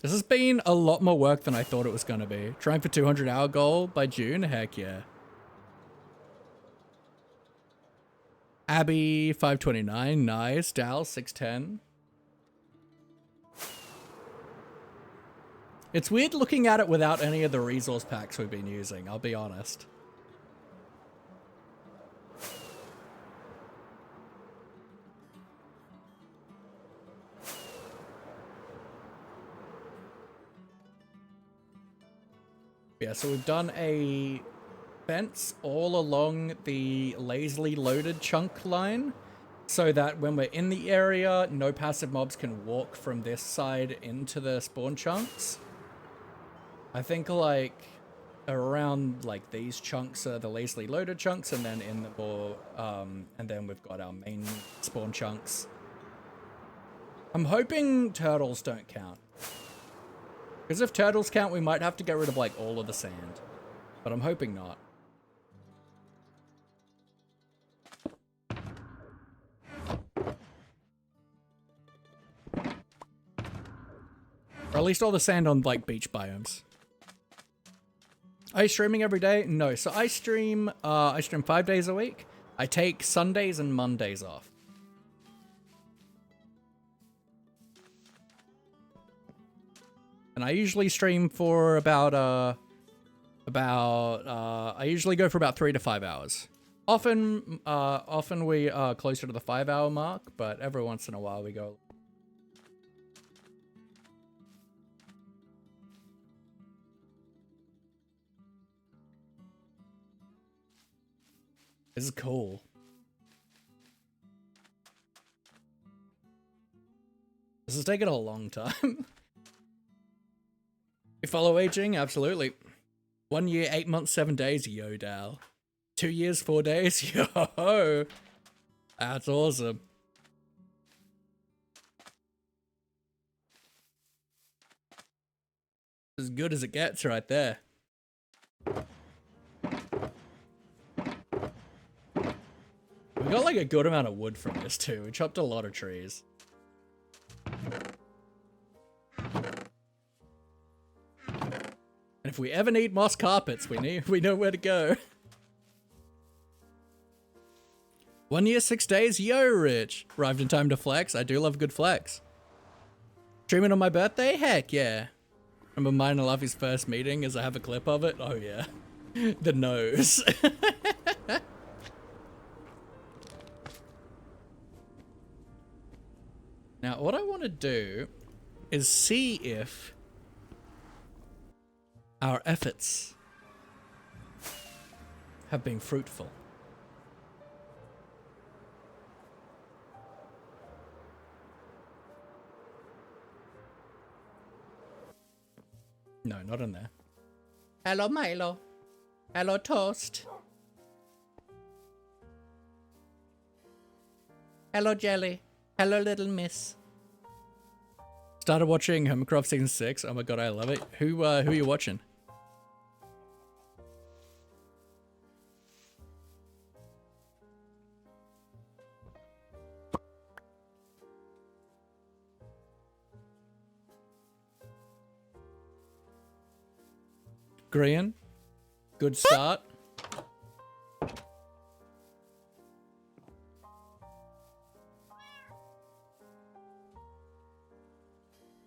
This has been a lot more work than I thought it was going to be. Trying for 200 hour goal by June? Heck yeah. Abby 529, nice. Dal 610. It's weird looking at it without any of the resource packs we've been using, I'll be honest. Yeah, so we've done a fence all along the lazily loaded chunk line so that when we're in the area, no passive mobs can walk from this side into the spawn chunks. I think like around like these chunks are the lazily loaded chunks, and then in the more and then we've got our main spawn chunks. I'm hoping turtles don't count, because if turtles count we might have to get rid of like all of the sand, but I'm hoping not. Or at least all the sand on like beach biomes. Are you streaming every day? No. So I stream 5 days a week. I take Sundays and Mondays off. And I usually stream for I usually go for about 3 to 5 hours. Often we are closer to the 5-hour mark, but every once in a while we go. This is cool. This is taking a long time. You follow aging? Absolutely. 1 year, 8 months, 7 days, yo, Dal. 2 years, 4 days, yo. That's awesome. As good as it gets right there. We got like a good amount of wood from this too. We chopped a lot of trees. And if we ever need moss carpets, we know where to go. 1 year, 6 days, yo, Rich. Arrived in time to flex. I do love good flex. Streaming on my birthday? Heck yeah. Remember mine and Luffy's first meeting as I have a clip of it? Oh yeah. The nose. Now, what I want to do is see if our efforts have been fruitful. No, not in there. Hello, Milo. Hello, Toast. Hello, Jelly. Hello, little miss. Started watching Hermitcraft season 6. Oh my god, I love it. Who are you watching? Grian. Good start.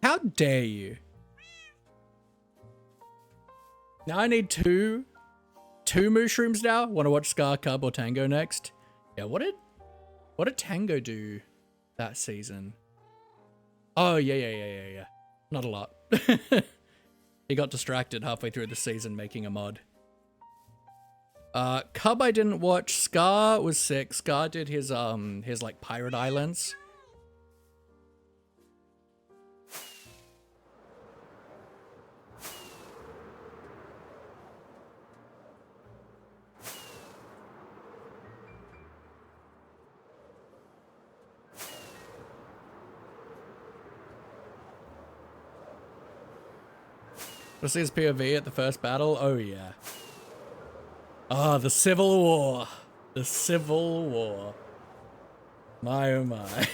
How dare you? Now I need two mooshrooms now. Want to watch Scar, Cub, or Tango next? Yeah, what did Tango do that season? Oh, yeah. Not a lot. He got distracted halfway through the season making a mod. Cub I didn't watch. Scar was sick. Scar did his like pirate islands. Was his POV at the first battle? Oh yeah. Ah, the Civil War. The Civil War. My oh my.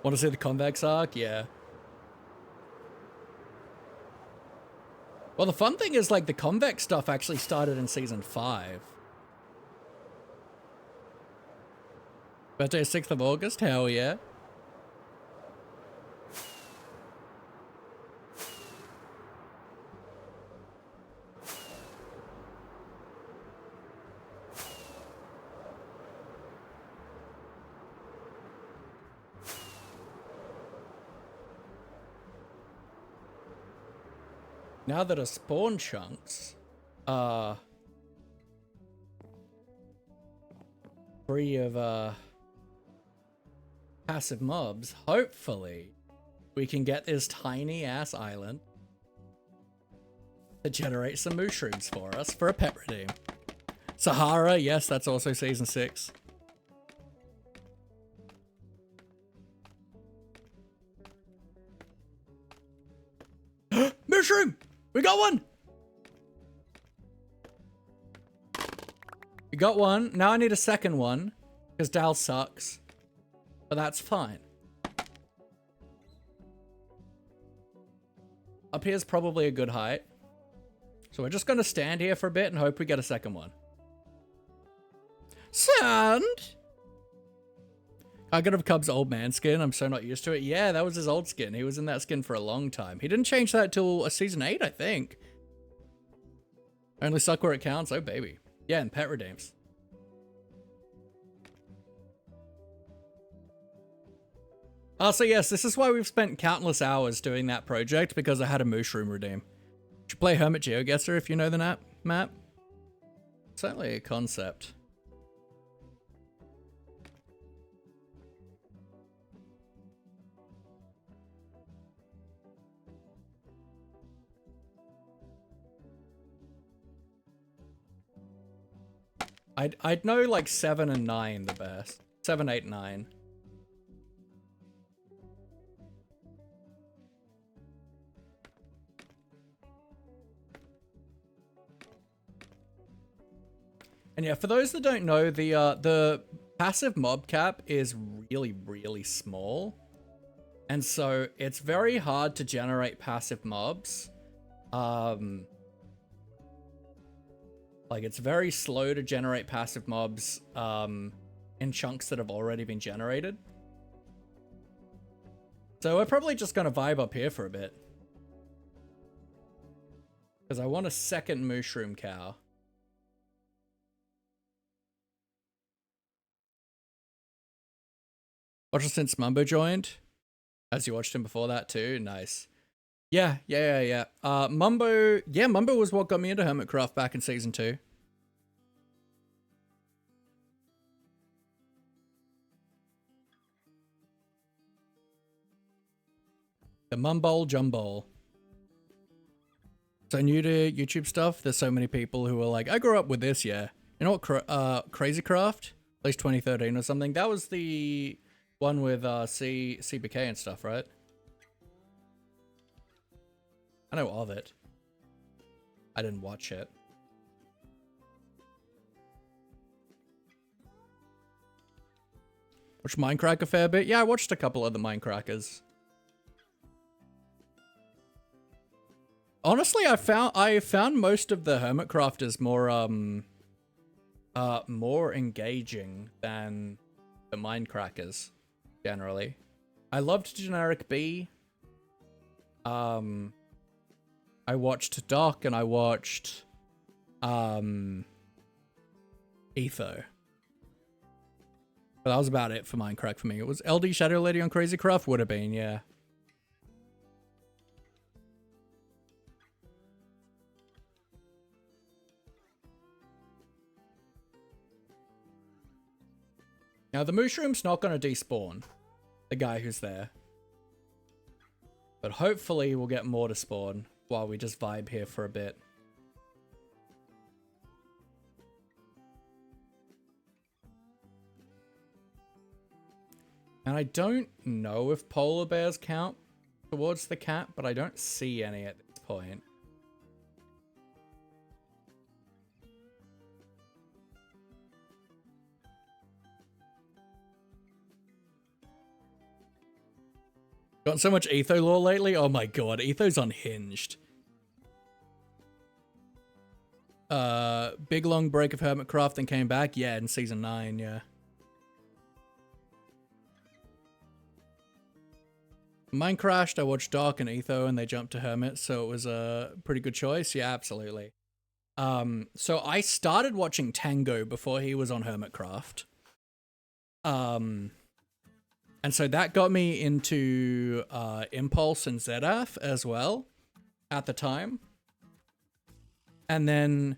Want to see the convex arc? Yeah. Well, the fun thing is like the convex stuff actually started in season 5. Birthday is 6th of August? Hell yeah. Now that our spawn chunks are free of passive mobs, hopefully we can get this tiny ass island to generate some mooshrooms for us for a pet redeem. Sahara, yes, that's also season 6. Mushroom! We got one! We got one. Now I need a second one because Dal sucks. But that's fine. Up here's probably a good height. So we're just going to stand here for a bit and hope we get a second one. Sand! I got a Cub's old man skin. I'm so not used to it. Yeah, that was his old skin. He was in that skin for a long time. He didn't change that till season 8, I think. Only suck where it counts. Oh, baby. Yeah, and pet redeems. So yes, this is why we've spent countless hours doing that project, because I had a mushroom redeem. You should play Hermit GeoGuessr if you know the map. Certainly a concept. I'd know like 7 and 9 the best. 7, 8, 9. And yeah, for those that don't know, the passive mob cap is really, really small. And so it's very hard to generate passive mobs. Like it's very slow to generate passive mobs in chunks that have already been generated. So we're probably just gonna vibe up here for a bit. Because I want a second mushroom cow. Watched since Mumbo joined. As you watched him before that too. Nice. Yeah. Mumbo was what got me into Hermitcraft back in season 2. The Mumbole Jumbole. So new to YouTube stuff, there's so many people who are like, I grew up with this, yeah. You know what, Crazy Craft? At least 2013 or something. That was the one with CBK and stuff, right? I know of it. I didn't watch it. Watched Minecraft a fair bit. Yeah, I watched a couple of the Minecrackers. Honestly, I found most of the Hermitcrafters more engaging than the Minecrackers generally. I loved Generic B. I watched Doc and I watched Etho. But that was about it for Minecraft for me. It was LD Shadow Lady on Crazy Craft? Would have been, yeah. Now, the mushroom's not going to despawn the guy who's there. But hopefully we'll get more to spawn while we just vibe here for a bit. And I don't know if polar bears count towards the cat, but I don't see any at this point. Got so much Etho lore lately? Oh my god, Etho's unhinged. Big long break of Hermitcraft, then came back? Yeah, in season 9, yeah. Mine crashed, I watched Dark and Etho, and they jumped to Hermit, so it was a pretty good choice. Yeah, absolutely. So I started watching Tango before he was on Hermitcraft. And so that got me into Impulse and ZF as well at the time. And then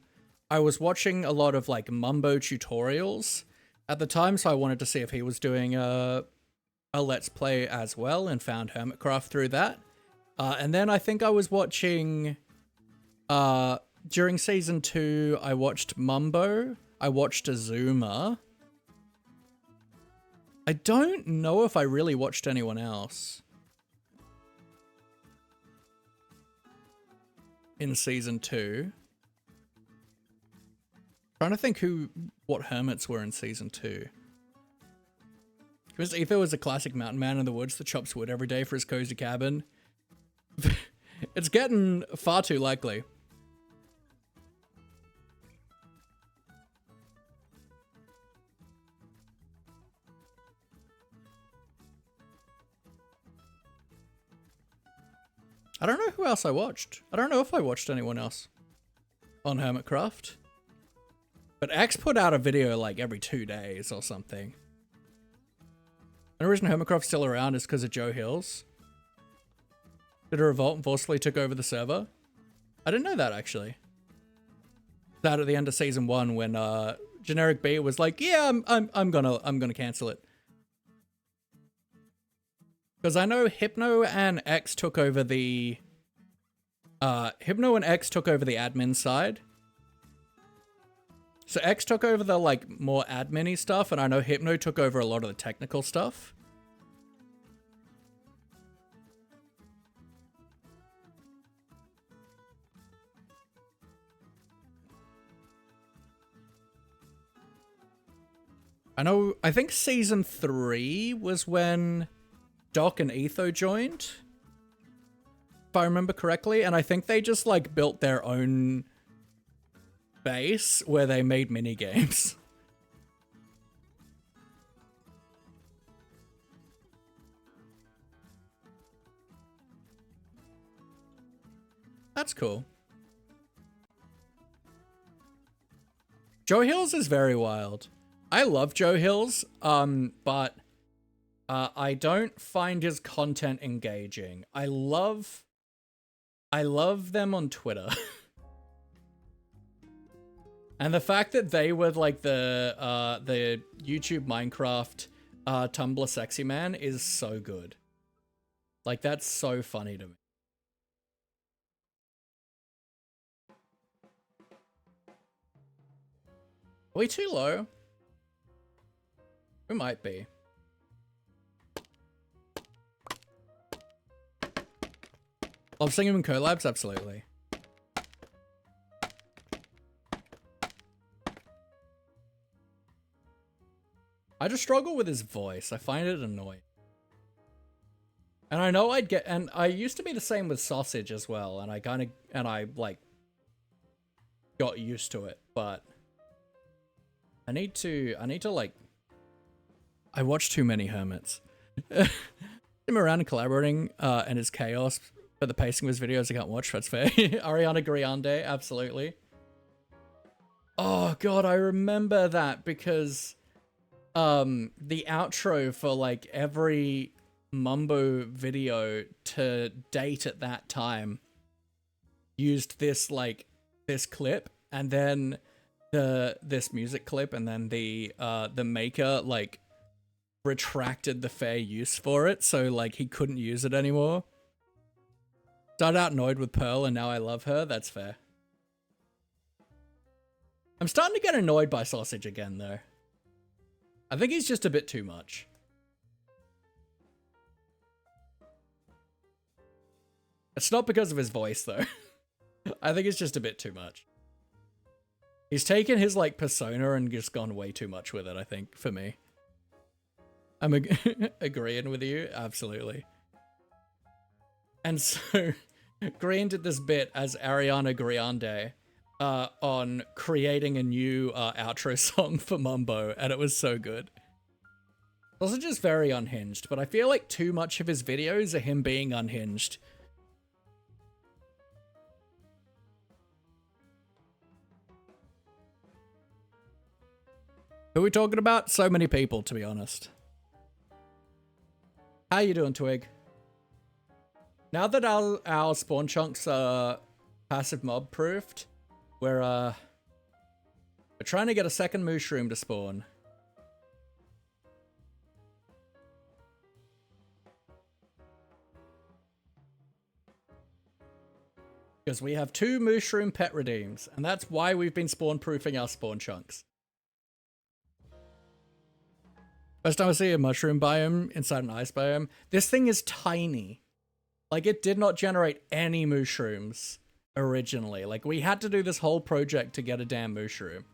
I was watching a lot of like Mumbo tutorials at the time, so I wanted to see if he was doing a Let's Play as well, and found Hermitcraft through that. And then I think I was watching, during season 2, I watched Mumbo, I watched Azuma. I don't know if I really watched anyone else in season 2. Trying to think what hermits were in season 2. Because Etho was a classic mountain man in the woods that chops wood every day for his cozy cabin. It's getting far too likely. I don't know who else I watched. I don't know if I watched anyone else on Hermitcraft. But X put out a video like every 2 days or something. The reason Hermitcraft's still around is because of Joe Hills. Did a revolt and forcefully took over the server? I didn't know that, actually. That at the end of season 1 when Generic B was like, yeah, I'm gonna cancel it. Because I know Hypno and X took over the admin side. So X took over the like more admin-y stuff, and I know Hypno took over a lot of the technical stuff. I think season 3 was when Doc and Etho joined, if I remember correctly, and I think they just like built their own base where they made mini games. That's cool. Joe Hills is very wild. I love Joe Hills, but I don't find his content engaging. I love them on Twitter. And the fact that they were like the YouTube Minecraft Tumblr sexy man is so good. Like, that's so funny to me. Are we too low? We might be. Love seeing him in collabs, absolutely. I just struggle with his voice. I find it annoying. And I know and I used to be the same with Sausage as well, and I like got used to it, but I need to like, I watch too many hermits. Him around and collaborating, and his chaos, but the pacing of his videos I can't watch, that's fair. Ariana Grande, absolutely. Oh god, I remember that because the outro for like every Mumbo video to date at that time used this clip, and then this music clip, and then the maker like retracted the fair use for it, so like he couldn't use it anymore. Started out annoyed with Pearl and now I love her. That's fair. I'm starting to get annoyed by Sausage again though. I think he's just a bit too much. It's not because of his voice though. I think it's just a bit too much. He's taken his like persona and just gone way too much with it, I think, for me. I'm agreeing with you, absolutely. And so, Green did this bit as Ariana Grande on creating a new outro song for Mumbo, and it was so good. Also just very unhinged, but I feel like too much of his videos are him being unhinged. Who are we talking about? So many people, to be honest. How you doing, Twig? Now that our spawn chunks are passive mob proofed, We're trying to get a second mushroom to spawn. Because we have 2 mushroom pet redeems, and that's why we've been spawn proofing our spawn chunks. First time I see a mushroom biome inside an ice biome. This thing is tiny. Like, it did not generate any mushrooms originally. Like, we had to do this whole project to get a damn mushroom.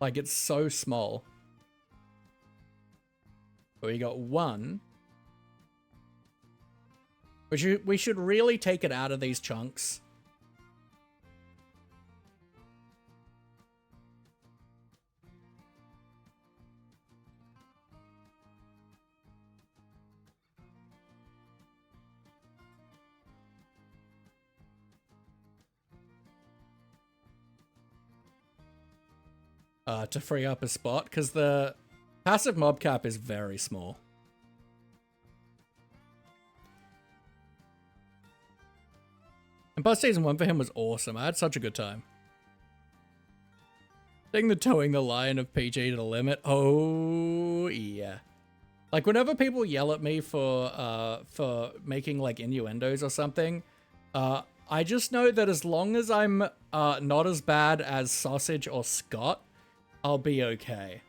Like, it's so small. But we got 1. We should really take it out of these chunks. To free up a spot, because the passive mob cap is very small. And plus season 1 for him was awesome. I had such a good time. Taking the towing the line of PG to the limit. Oh yeah. Like, whenever people yell at me for making like innuendos or something, I just know that as long as I'm not as bad as Sausage or Scott, I'll be okay.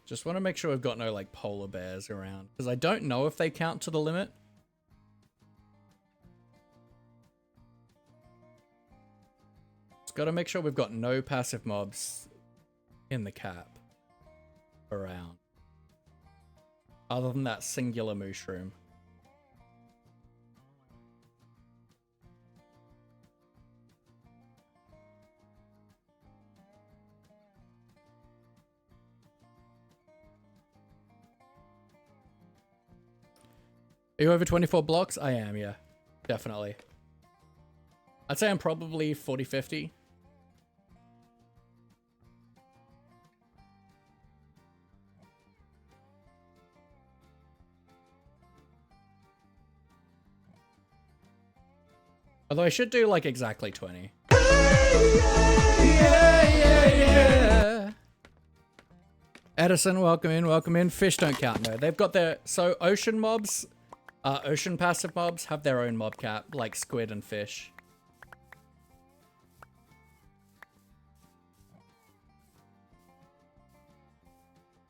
Just want to make sure we've got no like polar bears around, because I don't know if they count to the limit. Just got to make sure we've got no passive mobs in the cap around, other than that singular mushroom. Are you over 24 blocks? I am, yeah. Definitely. I'd say I'm probably 40, 50. Although I should do like exactly 20. Yeah. Edison, welcome in, welcome in. Fish don't count, no. They've got their... So ocean mobs... ocean passive mobs have their own mob cap, like squid and fish.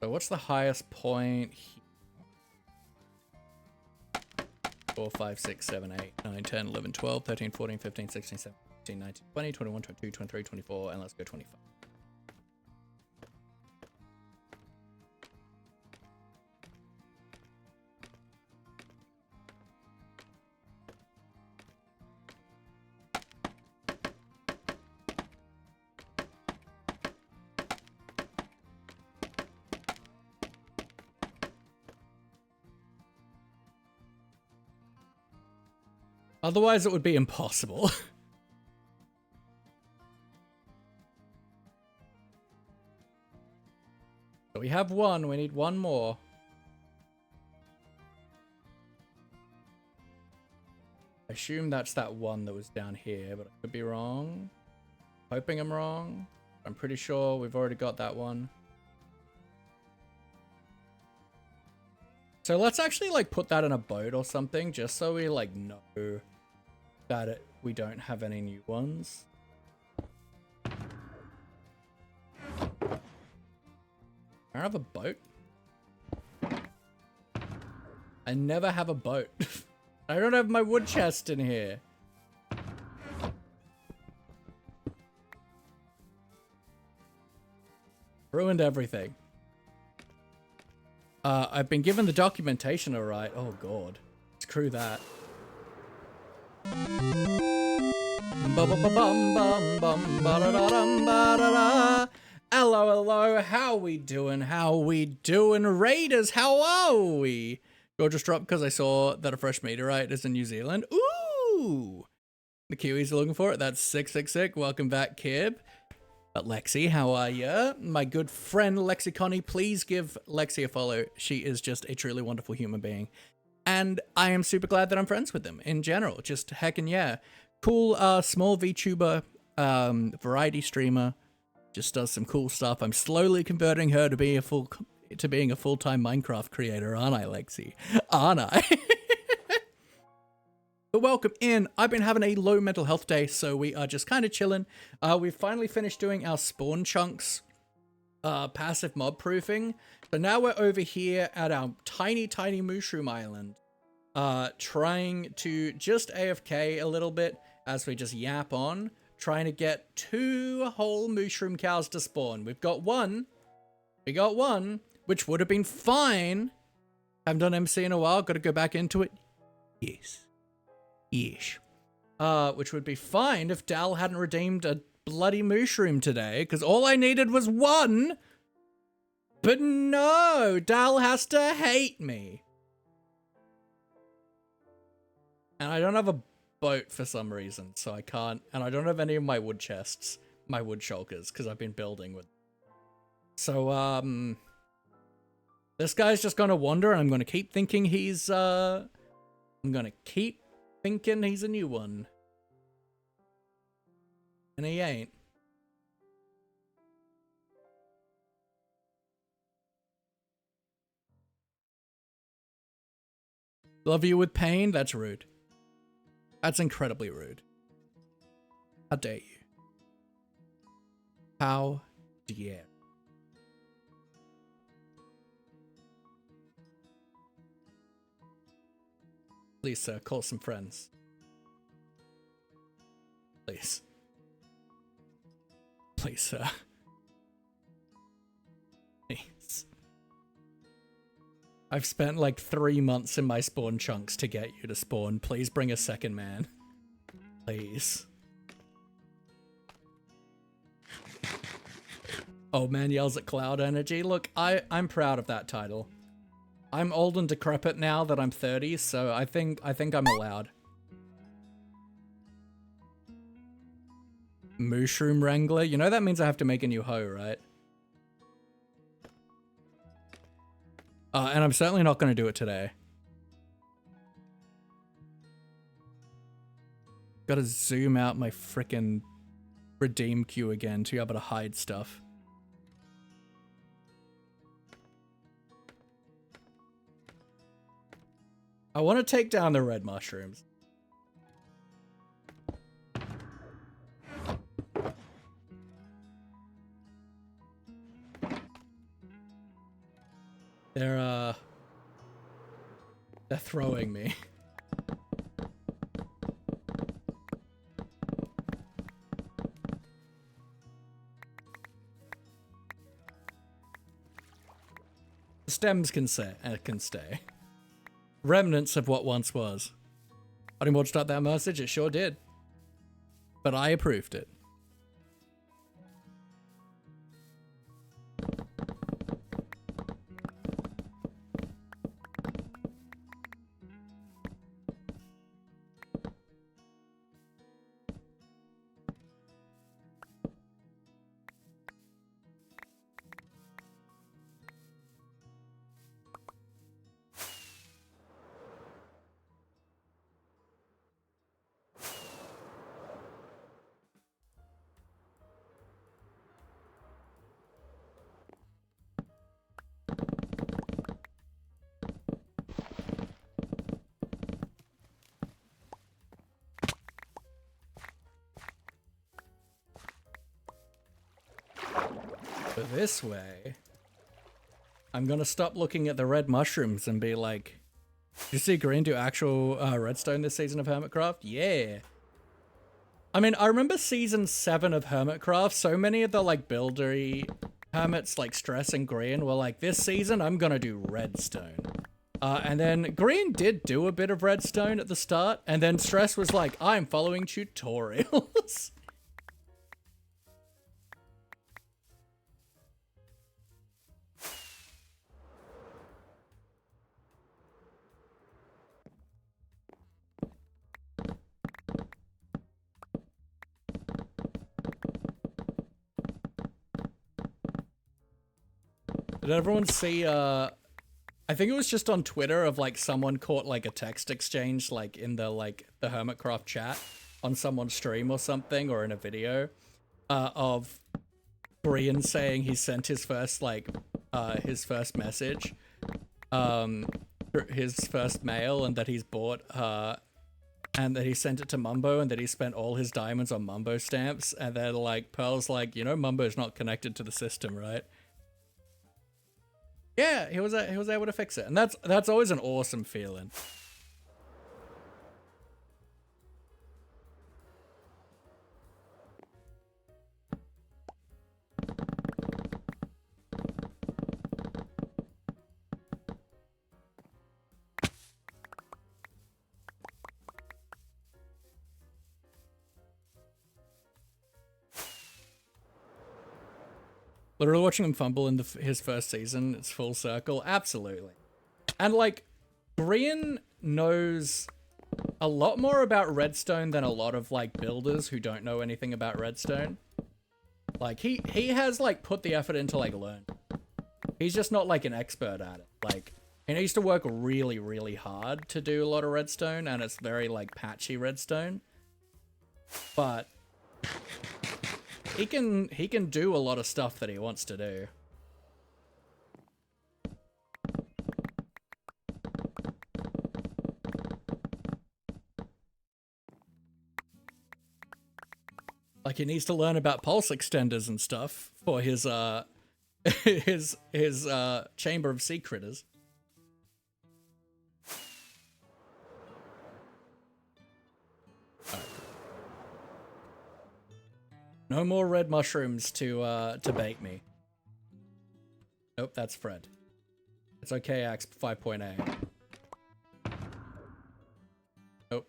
So what's the highest point? 4, 5, 6, 7, 8, 9, 10, 11, 12, 13, 14, 15, 16, 17, 18, 19, 20, 21, 22, 23, 24, and let's go 25. Otherwise, it would be impossible. So we have 1, we need 1 more. I assume that's that 1 that was down here, but I could be wrong. Hoping I'm wrong. I'm pretty sure we've already got that 1. So let's actually like put that in a boat or something, just so we like know that we don't have any new ones. I don't have a boat. I never have a boat. I don't have my wood chest in here. Ruined everything. I've been given the documentation alright. Oh god. Screw that. Hello, hello. How we doing? How we doing? Raiders, how are we? Gorgeous drop because I saw that a fresh meteorite is in New Zealand. Ooh! The Kiwis are looking for it. That's 666. Welcome back, Kib. But Lexi, how are ya? My good friend Lexi Connie, please give Lexi a follow. She is just a truly wonderful human being. And I am super glad that I'm friends with them in general. Just heckin' yeah. Cool small VTuber, variety streamer. Just does some cool stuff. I'm slowly converting her to being a full-time Minecraft creator, aren't I, Lexi? Aren't I? But welcome in. I've been having a low mental health day, so we are just kind of chilling. We've finally finished doing our spawn chunks passive mob proofing. So now we're over here at our tiny mushroom island, trying to just AFK a little bit as we just yap on, trying to get 2 whole mushroom cows to spawn. We got one, which would have been fine. Haven't done MC in a while, got to go back into it. Yes. Which would be fine if Dal hadn't redeemed a bloody mushroom today, because all I needed was 1. But no, Dal has to hate me. And I don't have a boat for some reason, so I can't, and I don't have any of my wood chests, my wood shulkers, because I've been building with. So, this guy's just gonna wander, and I'm gonna keep thinking he's, a new one. And he ain't. Love you with pain? That's rude. That's incredibly rude. How dare you? How dare. Please, sir, call some friends. Please. Please, sir. Please. I've spent like 3 months in my spawn chunks to get you to spawn. Please bring a second man. Please. Old man yells at cloud energy. Look, I'm proud of that title. I'm old and decrepit now that I'm 30, so I think I'm allowed. Mushroom Wrangler? You know that means I have to make a new hoe, right? And I'm certainly not going to do it today. Gotta zoom out my frickin' redeem queue again to be able to hide stuff. I want to take down the red mushrooms. They're throwing me. The stems can stay. Remnants of what once was. I didn't watch that message, it sure did. But I approved it. But this way, I'm gonna stop looking at the red mushrooms and be like, did you see Green do actual redstone this season of Hermitcraft? Yeah. I mean, I remember season 7 of Hermitcraft, so many of the like buildery hermits like Stress and Green were like, this season I'm gonna do redstone. And then Green did do a bit of redstone at the start, and then Stress was like, I'm following tutorials. Did everyone see, I think it was just on Twitter of like someone caught like a text exchange like in the Hermitcraft chat on someone's stream or something, or in a video, of Brian saying he sent his first message, his first mail, and that he's bought, and that he sent it to Mumbo, and that he spent all his diamonds on Mumbo stamps, and then like Pearl's like, you know, Mumbo's not connected to the system, right? Yeah, he was able to fix it, and that's always an awesome feeling. Literally watching him fumble in his first season, it's full circle. Absolutely. And like, Brian knows a lot more about Redstone than a lot of like builders who don't know anything about Redstone. Like, he has like put the effort into like learn. He's just not like an expert at it. Like, he needs to work really, really hard to do a lot of Redstone, and it's very like patchy Redstone. But he can do a lot of stuff that he wants to do. Like, he needs to learn about pulse extenders and stuff for his his chamber of sea critters. No more red mushrooms to bait me. Nope, that's Fred. It's okay, Axe 5.8. Nope.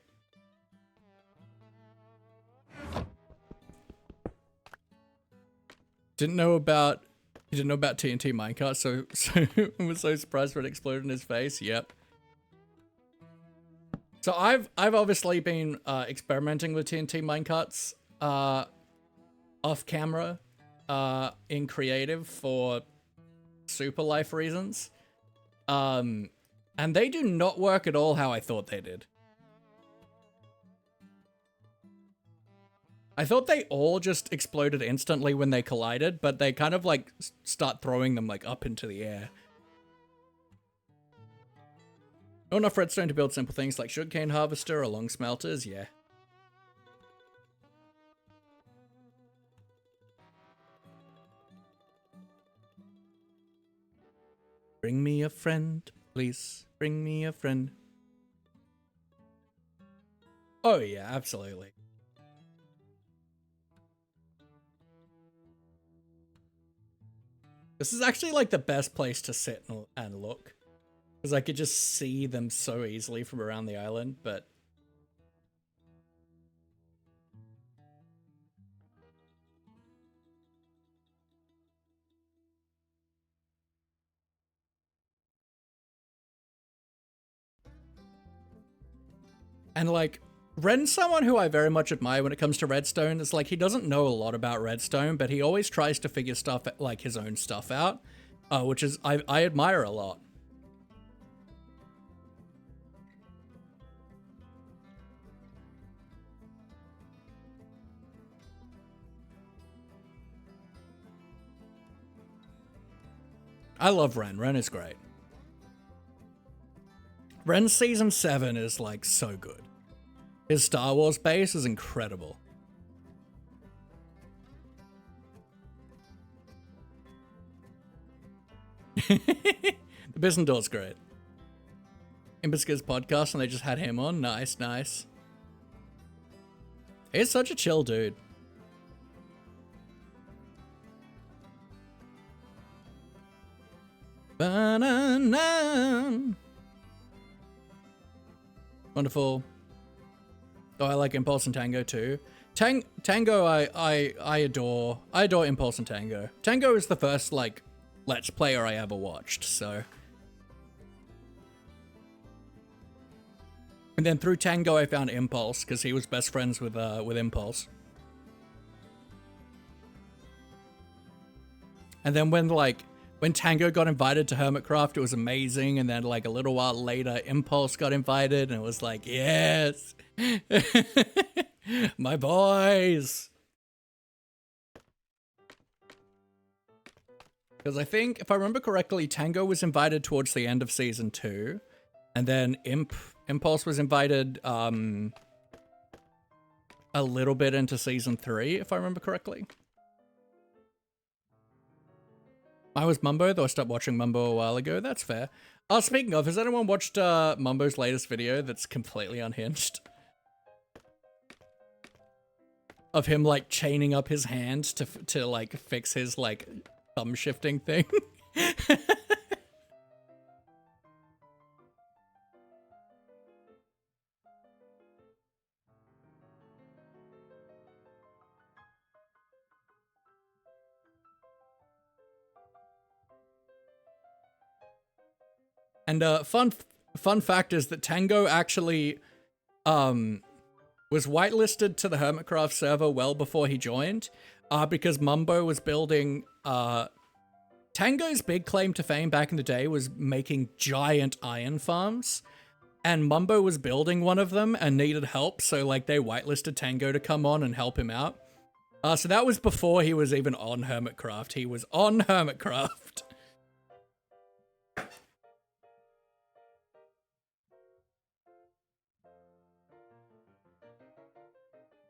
You didn't know about TNT minecart, so I was so surprised when it exploded in his face. Yep. So I've obviously been experimenting with TNT minecarts off camera in creative for super life reasons. And they do not work at all how I thought they did. I thought they all just exploded instantly when they collided, but they kind of like start throwing them like up into the air. Not enough redstone to build simple things like sugarcane harvester or long smelters, yeah. Bring me a friend, please. Bring me a friend. Oh yeah, absolutely. This is actually like the best place to sit and look. Because I could just see them so easily from around the island, but... And like, Ren's someone who I very much admire when it comes to Redstone. It's like, he doesn't know a lot about Redstone, but he always tries to figure stuff, like his own stuff out, which is, I admire a lot. I love Ren. Ren is great. Ren's Season 7 is, like, so good. His Star Wars base is incredible. The Bissendor's great. Imbisk's podcast, and they just had him on. Nice, nice. He's such a chill dude. Ba-na-na. Wonderful. Oh, I like Impulse and Tango too. Tango, I adore. I adore Impulse and Tango. Tango is the first like Let's Player I ever watched. So, and then through Tango, I found Impulse because he was best friends with Impulse. And then when when Tango got invited to Hermitcraft, it was amazing. And then like a little while later, Impulse got invited and it was like, yes, my boys. Because I think, if I remember correctly, Tango was invited towards the end of season 2. And then Impulse was invited a little bit into season 3, if I remember correctly. I was Mumbo, though I stopped watching Mumbo a while ago. That's fair. Speaking of, has anyone watched Mumbo's latest video that's completely unhinged? Of him, like, chaining up his hand to like, fix his, like, thumb shifting thing. And fun fact is that Tango actually was whitelisted to the Hermitcraft server well before he joined, because Mumbo was building Tango's big claim to fame back in the day was making giant iron farms, and Mumbo was building one of them and needed help, so like they whitelisted Tango to come on and help him out. So that was before he was even on Hermitcraft. He was on Hermitcraft.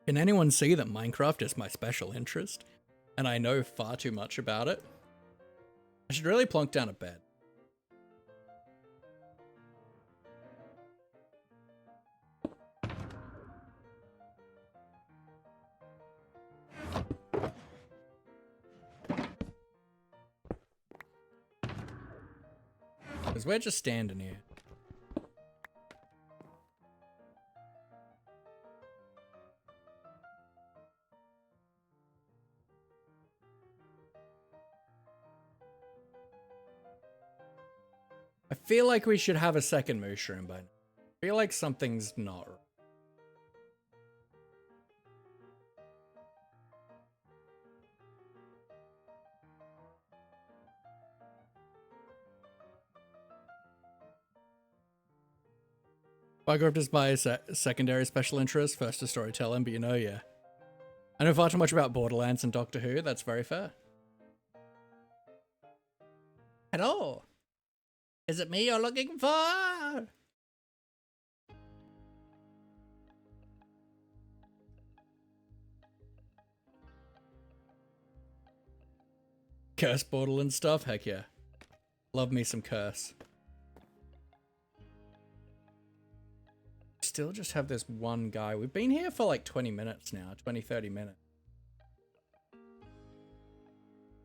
Can anyone see that Minecraft is my special interest? And I know far too much about it. I should really plonk down a bed. Because we're just standing here. I feel like we should have a second mushroom by now. I feel like something's not right. Minecraft is my secondary special interest, first to storytelling, but you know, yeah. I know far too much about Borderlands and Doctor Who, that's very fair. Hello! Is it me you're looking for? Curse Borderlands stuff? Heck yeah. Love me some Curse. Still just have this one guy. We've been here for like 20 minutes now, 20-30 minutes.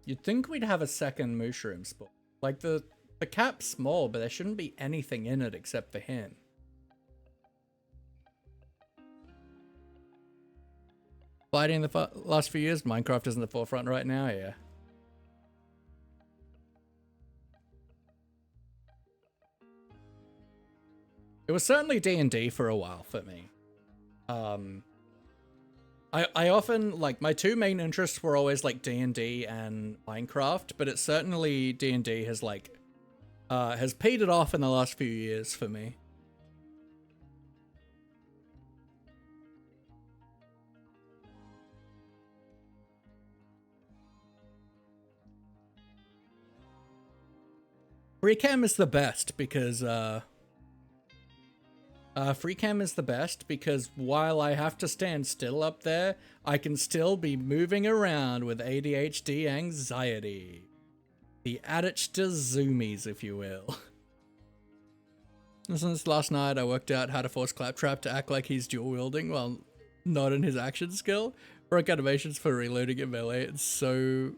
You'd think we'd have a second mushroom spot. Like the cap's small, but there shouldn't be anything in it except for him. Fighting the last few years, Minecraft is in the forefront right now, yeah. It was certainly D&D for a while for me. I often, like, my two main interests were always, like, D&D and Minecraft, but it certainly, D&D has, like, has petered off in the last few years for me. Freecam is the best because, Freecam is the best because while I have to stand still up there, I can still be moving around with ADHD anxiety. The adage to zoomies, if you will. Since last night, I worked out how to force Claptrap to act like he's dual wielding while not in his action skill. Broke animations for reloading in melee. It's so...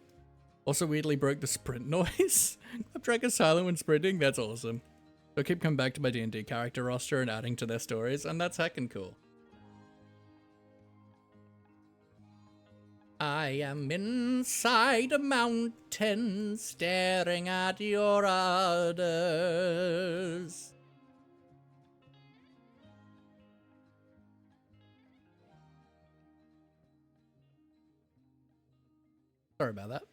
Also weirdly broke the sprint noise. Claptrap is silent when sprinting. That's awesome. So I keep coming back to my D&D character roster and adding to their stories, and that's heckin' cool. I am inside a mountain staring at your udders. Sorry about that.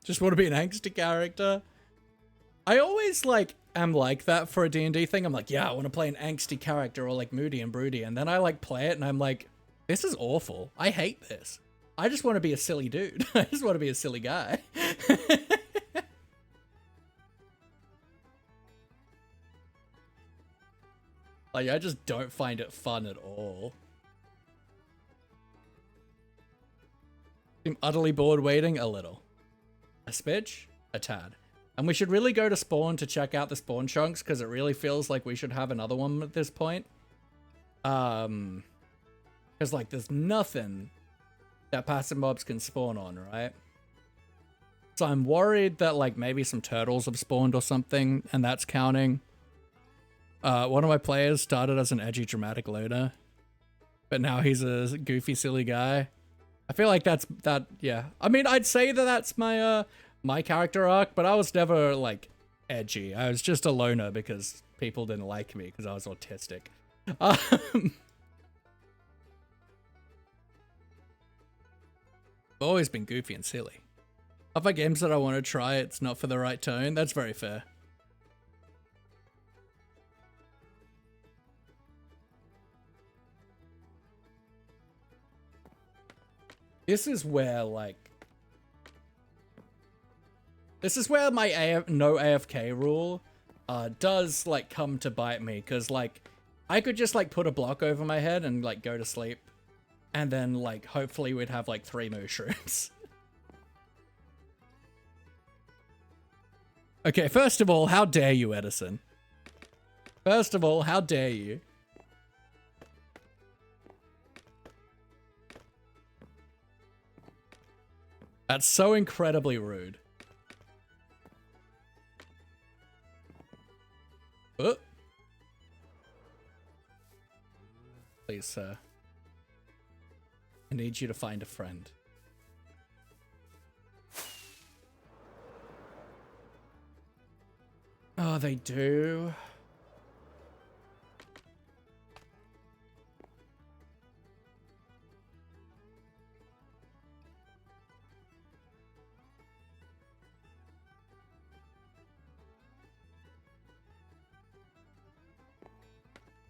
Just want to be an angsty character. I always like am like that for a D&D thing. I'm like, yeah, I want to play an angsty character or like moody and broody. And then I like play it and I'm like, this is awful. I hate this. I just want to be a silly dude. I just want to be a silly guy. Like, I just don't find it fun at all. I'm utterly bored waiting a little. A smidge? A tad. And we should really go to spawn to check out the spawn chunks, because it really feels like we should have another one at this point. Because, like, there's nothing that passive mobs can spawn on, right? So I'm worried that, like, maybe some turtles have spawned or something, and that's counting. One of my players started as an edgy, dramatic loner, but now he's a goofy, silly guy. I feel like yeah. I mean, I'd say that that's my, my character arc, but I was never, like, edgy. I was just a loner because people didn't like me because I was autistic. I've always been goofy and silly. Other games that I want to try, it's not for the right tone. That's very fair. This is where, like... This is where my no AFK rule does, like, come to bite me. Because, like, I could just, like, put a block over my head and, like, go to sleep. And then, like, hopefully we'd have, like, 3 mooshrooms. Okay, first of all, how dare you, Edison? First of all, how dare you? That's so incredibly rude. Oh. Please, sir. I need you to find a friend. Oh, they do.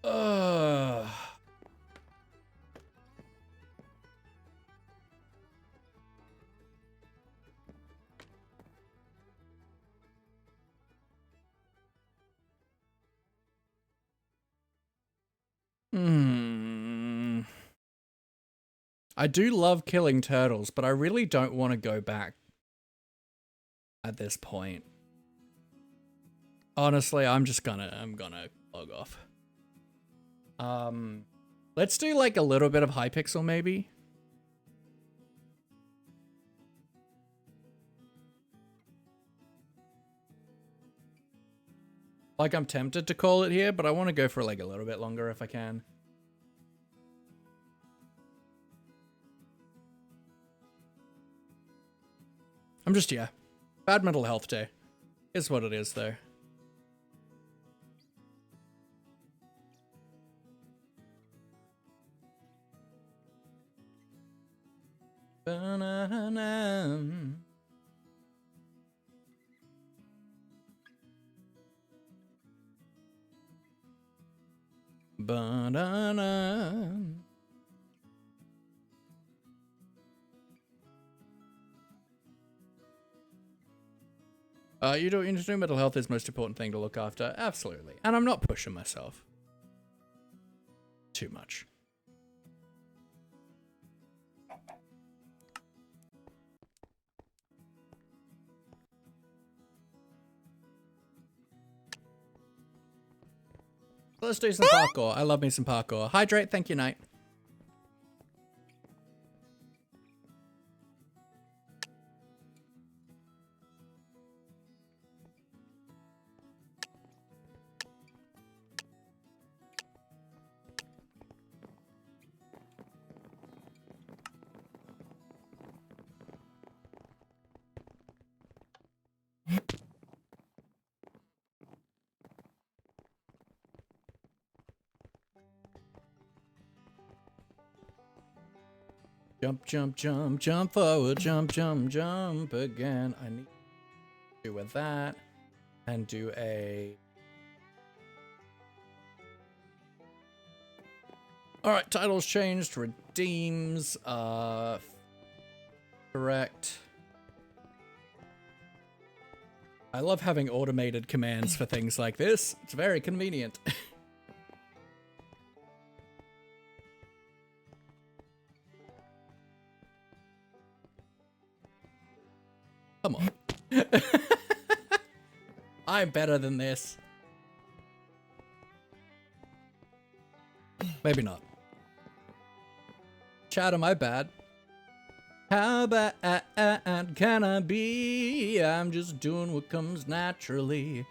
Ugh. I do love killing turtles, but I really don't want to go back at this point. Honestly, I'm gonna log off. Let's do like a little bit of Hypixel maybe. Like, I'm tempted to call it here, but I want to go for like a little bit longer if I can. I'm just, yeah. Bad mental health day. Is what it is, though. Ba-na-na. Ba-na-na. You know, mental health is the most important thing to look after. Absolutely. And I'm not pushing myself too much. Let's do some parkour. I love me some parkour. Hydrate, thank you, Knight. Jump, jump, jump, jump forward, jump, jump, jump again. I need to do with that and do a... Alright, titles changed, redeems, correct. I love having automated commands for things like this. It's very convenient. Come on. I'm better than this. Maybe not. Chat, am I bad? How bad can I be? I'm just doing what comes naturally.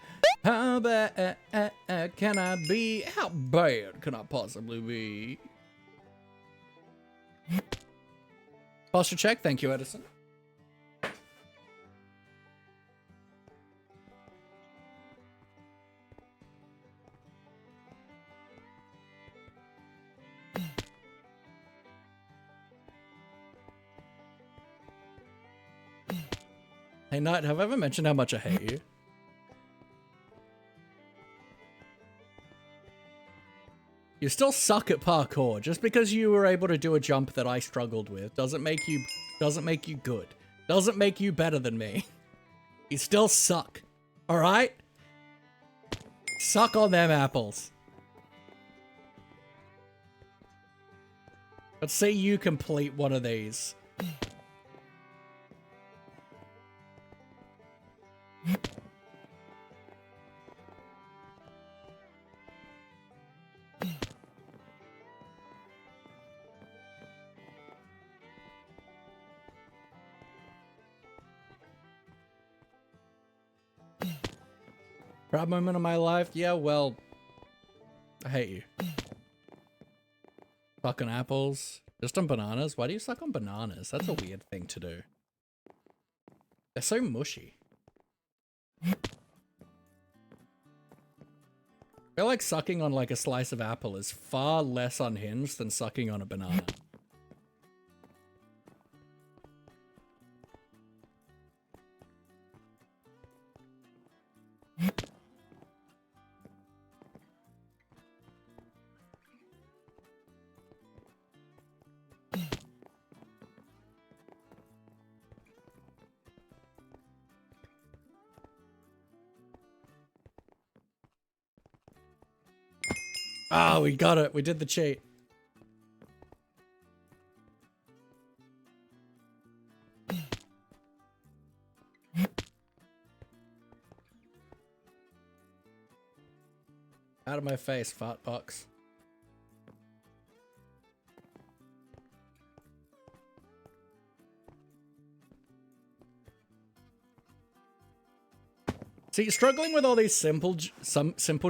How bad can I be? How bad can I possibly be? Posture check. Thank you, Edison. Hey, Knight, have I ever mentioned how much I hate you? You still suck at parkour. Just because you were able to do a jump that I struggled with doesn't make you good. Doesn't make you better than me. You still suck. All right? Suck on them apples. Let's see you complete one of these. Proud moment of my life? Yeah, well, I hate you. Suck on apples. Just on bananas? Why do you suck on bananas? That's a weird thing to do. They're so mushy. I feel like sucking on like a slice of apple is far less unhinged than sucking on a banana. Oh, we got it. We did the cheat. Out of my face, fart box. See, struggling with all these simple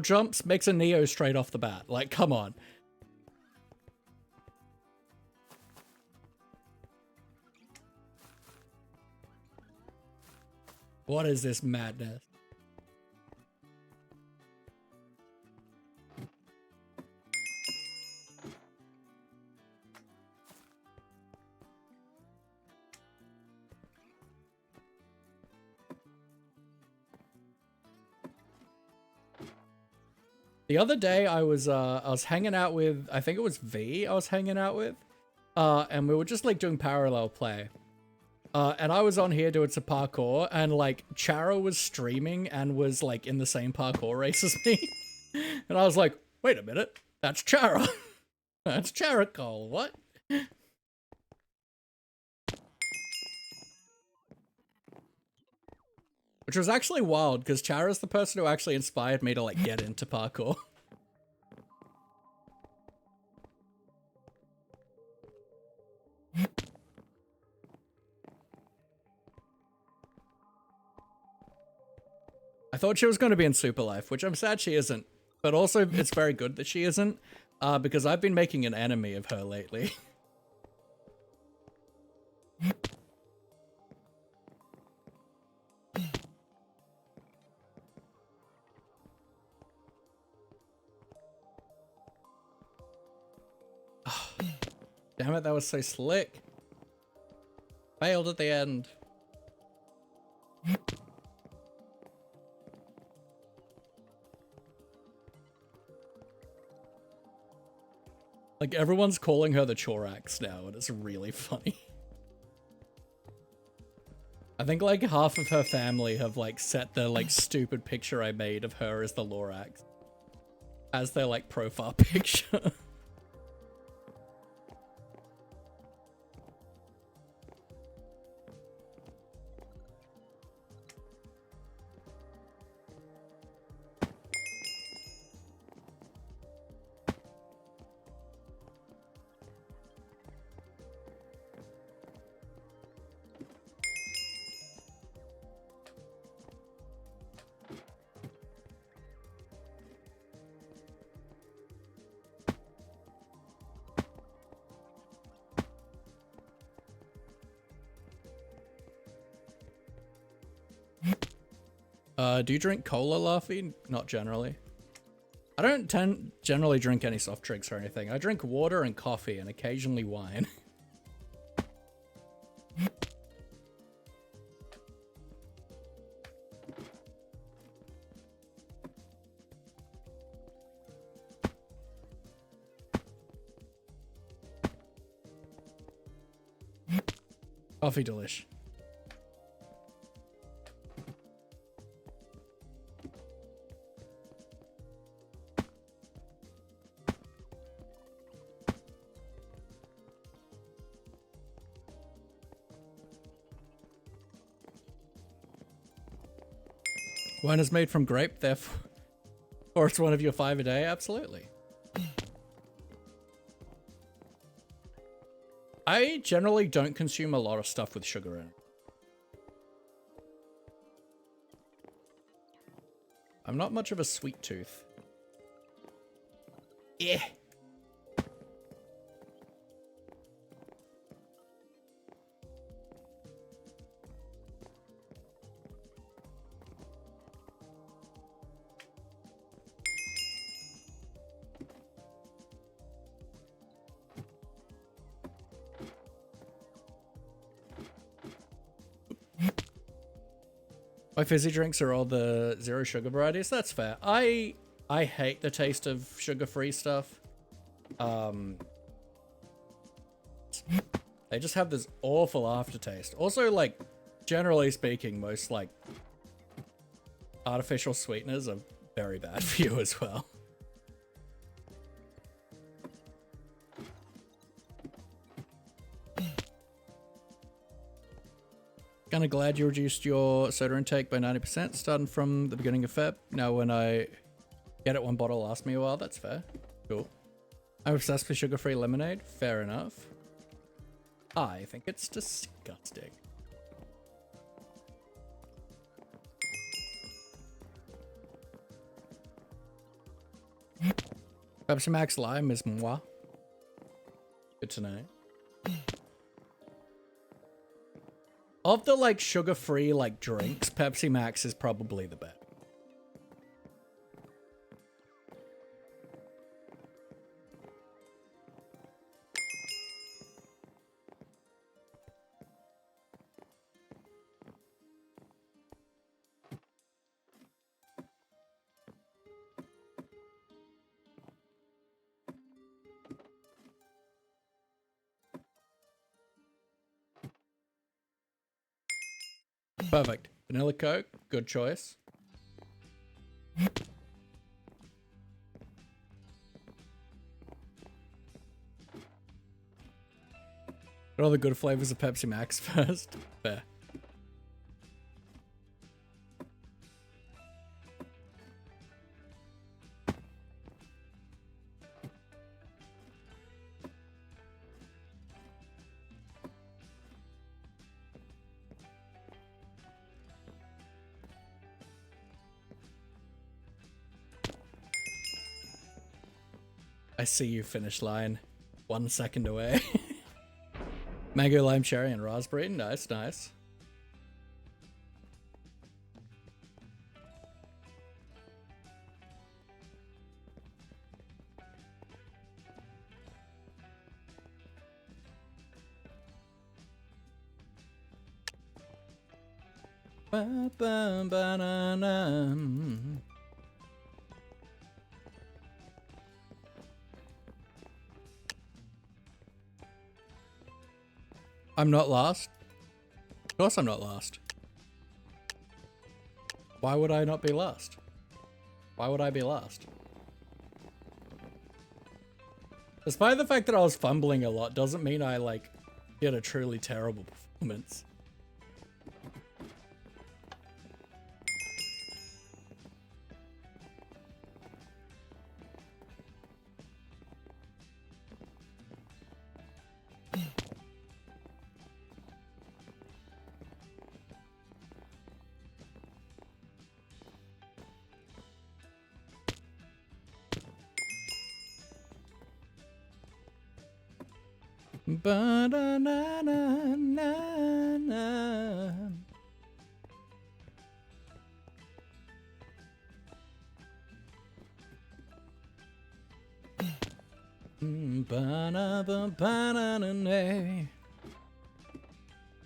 jumps makes a Neo straight off the bat. Like, come on. What is this madness? The other day I was hanging out with, I think it was V I was hanging out with, and we were just like doing parallel play. And I was on here doing some parkour, and like Chara was streaming and was like in the same parkour race as me. And I was like, wait a minute, that's Chara. That's Chara Cole, what? Which was actually wild, because Chara's the person who actually inspired me to like get into parkour. I thought she was going to be in Super Life, which I'm sad she isn't. But also, it's very good that she isn't, because I've been making an enemy of her lately. Damn it, that was so slick. Failed at the end. Like, everyone's calling her the Chorax now, and it's really funny. I think, like, half of her family have, like, set the, like, stupid picture I made of her as the Lorax as their, like, profile picture. Do you drink cola, Laffy? Not generally. I don't generally drink any soft drinks or anything. I drink water and coffee and occasionally wine. Coffee delish. Wine is made from grape, therefore, or it's one of your 5 a day. Absolutely. I generally don't consume a lot of stuff with sugar in it. I'm not much of a sweet tooth. Yeah. My fizzy drinks are all the zero sugar varieties. That's fair. I hate the taste of sugar-free stuff. They just have this awful aftertaste. Also, like, generally speaking, most, like, artificial sweeteners are very bad for you as well. Kinda glad you reduced your soda intake by 90%, starting from the beginning of Feb. Now when I get it, one bottle lasts me a while. That's fair. Cool. I'm obsessed with sugar-free lemonade. Fair enough. I think it's disgusting. Pepsi Max Lime is moi. Good to know. Of the, like, sugar-free, like, drinks, Pepsi Max is probably the best. Perfect. Vanilla Coke, good choice. Get all the good flavors of Pepsi Max first. Fair. I see you, finish line. 1 second away. Mango, lime, cherry, and raspberry. Nice, nice. I'm not last. Of course I'm not last. Why would I not be last? Why would I be last? Despite the fact that I was fumbling a lot doesn't mean I like did a truly terrible performance. Ba-da-na-na-na-na. Ba-da-ba-ba-da-na-na.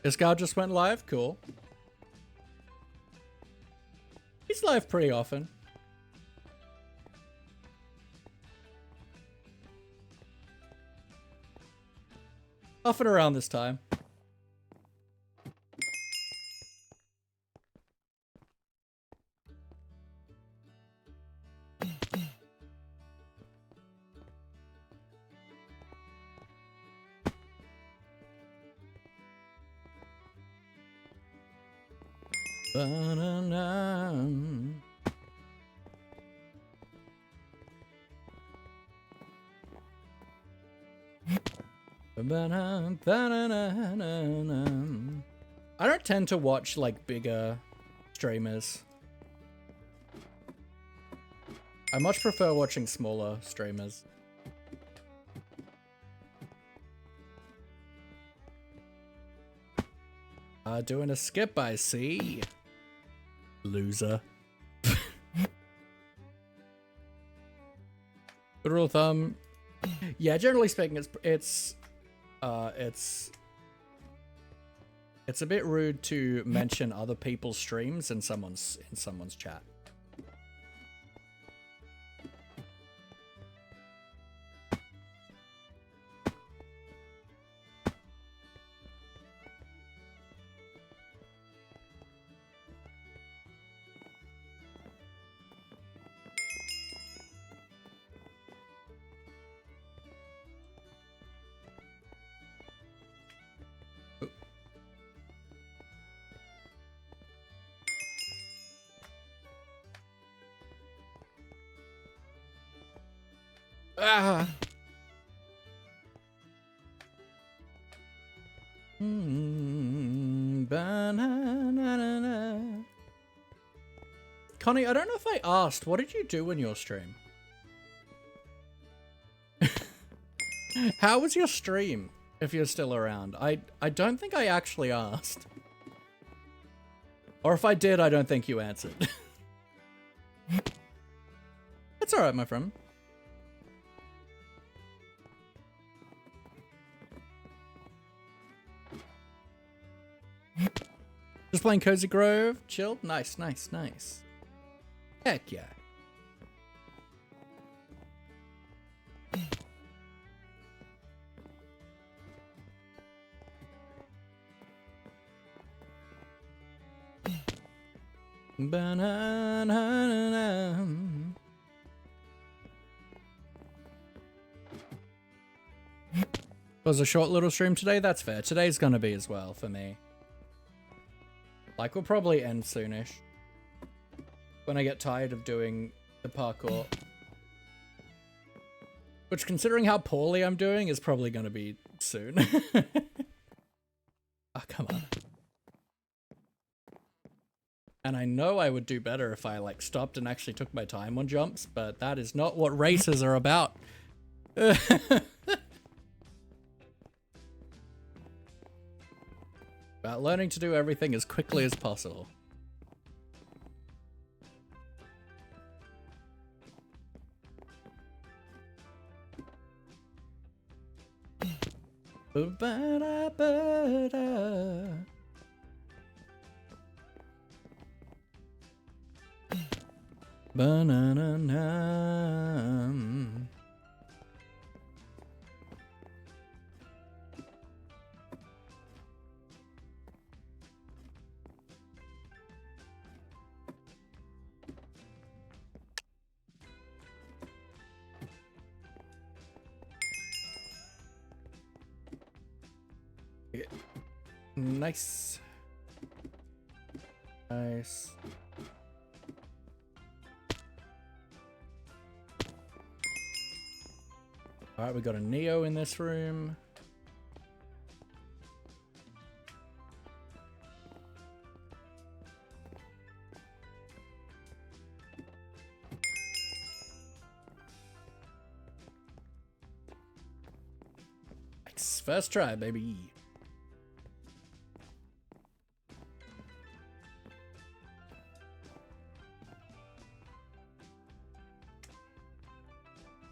This guy just went live? Cool. He's live pretty often. Often around this time. Ba-na-na. I don't tend to watch like bigger streamers. I much prefer watching smaller streamers. Doing a skip, I see. Loser. Good rule of thumb. Yeah, generally speaking, it's a bit rude to mention other people's streams in someone's chat. Ah. Ba-na-na-na-na. Connie, I don't know if I asked, what did you do in your stream? How was your stream, if you're still around? I don't think I actually asked. Or if I did, I don't think you answered. It's alright, my friend. Just playing Cozy Grove, chilled, nice, nice, nice. Heck yeah. Ba-na-na-na-na. Was a short little stream today? That's fair. Today's gonna be as well for me. Like, we'll probably end soonish. When I get tired of doing the parkour. Which, considering how poorly I'm doing, is probably gonna be soon. Oh, come on. And I know I would do better if I, like, stopped and actually took my time on jumps, but that is not what races are about. About learning to do everything as quickly as possible. Ba-da-ba-da. Ba-na-na-na. Nice. Nice. Alright, we got a Neo in this room. Nice. First try, baby.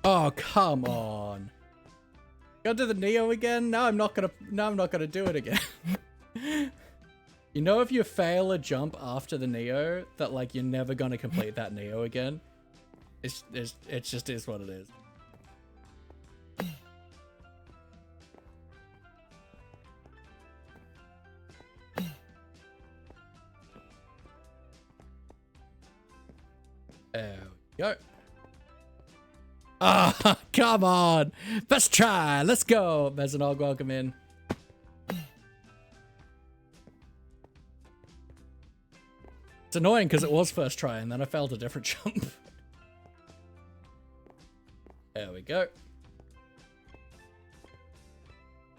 Oh, come on. Go to the Neo again? No, I'm not gonna do it again. You know, if you fail a jump after the Neo, that like you're never gonna complete that Neo again. It just is what it is. There we go. Ah, come on. First try. Let's go. Mezanog, welcome in. It's annoying because it was first try and then I failed a different jump. There we go.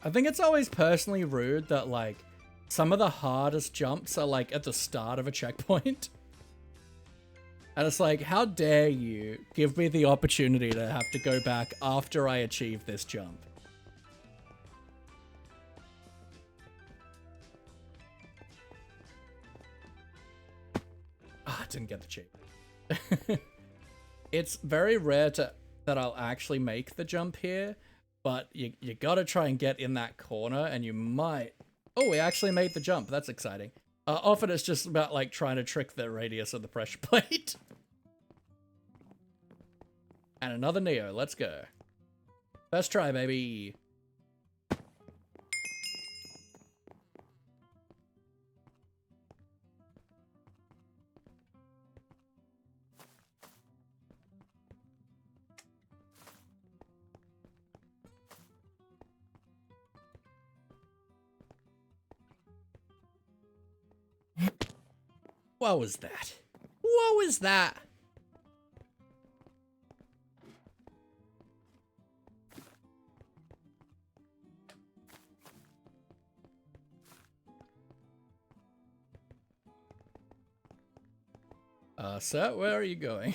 I think it's always personally rude that like some of the hardest jumps are like at the start of a checkpoint. And it's like, how dare you give me the opportunity to have to go back after I achieve this jump? Ah, I didn't get the cheat. It's very rare that I'll actually make the jump here, but you gotta try and get in that corner and you might... Oh, we actually made the jump. That's exciting. Often it's just about like trying to trick the radius of the pressure plate. And another Neo. Let's go. First try, baby. What was that? What was that? Sir, where are you going?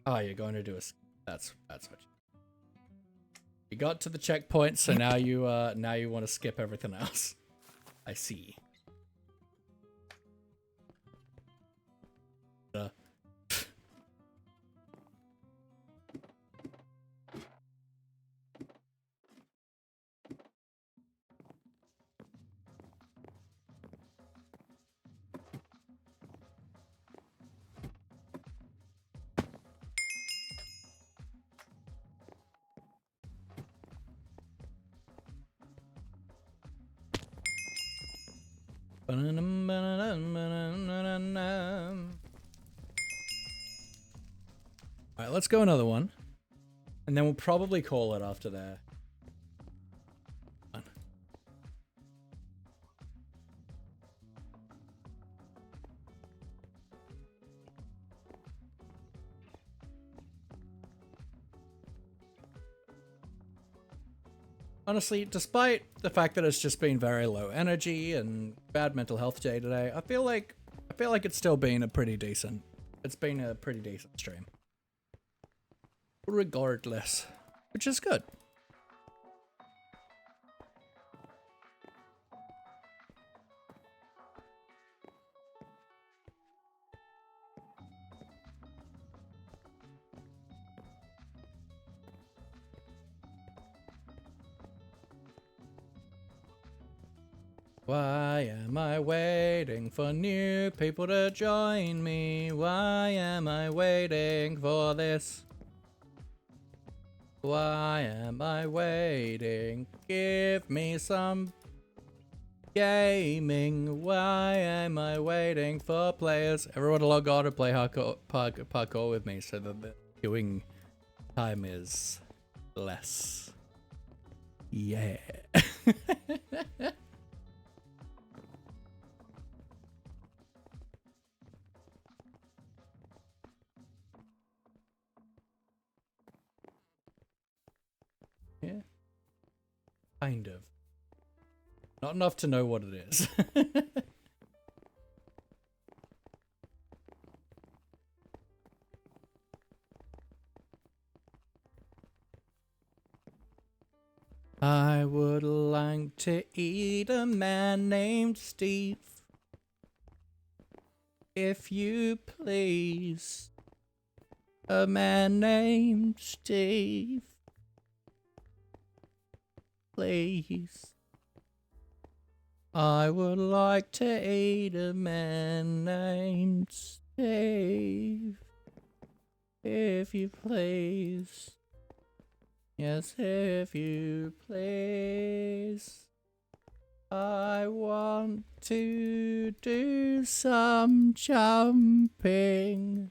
Oh, you're going to do a... That's what you got to the checkpoint, so now you want to skip everything else. I see. Alright, let's go another one. And then we'll probably call it after there. Honestly, despite the fact that it's just been very low energy and bad mental health day today, I feel like it's still been a pretty decent. It's been a pretty decent stream. Regardless, which is good. Why am I waiting for new people to join me? Why am I waiting for this? Why am I waiting? Give me some gaming. Why am I waiting for players? Everyone log on to play parkour with me so that the queuing time is less. Yeah. Yeah. Kind of. Not enough to know what it is. I would like to eat a man named Steve. If you please. A man named Steve. Please. I would like to eat a man named Steve. If you please. Yes, if you please. I want to do some jumping.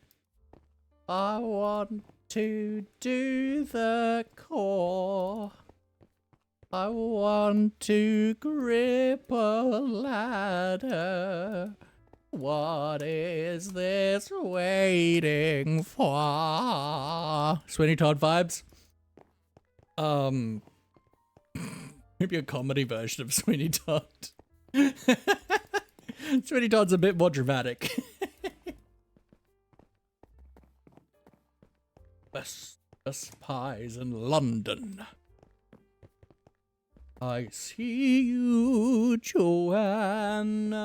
I want to do the core. I want to grip a ladder. What is this waiting for? Sweeney Todd vibes? Maybe a comedy version of Sweeney Todd. Sweeney Todd's a bit more dramatic. Best pies in London. I see you, Joanna.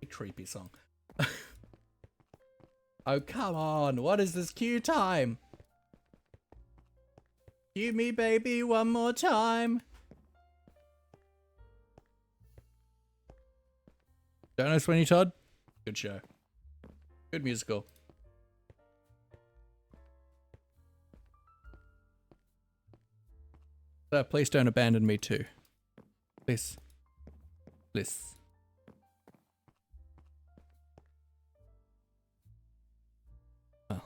A creepy song. Oh, come on. What is this queue time? Cue me, baby, one more time. Don't know Sweeney Todd? Good show. Good musical. Please don't abandon me too. Please. Please. Oh.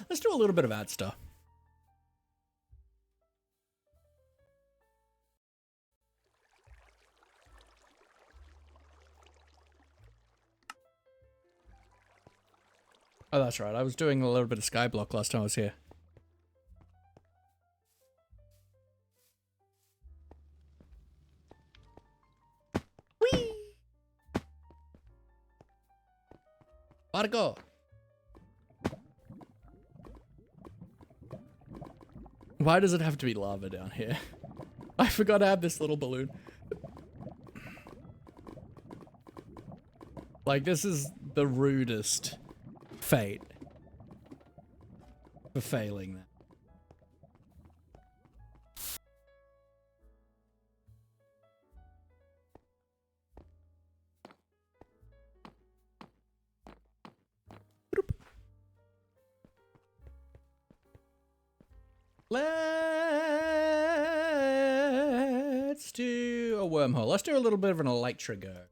Let's do a little bit of ad stuff. Oh, that's right. I was doing a little bit of Skyblock last time I was here. Whee! Gotta go. Why does it have to be lava down here? I forgot to have this little balloon. Like, this is the rudest fate for failing that. Let's do a wormhole. Let's do a little bit of an electrigo.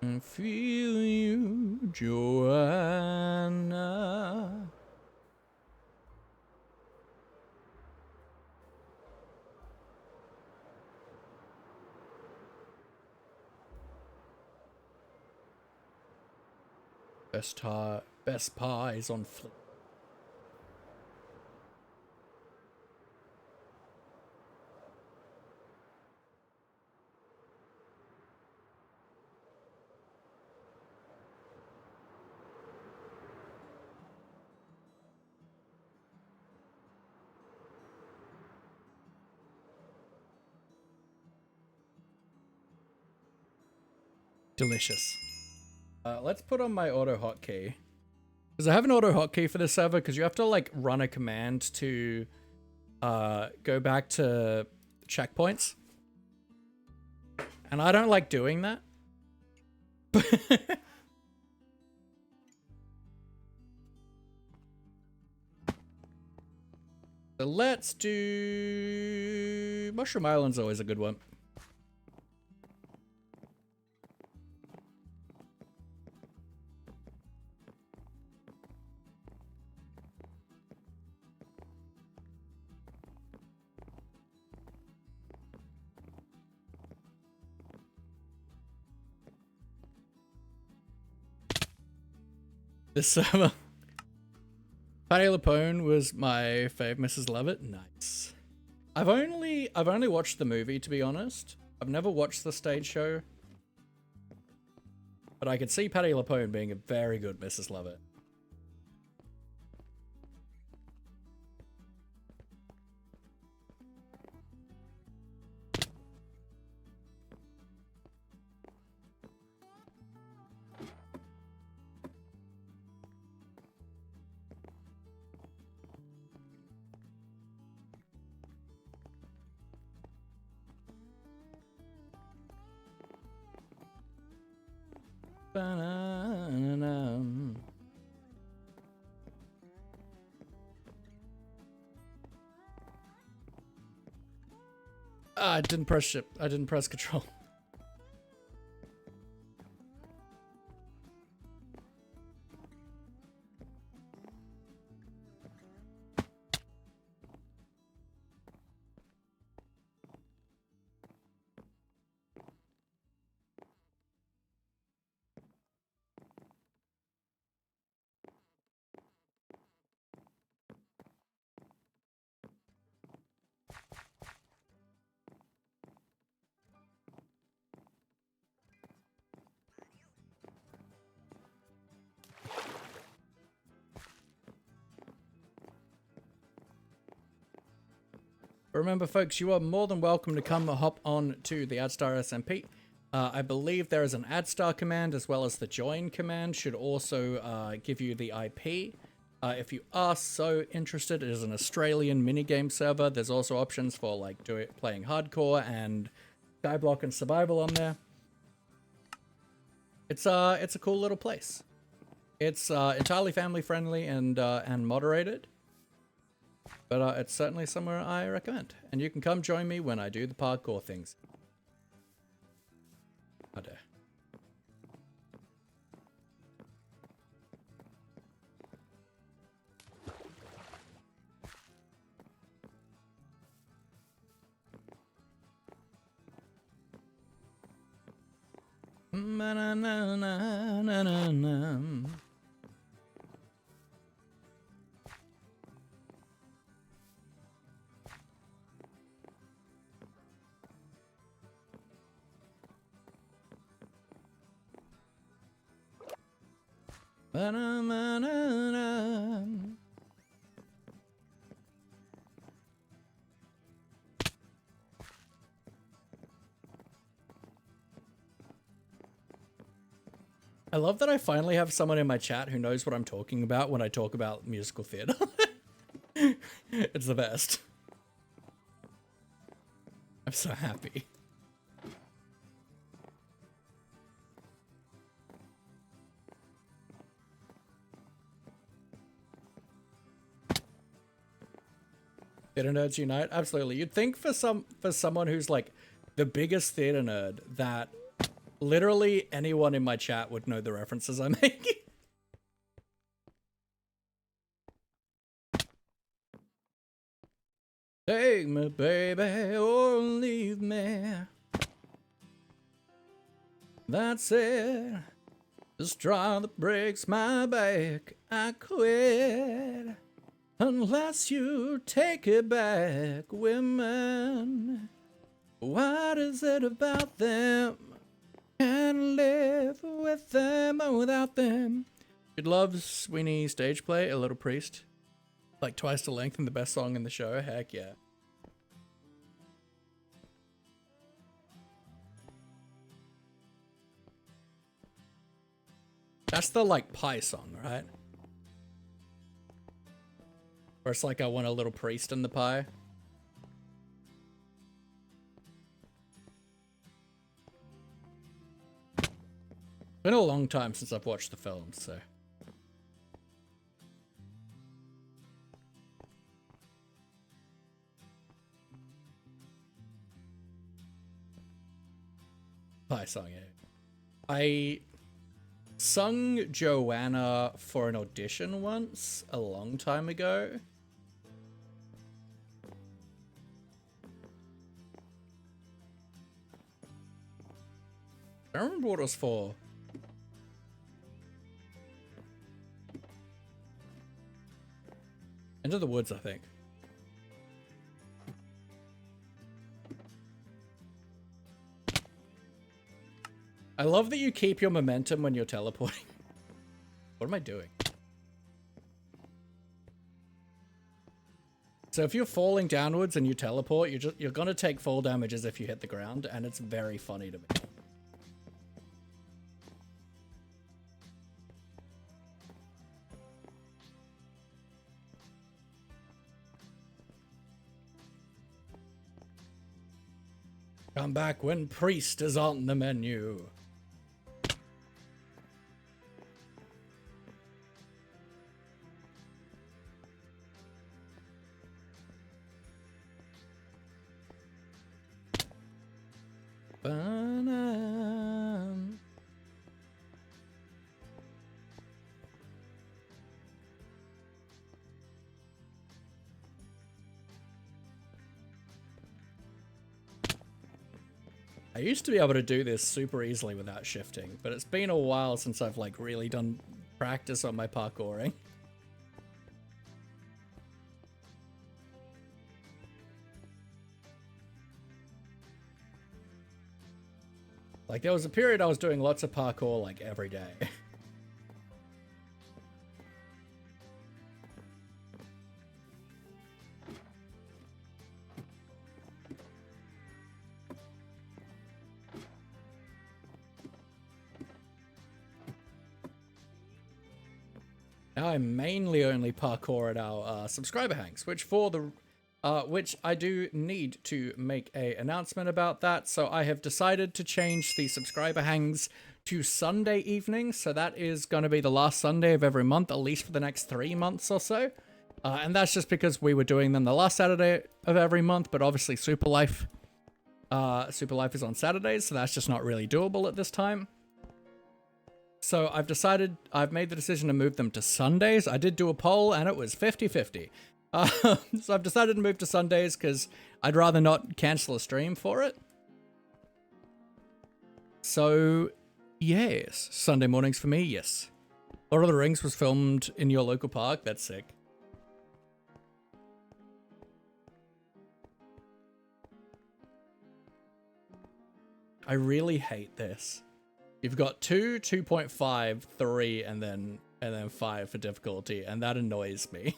And feel you, Joanna. Best pies on fleek. Delicious. Let's put on my auto hotkey. Because I have an auto hotkey for this server because you have to like run a command to go back to checkpoints. And I don't like doing that. So let's do... Mushroom Island's always a good one. This server. Patti LuPone was my fave Mrs. Lovett. Nice. I've only watched the movie, to be honest. I've never watched the stage show. But I could see Patti LuPone being a very good Mrs. Lovett. Ba-na-na-na. I didn't press ship. I didn't press control. Remember, folks, you are more than welcome to come hop on to the AdStar SMP. I believe there is an AdStar command as well as the join command should also give you the IP. If you are so interested, it is an Australian minigame server. There's also options for like playing hardcore and skyblock and survival on there. It's a cool little place. It's entirely family friendly and moderated. But it's certainly somewhere I recommend. And you can come join me when I do the parkour things. Oh dear. Na-na-na-na-na-na-na. Ba-na-na-na-na. I love that I finally have someone in my chat who knows what I'm talking about when I talk about musical theater. It's the best. I'm so happy. Theater nerds unite, absolutely. You'd think for someone who's like the biggest theater nerd that literally anyone in my chat would know the references I'm making. Take me, baby, or leave me. That's it. The straw that breaks my back, I quit. Unless you take it back, women. What is it about them? Can't live with them or without them. You'd love Sweeney stage play, A Little Priest. Like twice the length and the best song in the show. Heck yeah. That's the, like, pie song, right? Where it's like I want a little priest in the pie. Been a long time since I've watched the film, so... Pie song, yeah. I sung Joanna for an audition once, a long time ago. I don't remember what it was for. Into the Woods, I think. I love that you keep your momentum when you're teleporting. What am I doing? So if you're falling downwards and you teleport, you're gonna take fall damage as if you hit the ground, and it's very funny to me. Come back when priest is on the menu. Ba-dum. I used to be able to do this super easily without shifting, but it's been a while since I've like really done practice on my parkouring. Like there was a period I was doing lots of parkour like every day. Now I mainly only parkour at our subscriber hangs, which I do need to make a announcement about that. So I have decided to change the subscriber hangs to Sunday evenings. So that is going to be the last Sunday of every month, at least for the next 3 months or so. And that's just because we were doing them the last Saturday of every month, but obviously Super Life is on Saturdays, so that's just not really doable at this time. So I've made the decision to move them to Sundays. I did do a poll and it was 50-50. So I've decided to move to Sundays because I'd rather not cancel a stream for it. So, yes. Sunday mornings for me, yes. Lord of the Rings was filmed in your local park. That's sick. I really hate this. You've got 2, 2.5, 3, and then 5 for difficulty, and that annoys me.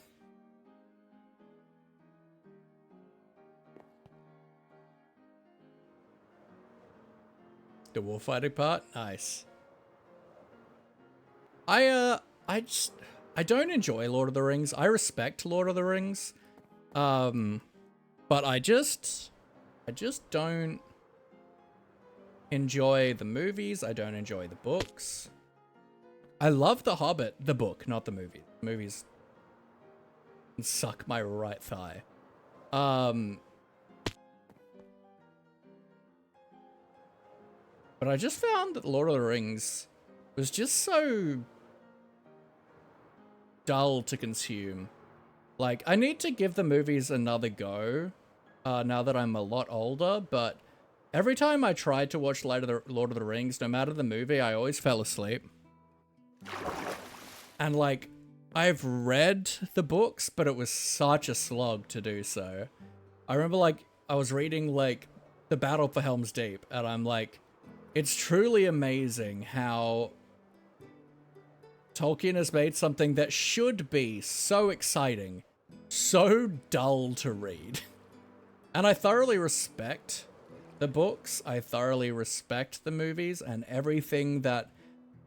The warfighting part? Nice. I don't enjoy Lord of the Rings. I respect Lord of the Rings. But I just don't enjoy the movies. I don't enjoy the books. I love The Hobbit, the book, not the movie. The movies suck my right thigh. But I just found that Lord of the Rings was just so dull to consume. Like, I need to give the movies another go now that I'm a lot older, but every time I tried to watch Lord of the Rings, no matter the movie, I always fell asleep. And, like, I've read the books, but it was such a slog to do so. I remember, like, I was reading, like, The Battle for Helm's Deep, and I'm like, it's truly amazing how Tolkien has made something that should be so exciting, so dull to read. And I thoroughly respect the books, I thoroughly respect the movies, and everything that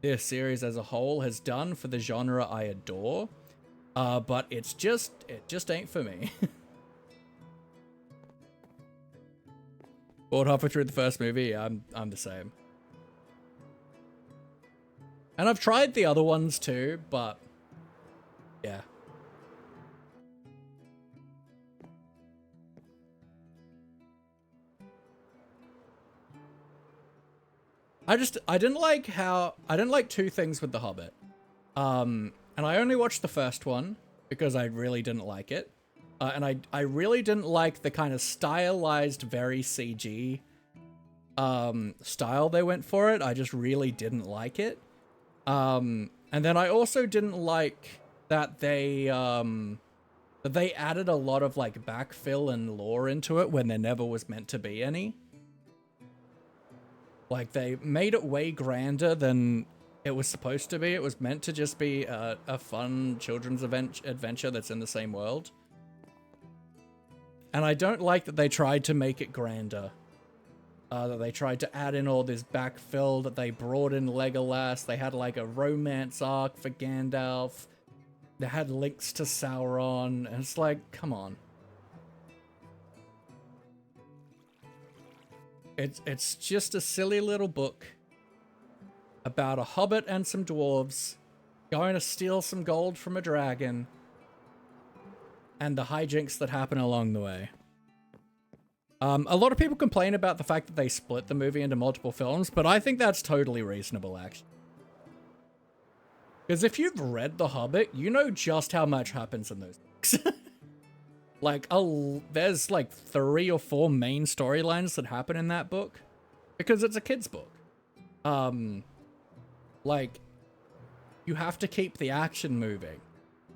this series as a whole has done for the genre I adore, but it just ain't for me. Bored halfway through the first movie, I'm the same. And I've tried the other ones too, but yeah. I didn't like two things with The Hobbit. And I only watched the first one because I really didn't like it. And I really didn't like the kind of stylized, very CG style they went for it. I just really didn't like it. And then I also didn't like that they added a lot of like backfill and lore into it when there never was meant to be any. Like, they made it way grander than it was supposed to be. It was meant to just be a fun children's adventure that's in the same world. And I don't like that they tried to make it grander. That they tried to add in all this backfill, that they brought in Legolas. They had, like, a romance arc for Gandalf. They had links to Sauron. And it's like, come on. It's just a silly little book about a hobbit and some dwarves going to steal some gold from a dragon and the hijinks that happen along the way. A lot of people complain about the fact that they split the movie into multiple films, but I think that's totally reasonable, actually. Because if you've read The Hobbit, you know just how much happens in those books. Like, there's like 3 or 4 main storylines that happen in that book because it's a kid's book. Like, you have to keep the action moving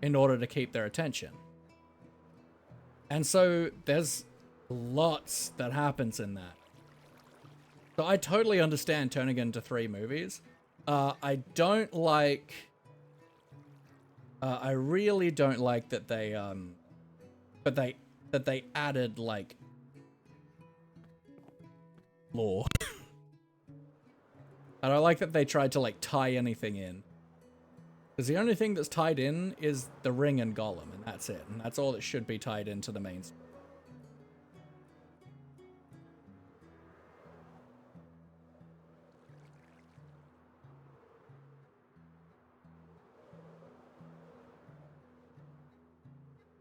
in order to keep their attention. And so there's lots that happens in that. So I totally understand turning it into 3 movies. I don't like... I really don't like that they, that they added, like, lore. And I like that they tried to, like, tie anything in. Because the only thing that's tied in is the ring and Gollum, and that's it. And that's all that should be tied into the main story.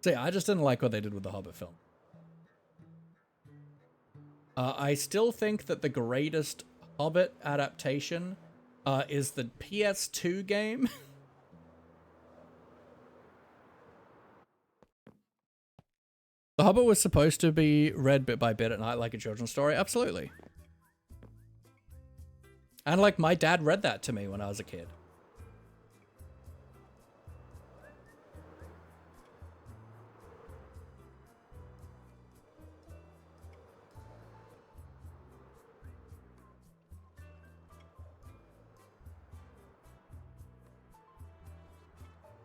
So yeah, I just didn't like what they did with the Hobbit film. I still think that the greatest Hobbit adaptation is the PS2 game. The Hobbit was supposed to be read bit by bit at night like a children's story. Absolutely. And like my dad read that to me when I was a kid.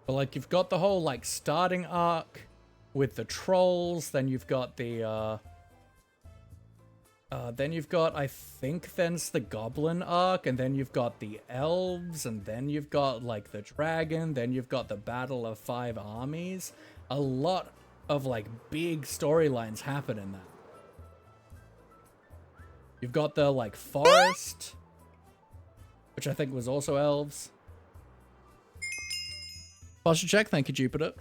But like you've got the whole like starting arc with the trolls, then you've got the I think then's the goblin arc, and then you've got the elves, and then you've got like the dragon, then you've got the battle of 5 armies. A lot of like big storylines happen in that. You've got the like forest, which I think was also elves. Posture check, thank you, Jupiter.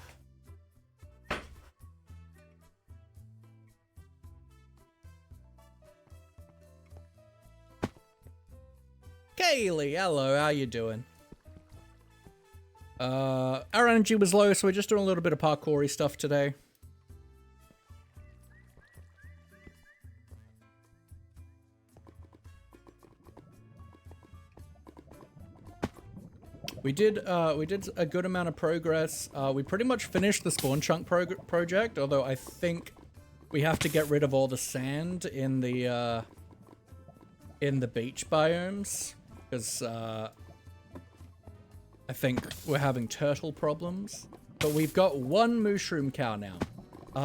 Kaylee, hello, how you doing? Our energy was low, so we're just doing a little bit of parkour-y stuff today. We did a good amount of progress. We pretty much finished the spawn chunk project, although I think we have to get rid of all the sand in the beach biomes, because I think we're having turtle problems. But we've got 1 mushroom cow now.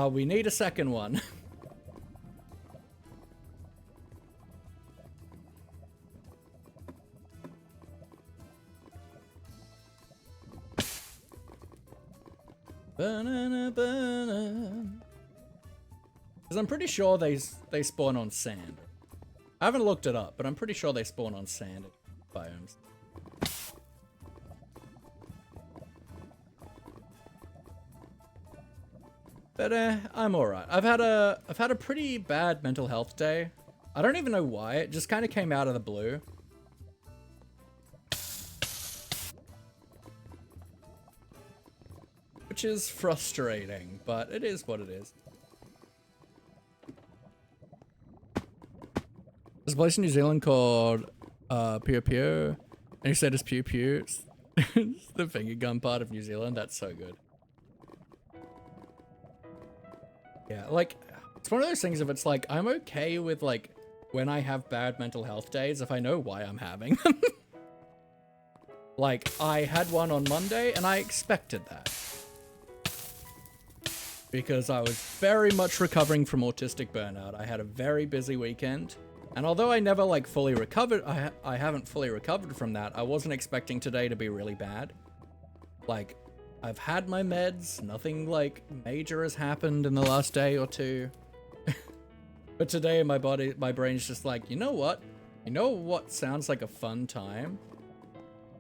We need a second one. Banana, banana. Because I'm pretty sure they spawn on sand. I haven't looked it up, but I'm pretty sure they spawn on sand biomes. But I'm alright. I've had a pretty bad mental health day. I don't even know why. It just kind of came out of the blue. Which is frustrating, but it is what it is. There's a place in New Zealand called Pew Pew, and you said it's Pew Pew. It's the finger gun part of New Zealand. That's so good. Yeah, like, it's one of those things if it's like, I'm okay with, like, when I have bad mental health days if I know why I'm having them. Like, I had one on Monday, and I expected that. Because I was very much recovering from autistic burnout. I had a very busy weekend, and although I never, like, fully recovered, I haven't fully recovered from that, I wasn't expecting today to be really bad. Like, I've had my meds, nothing like major has happened in the last day or two. But today my brain's just like, you know what? You know what sounds like a fun time?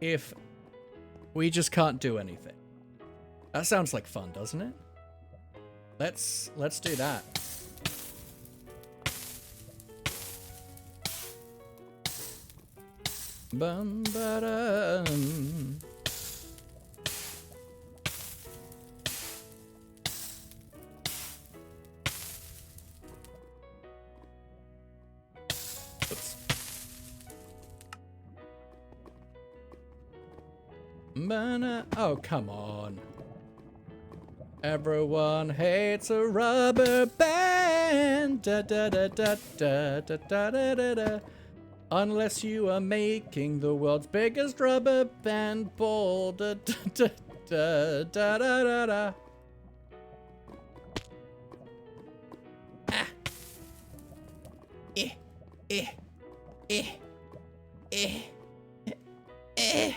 If we just can't do anything. That sounds like fun, doesn't it? Let's do that. Bum ba dum. Oh, come on. Everyone hates a rubber band. Da, da, da, da, da, da, da, da, da, da. Unless you are making the world's biggest rubber band ball. Da, da, da, da, da, da, da, da. Ah. Eh. Eh. Eh. Eh. Eh.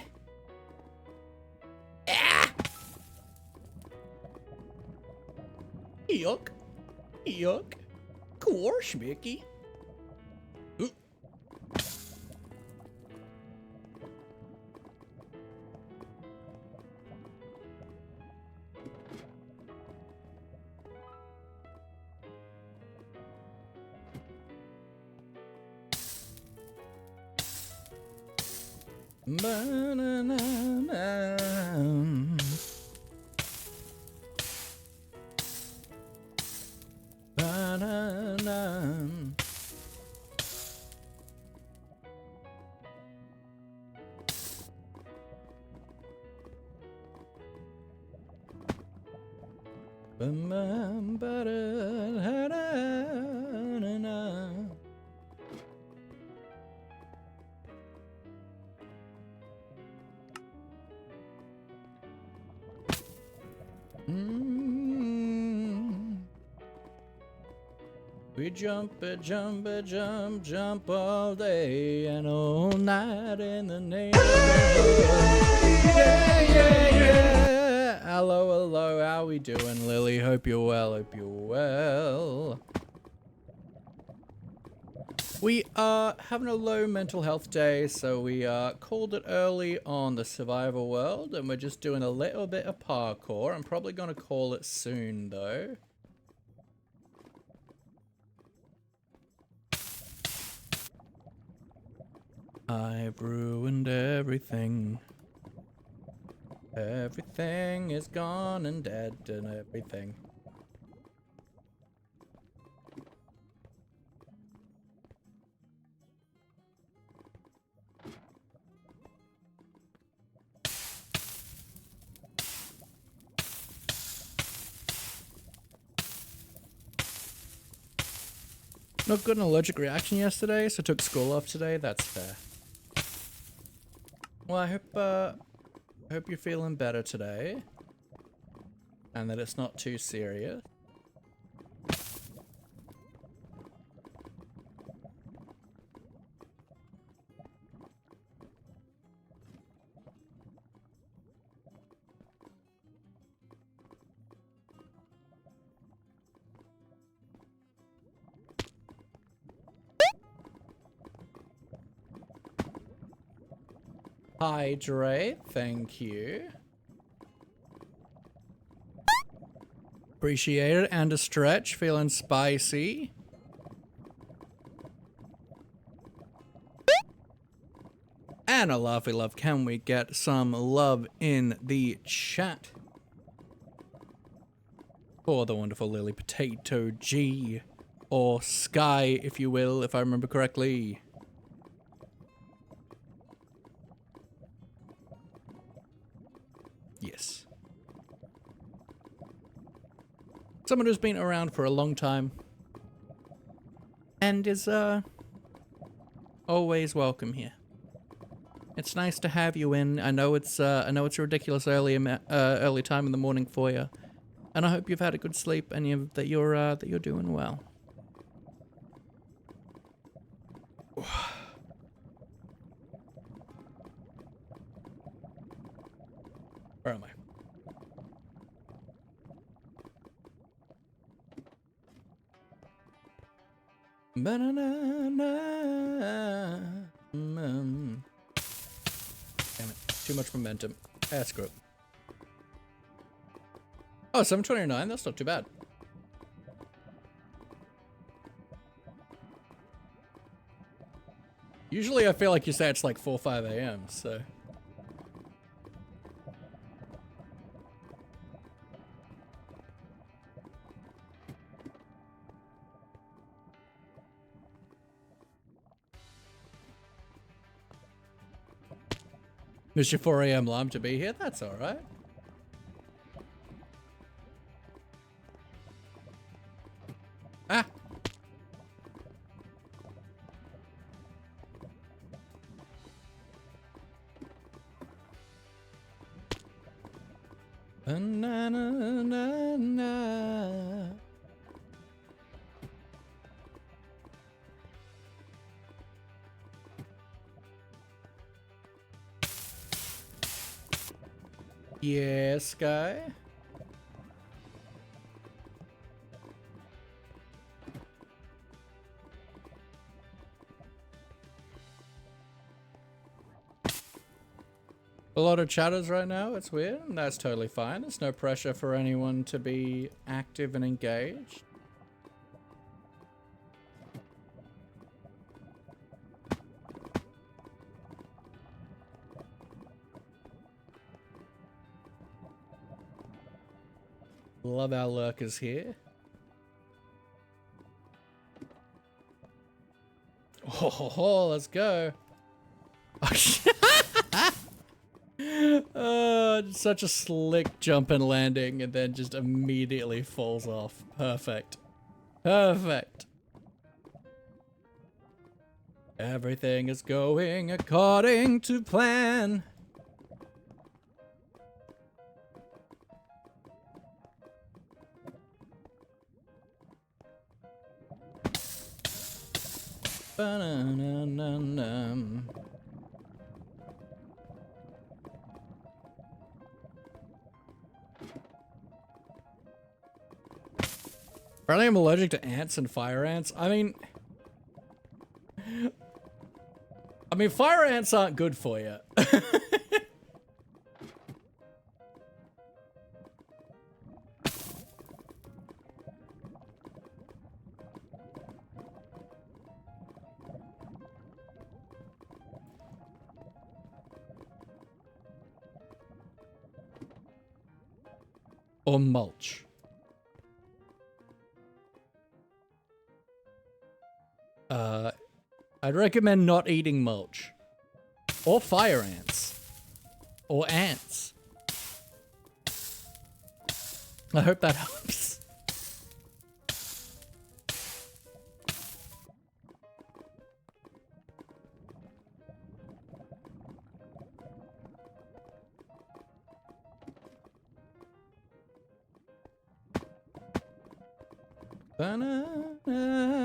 Yuck. Yuck. Gosh, Mickey. Ooh. Ba-na-na-na. Ba-na-na. Ba-na-na-na. We jump all day and all night in the neighborhood. Yeah, yeah, yeah. Hello, how we doing, Lily? Hope you're well, We are having a low mental health day, so we called it early on the survival world, and we're just doing a little bit of parkour. I'm probably going to call it soon, though. I've ruined everything. Everything is gone and dead and everything. Not got an allergic reaction yesterday, so took school off today. That's fair. Well, I hope you're feeling better today, and that it's not too serious. hydrate. Thank you. Appreciate it. And a stretch. Feeling spicy. And a lovely love. Can we get some love in the chat? For the wonderful Lily Potato G. Or Sky, if you will, if I remember correctly. Yes. Someone who's been around for a long time. And is, always welcome here. It's nice to have you in. I know it's a ridiculous early time in the morning for you. And I hope you've had a good sleep and that you're doing well. Where am I? Ba-na-na-na. Damn it. Too much momentum. Ah, screw it. Oh, 7:29. That's not too bad. Usually I feel like you say it's like 4 or 5 a.m., so... Miss your 4 a.m. alarm to be here? That's alright. Ah! Na-na-na-na-na. Yes, guy. A lot of chatters right now, it's weird, and that's totally fine. There's no pressure for anyone to be active and engaged. Love our lurkers here. Oh, let's go. Such a slick jump and landing and then just immediately falls off. Perfect. Perfect. Everything is going according to plan. Ba-na-na-na-na. Apparently I'm allergic to ants and fire ants. I mean, fire ants aren't good for you. Or mulch. I'd recommend not eating mulch. Or fire ants. Or ants. I hope that helps. Ba-na-na.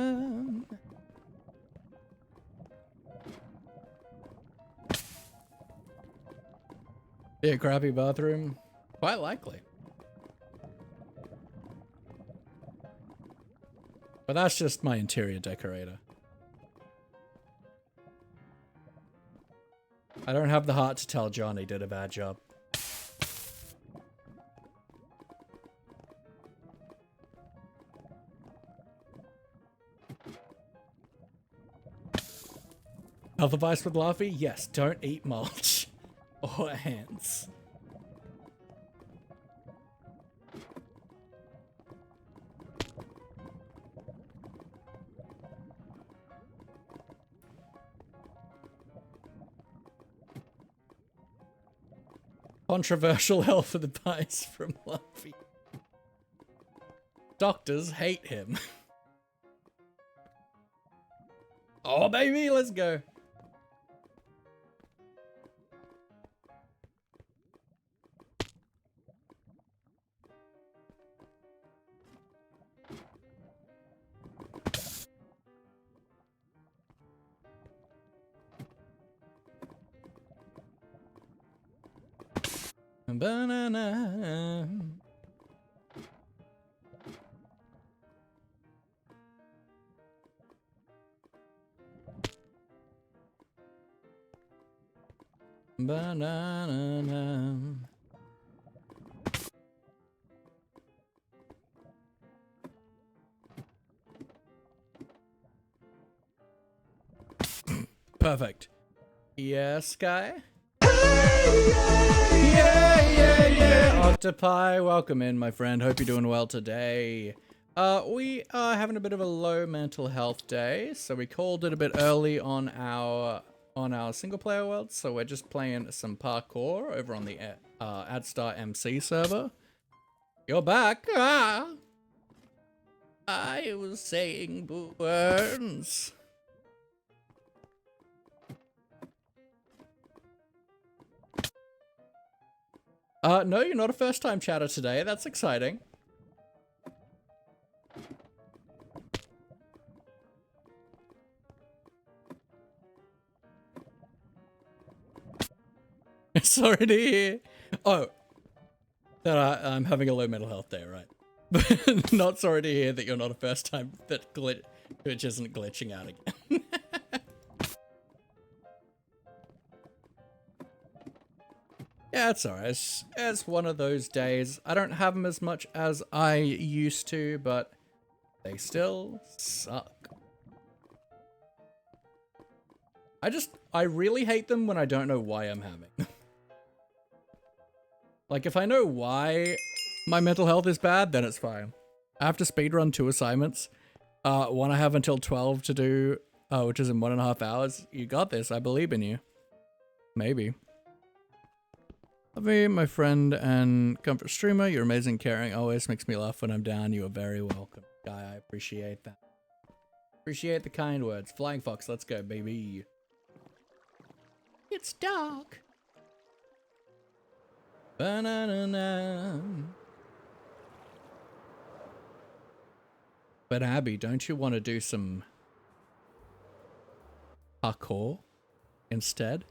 Be a crappy bathroom? Quite likely. But that's just my interior decorator. I don't have the heart to tell John he did a bad job. Health advice with Laffy? Yes, don't eat mulch or ants. Controversial health advice from Laffy. Doctors hate him. Oh, baby, let's go. Banana. Banana. Perfect. Yes, guy? Yeah. Octopi, welcome in, my friend. Hope you're doing well today. We are having a bit of a low mental health day, so we called it a bit early on our single player world. So we're just playing some parkour over on the AdStar MC server. You're back. Ah, I was saying words. No, you're not a first-time chatter today. That's exciting. Sorry to hear. Oh, that I'm having a low mental health day, right? But not sorry to hear that you're not a first-time that Glitch isn't glitching out again. Yeah, it's alright. It's one of those days. I don't have them as much as I used to, but they still suck. I really hate them when I don't know why I'm having them. Like, if I know why my mental health is bad, then it's fine. I have to speedrun 2 assignments. One I have until 12 to do, which is in 1.5 hours. You got this. I believe in you. Maybe. Love you, my friend and comfort streamer. You're amazing, caring, always makes me laugh when I'm down. You are very welcome, guy. I appreciate that. Appreciate the kind words. Flying Fox, let's go, baby. It's dark. Banana. But Abby, don't you want to do some parkour instead?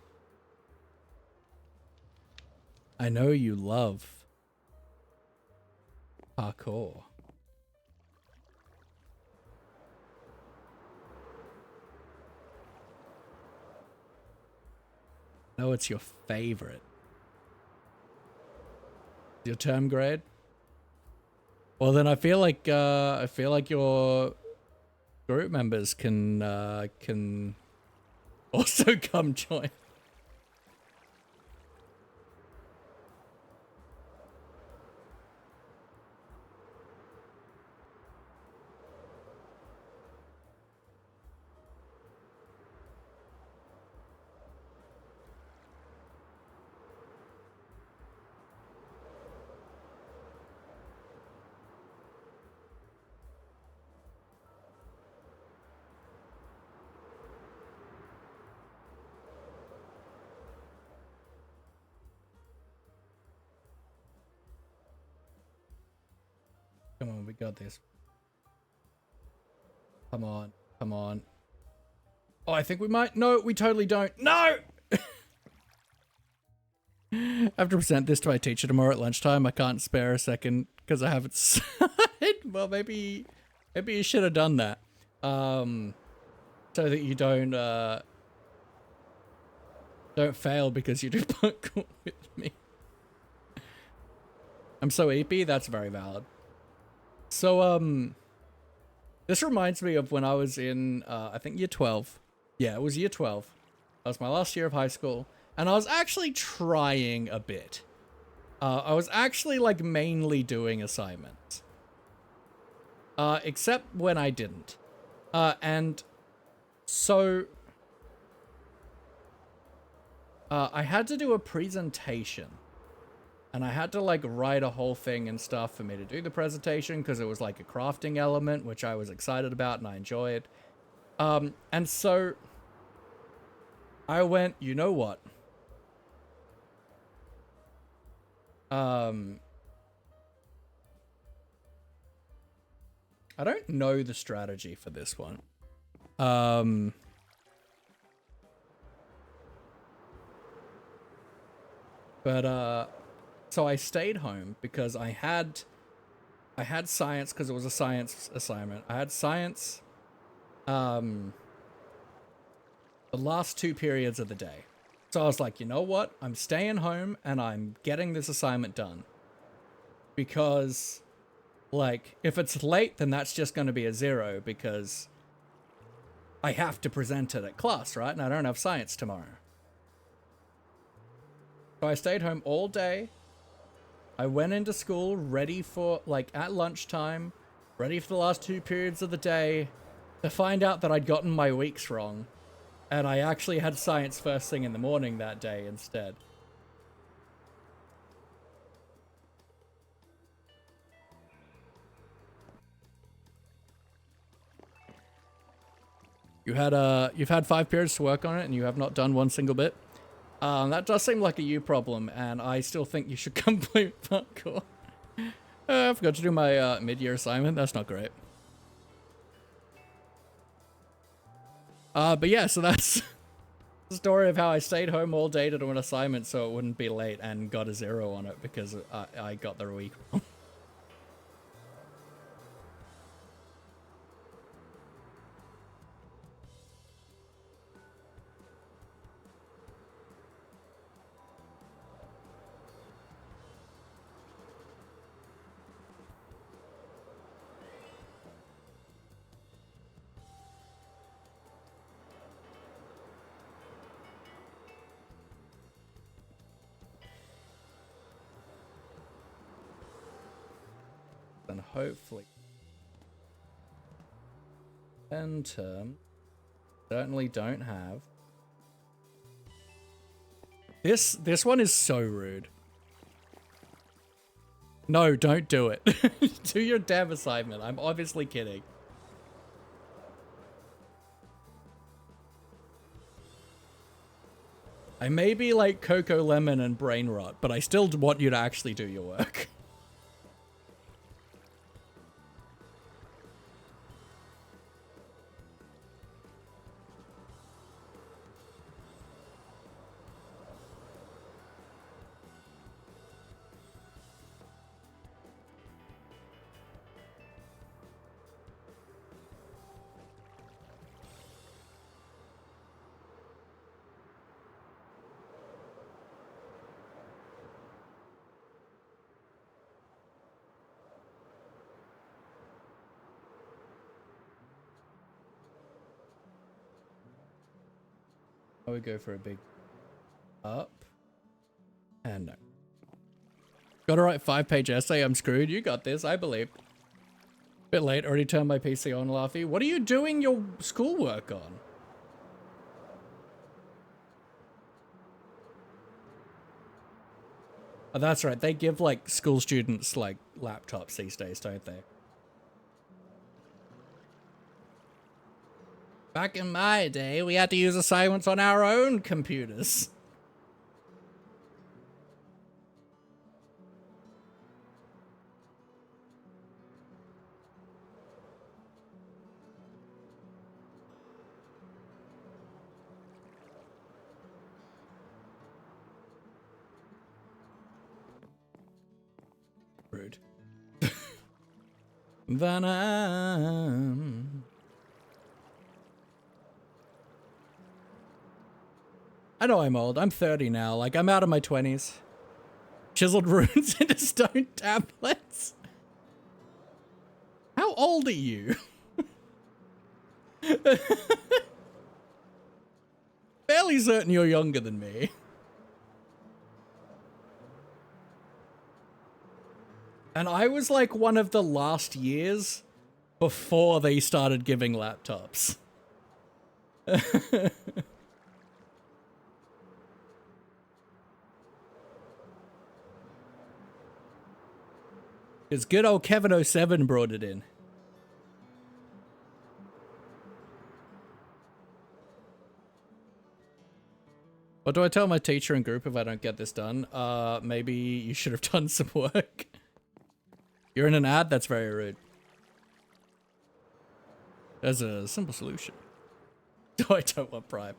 I know you love parkour. No, it's your favorite. Your term grade? Well, then I feel like your group members can also come join. Come on, we got this. Come on, come on. Oh, I think we might. No, we totally don't. No! I have to present this to my teacher tomorrow at lunchtime. I can't spare a second because I haven't signed. Well, maybe you should have done that. So that you don't, Don't fail because you do parkour with me. I'm so EP, that's very valid. So, this reminds me of when I was in, I think year 12. Yeah, it was year 12. That was my last year of high school. And I was actually trying a bit. I was actually, like, mainly doing assignments. Except when I didn't. And so... I had to do a presentation. And I had to, like, write a whole thing and stuff for me to do the presentation, because it was, like, a crafting element, which I was excited about and I enjoyed. And so... I went, you know what? I don't know the strategy for this one. So I stayed home because I had science because it was a science assignment. I had science, the last 2 periods of the day. So I was like, you know what? I'm staying home and I'm getting this assignment done. Because, like, if it's late, then that's just going to be a 0 because I have to present it at class, right? And I don't have science tomorrow. So I stayed home all day. I went into school ready for, like, at lunchtime, ready for the last 2 periods of the day, to find out that I'd gotten my weeks wrong. And I actually had science first thing in the morning that day instead. You've had 5 periods to work on it and you have not done one single bit. That does seem like a you problem, and I still think you should complete parkour. I forgot to do my mid-year assignment. That's not great. But yeah, so that's the story of how I stayed home all day to do an assignment so it wouldn't be late and got a 0 on it because I got the week wrong. And hopefully end term certainly don't have this one is so rude. No, don't do it. Do your damn assignment. I'm obviously kidding. I may be like Coco Lemon and Brain Rot, but I still want you to actually do your work. I would go for a big up. And no. Gotta write 5-page essay, I'm screwed. You got this, I believe. Bit late, already turned my PC on, Laffy. What are you doing your schoolwork on? Oh, that's right, they give, like, school students, like, laptops these days, don't they? Back in my day, we had to use assignments on our own computers. Rude. Then I know I'm old. I'm 30 now. Like, I'm out of my 20s. Chiseled runes into stone tablets. How old are you? Fairly certain you're younger than me. And I was like one of the last years before they started giving laptops. Because good old Kevin07 brought it in. What do I tell my teacher and group if I don't get this done? Maybe you should have done some work. You're in an ad? That's very rude. There's a simple solution. I don't want Prime.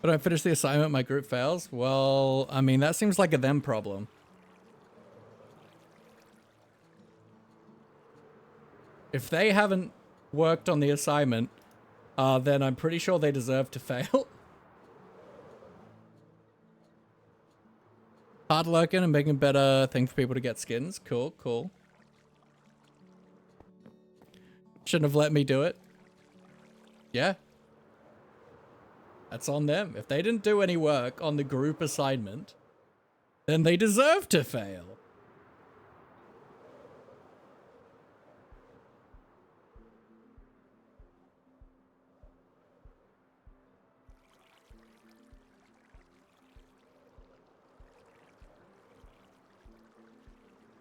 But I finish the assignment, my group fails? Well, I mean, that seems like a them problem. If they haven't worked on the assignment, then I'm pretty sure they deserve to fail. Hard lurking and making a better thing for people to get skins. Cool, cool. Shouldn't have let me do it. Yeah. That's on them. If they didn't do any work on the group assignment, then they deserve to fail.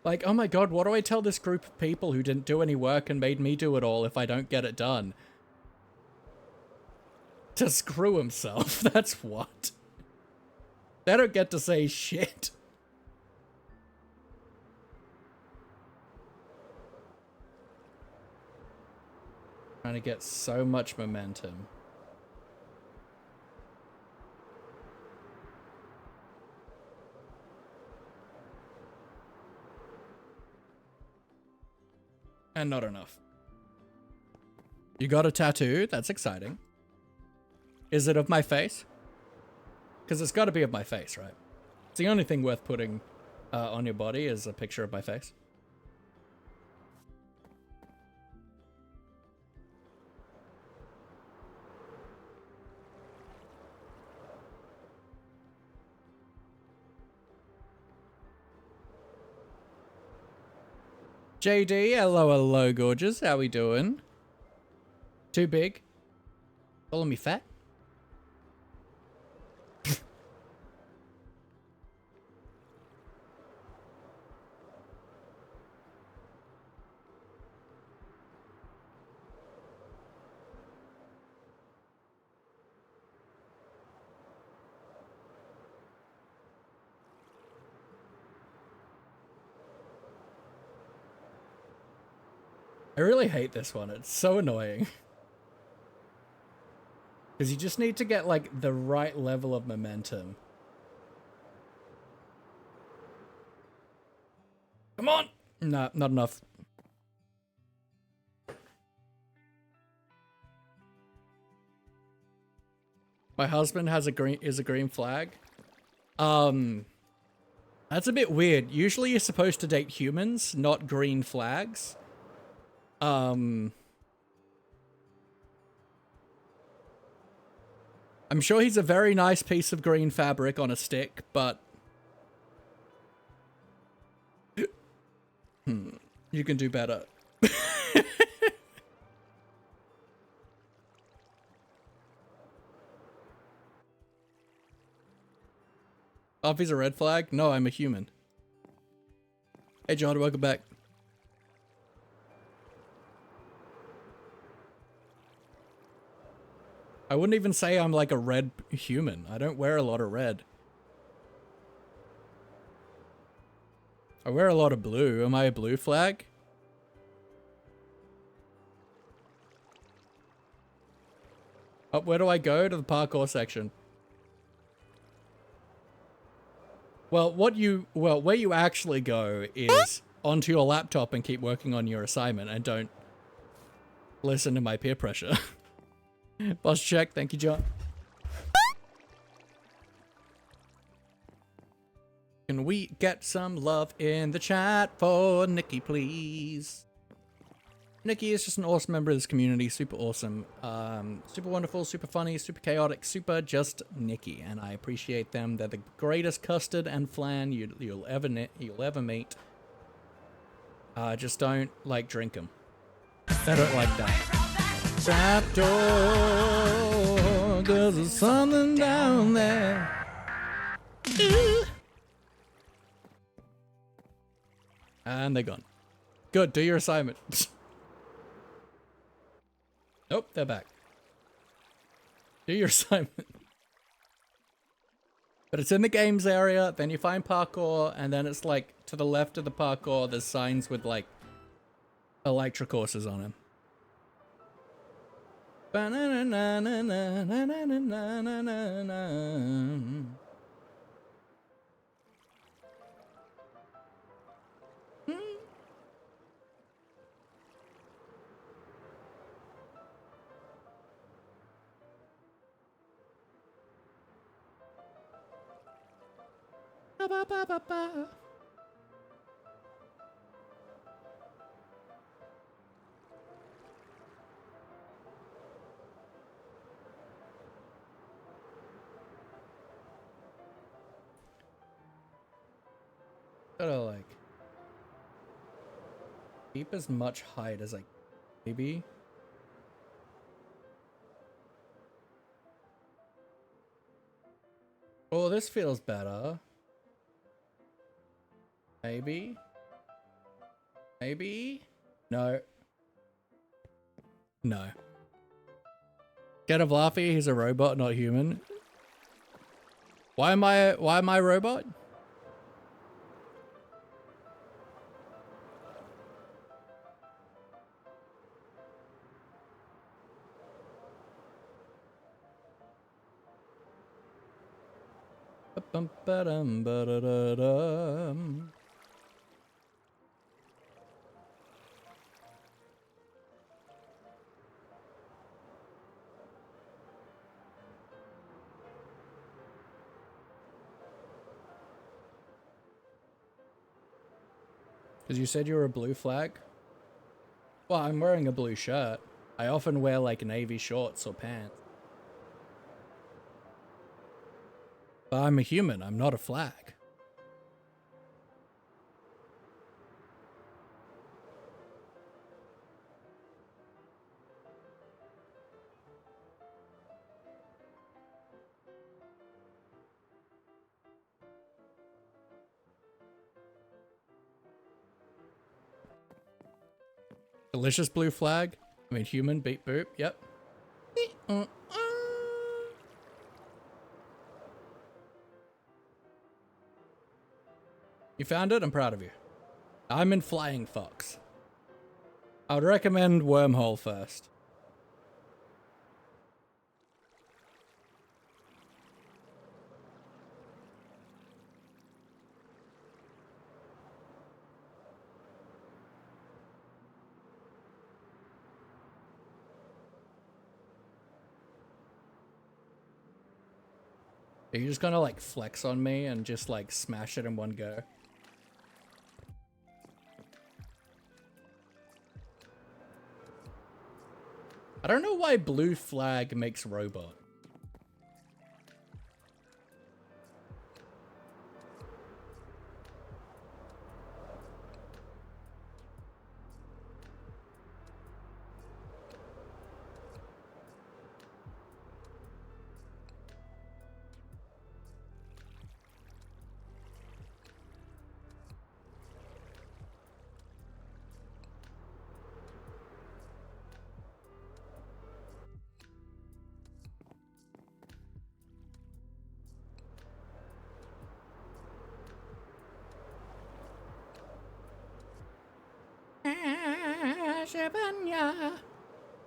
Like, oh my god, what do I tell this group of people who didn't do any work and made me do it all if I don't get it done? To screw himself, that's what. They don't get to say shit. Trying to get so much momentum. And not enough. You got a tattoo? That's exciting. Is it of my face? Because it's got to be of my face, right? It's the only thing worth putting on your body is a picture of my face. JD, hello, hello, gorgeous. How we doing? Too big? Calling me fat? I really hate this one. It's so annoying. Because you just need to get, like, the right level of momentum. Come on! Nah, not enough. My husband has a green flag. That's a bit weird. Usually you're supposed to date humans, not green flags. I'm sure he's a very nice piece of green fabric on a stick, but... You can do better. Oh, he's a red flag? No, I'm a human. Hey, John, welcome back. I wouldn't even say I'm like a red human. I don't wear a lot of red. I wear a lot of blue. Am I a blue flag? Oh, where do I go? To the parkour section. Well, where you actually go is onto your laptop and keep working on your assignment and don't listen to my peer pressure. Boss check. Thank you, John. Can we get some love in the chat for Nikki, please? Nikki is just an awesome member of this community. Super awesome. Super wonderful, super funny, super chaotic, super just Nikki. And I appreciate them. They're the greatest custard and flan you'll ever meet. Just don't, like, drink them. I don't like that. Trap door, 'cause there's something down there. Ooh. And they're gone. Good, do your assignment. Nope, they're back. Do your assignment. But it's in the games area, then you find parkour, and then it's like to the left of the parkour, there's signs with like electric horses on them. Ba, ba, ba, ba. Gotta like keep as much height as I maybe. Oh, this feels better. Maybe? Maybe? No. No. Get a Fluffy, he's a robot, not human. Why am I robot? Bum ba dum ba da da dum. Because you said you were a blue flag? Well, I'm wearing a blue shirt. I often wear like navy shorts or pants. But I'm a human, I'm not a flag. Delicious blue flag. I mean human, beep boop, yep. You found it? I'm proud of you. I'm in Flying Fox. I would recommend Wormhole first. Are you just gonna like flex on me and just like smash it in one go? I don't know why blue flag makes robot.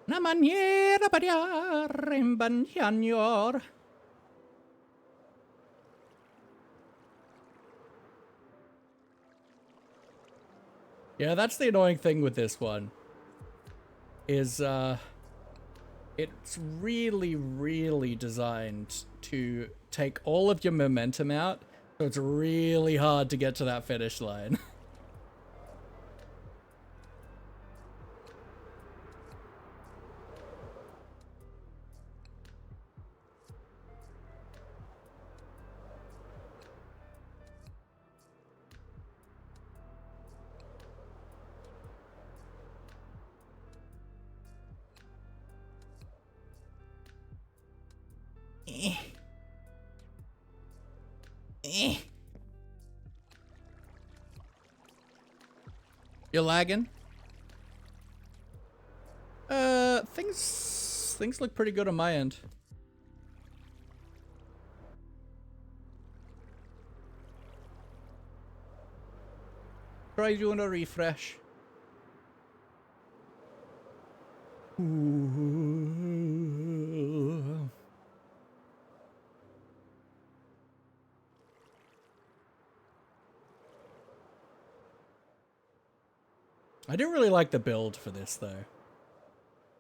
Una maniera per imbagnar. Yeah, that's the annoying thing with this one. Is, it's really, really designed to take all of your momentum out, so it's really hard to get to that finish line. You're lagging? Things look pretty good on my end. Try doing a refresh. Ooh. I didn't really like the build for this though.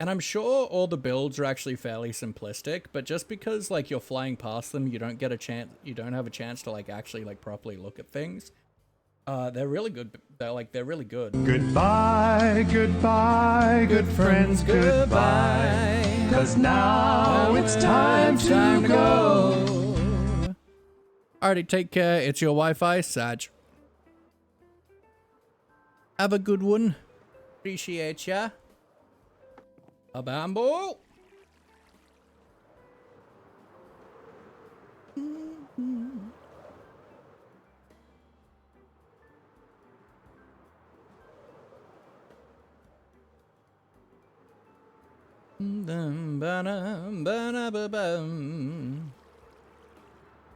And I'm sure all the builds are actually fairly simplistic, but just because like you're flying past them, you don't have a chance to like actually like properly look at things. They're really good. They're really good. Goodbye, goodbye, good friends, goodbye. 'Cause now it's time to go. Alrighty, take care. It's your Wi-Fi, Sag. Have a good one. Appreciate ya. A bamboo.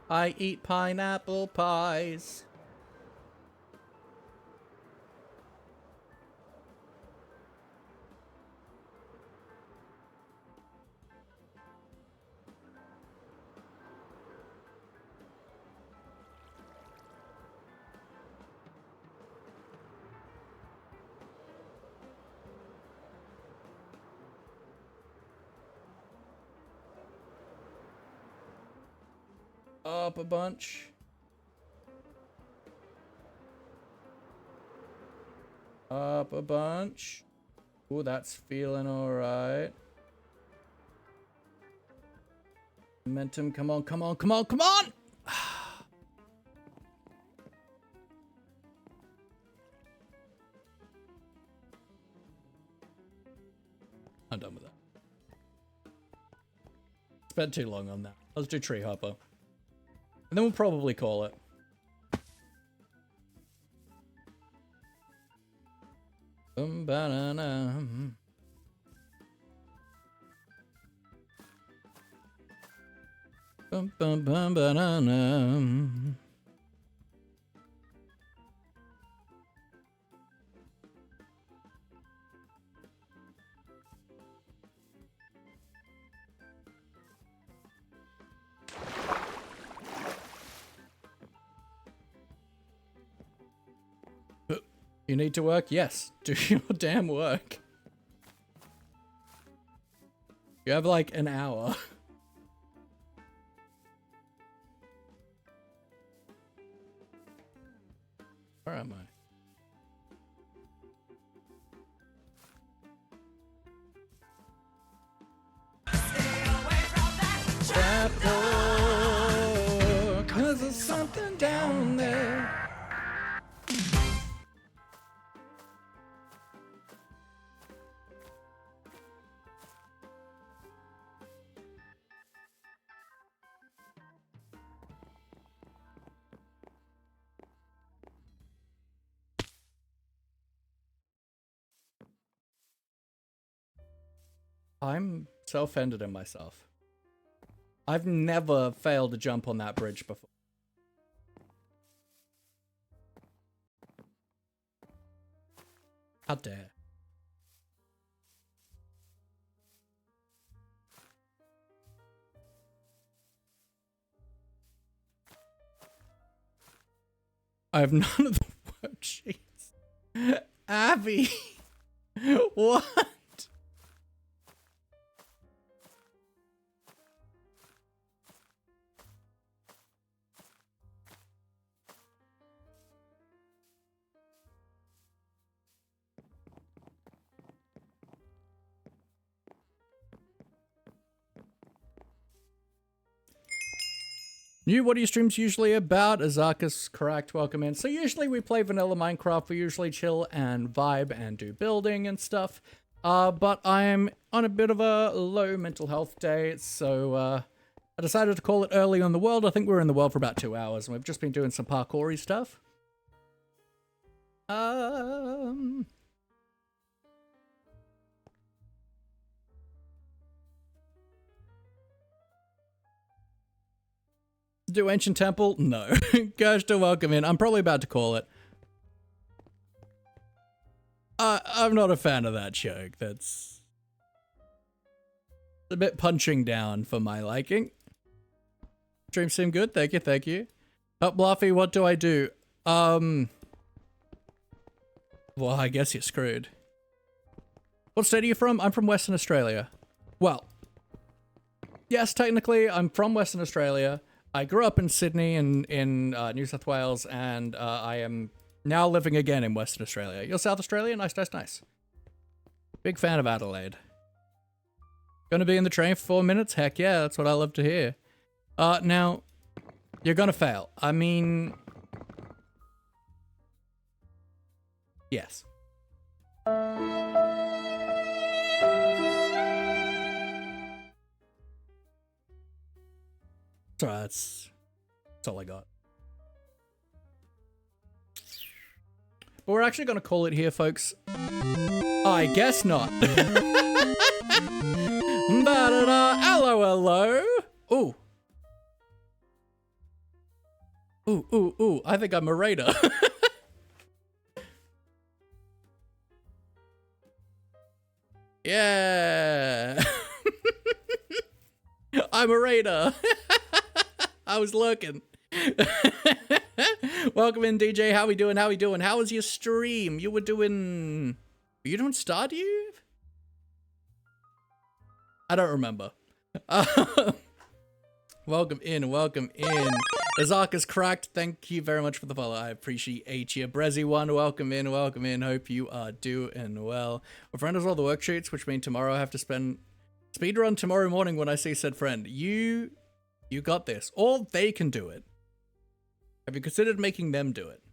I eat pineapple pies. Up a bunch. Up a bunch. Ooh, that's feeling alright. Momentum, come on, come on, come on, come on! I'm done with that. Spent too long on that. Let's do Tree Hopper. And then we'll probably call it. Banana. Banana. You need to work? Yes. Do your damn work. You have like an hour. Where am I? Trap door, 'cause there's something down there. I'm so offended in myself. I've never failed to jump on that bridge before. How dare. I have none of the worksheets. Abby. What? New, what are your streams usually about? Azarkas, correct, welcome in. So usually we play vanilla Minecraft, we usually chill and vibe and do building and stuff. But I'm on a bit of a low mental health day, so I decided to call it early on the world. I think we were in the world for about 2 hours, and we've just been doing some parkour-y stuff. Do Ancient Temple? No. Gosh, to welcome in. I'm probably about to call it. I'm not a fan of that joke. That's a bit punching down for my liking. Stream seem good. Thank you, thank you. Bluffy, what do I do? Well, I guess you're screwed. What state are you from? I'm from Western Australia. Well, yes, technically, I'm from Western Australia. I grew up in Sydney and in New South Wales, and I am now living again in Western Australia. You're South Australia? Nice, nice, nice. Big fan of Adelaide. Gonna be in the train for 4 minutes? Heck yeah, that's what I love to hear. Now, you're gonna fail. I mean... Yes. Sorry, that's all I got. But we're actually going to call it here, folks. I guess not. Hello, hello. Ooh. Ooh, ooh, ooh. I think I'm a raider. Yeah. I'm a raider. I was looking. Welcome in, DJ. How we doing? How we doing? How was your stream? You were doing... Were you doing Stardew? I don't remember. Welcome in, welcome in. Azark is cracked. Thank you very much for the follow. I appreciate you. Brezzy1, welcome in, welcome in. Hope you are doing well. My friend has all the worksheets, which mean tomorrow I have to spend... Speedrun tomorrow morning when I see said friend. You got this. Or they can do it. Have you considered making them do it?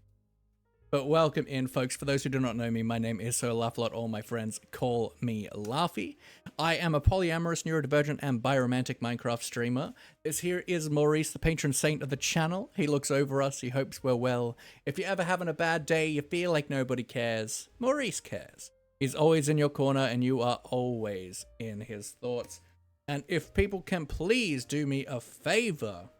But welcome in, folks. For those who do not know me, my name is Sir Laughlot. All my friends call me Laughy. I am a polyamorous, neurodivergent, and biromantic Minecraft streamer. This here is Maurice, the patron saint of the channel. He looks over us. He hopes we're well. If you're ever having a bad day, you feel like nobody cares, Maurice cares. He's always in your corner, and you are always in his thoughts. And if people can please do me a favor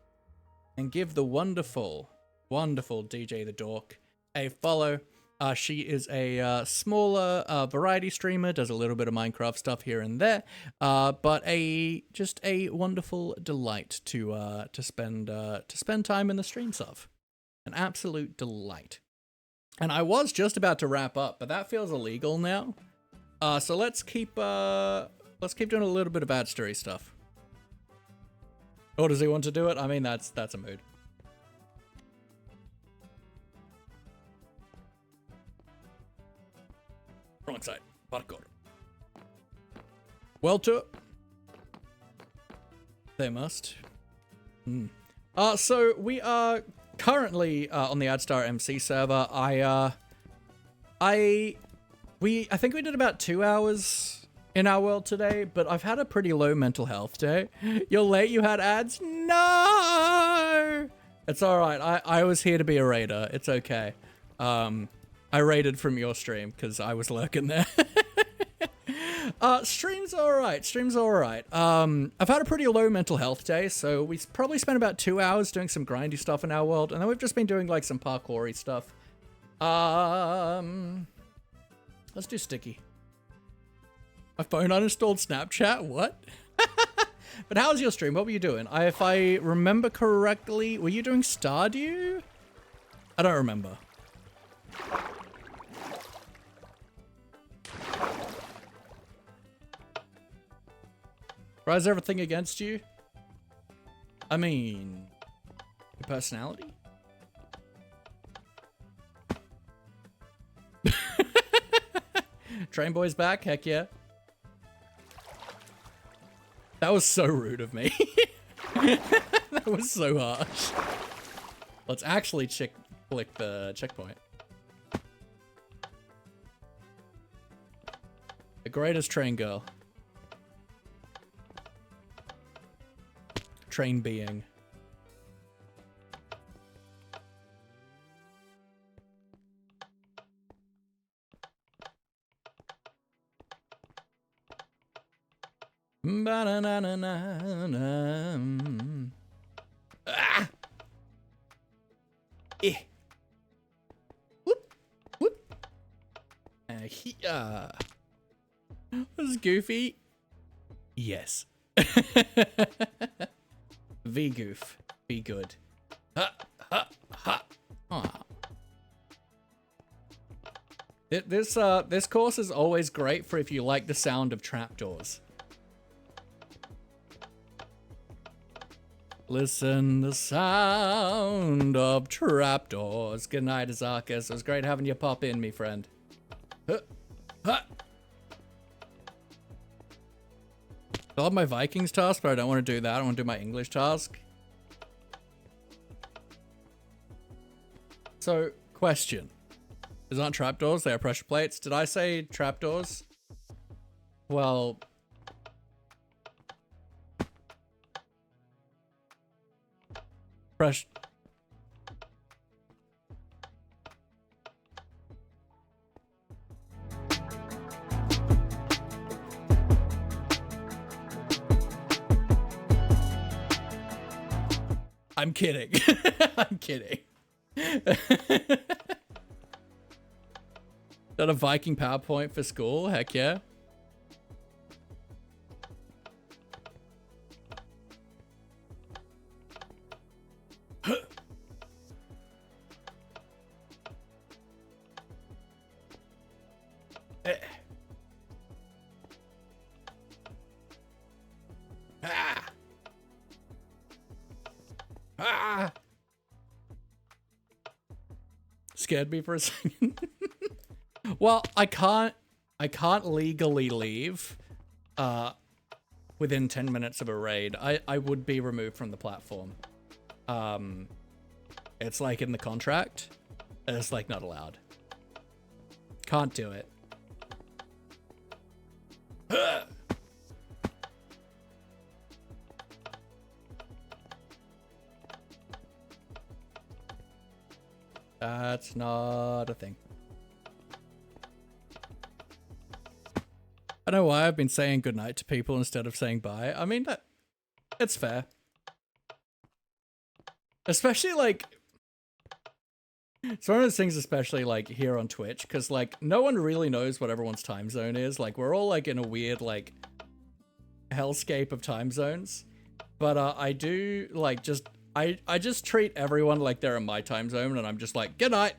and give the wonderful, wonderful DJ the Dork a follow. She is a smaller variety streamer, does a little bit of Minecraft stuff here and there, but just a wonderful delight to spend time in the streams of. An absolute delight. And I was just about to wrap up, but that feels illegal now. So let's keep doing a little bit of ad story stuff. Or does he want to do it? I mean, that's a mood. Wrong side. Parkour. Welter. They must. So we are currently on the AdStar MC server. I think we did about 2 hours in our world today, but I've had a pretty low mental health day. You're late, you had ads? No! It's alright, I was here to be a raider. It's okay. I raided from your stream because I was lurking there. Stream's alright, stream's alright. I've had a pretty low mental health day, so we probably spent about 2 hours doing some grindy stuff in our world, and then we've just been doing like some parkour-y stuff. Let's do sticky. My phone uninstalled Snapchat? What? But how was your stream? What were you doing? If I remember correctly, were you doing Stardew? I don't remember. Rise everything against you? I mean, your personality? Train boy's back? Heck yeah. That was so rude of me. That was so harsh. Let's actually click the checkpoint. The greatest train girl. Train being. Ba-na-na-na-na-na. Ah! Eh. Whoop, whoop. Was Goofy? Yes. V goof. Be good. Ha ha ha. Aw. This course is always great for if you like the sound of trapdoors. Listen the sound of trapdoors. Good night, Azakas. It was great having you pop in, me friend. Huh. Huh. I love my Vikings task, but I don't want to do that. I want to do my English task. So, question. These aren't trapdoors, they are pressure plates. Did I say trapdoors? Well... Pressure... I'm kidding. I'm kidding. Got a Viking PowerPoint for school? Heck yeah. Scared me for a second. Well, I can't legally leave within 10 minutes of a raid. I would be removed from the platform. It's like in the contract. It's like not allowed. Can't do it. That's not a thing. I don't know why I've been saying goodnight to people instead of saying bye. I mean, it's fair. Especially like... It's one of those things, especially like here on Twitch, because like no one really knows what everyone's time zone is. Like we're all like in a weird like hellscape of time zones. But I do like just... I just treat everyone like they're in my time zone, and I'm just like, good night.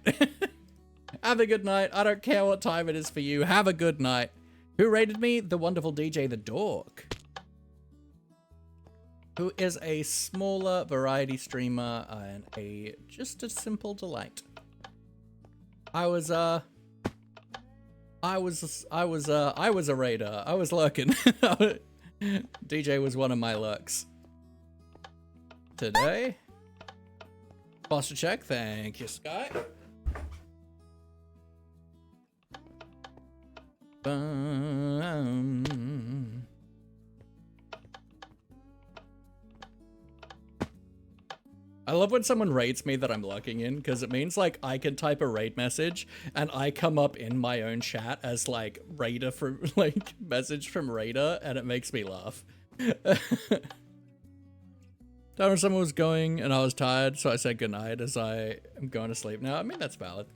Have a good night. I don't care what time it is for you. Have a good night. Who rated me? The wonderful DJ the Dork, who is a smaller variety streamer and just a simple delight. I was a raider. I was lurking. DJ was one of my lurks. Today. Posture check. Thank you, Sky. I love when someone rates me that I'm lurking in, because it means like I can type a raid message and I come up in my own chat as like raider from like message from raider, and it makes me laugh. Time when someone was going and I was tired, so I said goodnight as I am going to sleep now. I mean, that's valid.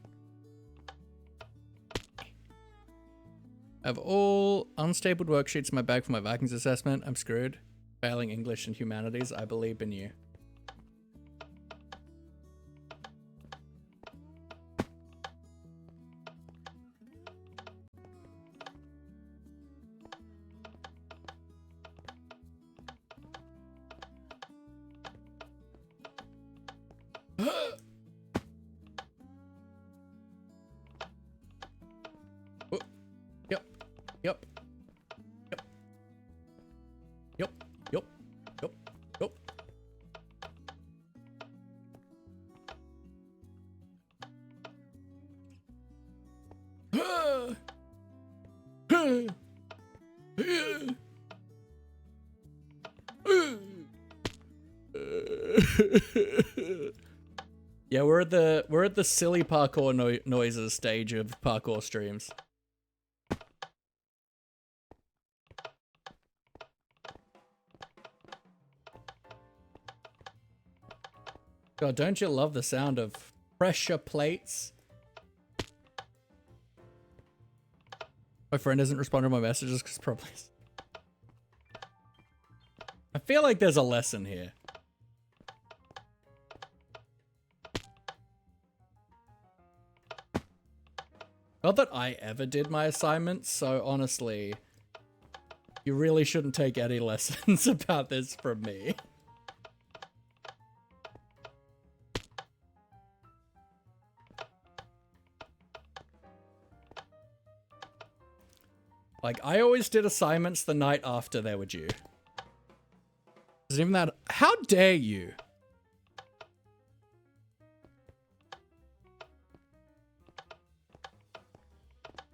I have all unstapled worksheets in my bag for my Vikings assessment. I'm screwed. Failing English and humanities. I believe in you. Yep. Yep. Yep. Yep. Yep. Yep. Yeah, we're at the silly parkour noises stage of parkour streams. God, don't you love the sound of pressure plates? My friend hasn't responded to my messages because probably. I feel like there's a lesson here. Not that I ever did my assignments, so honestly, you really shouldn't take any lessons about this from me. Like, I always did assignments the night after they were due. Isn't even that— how dare you?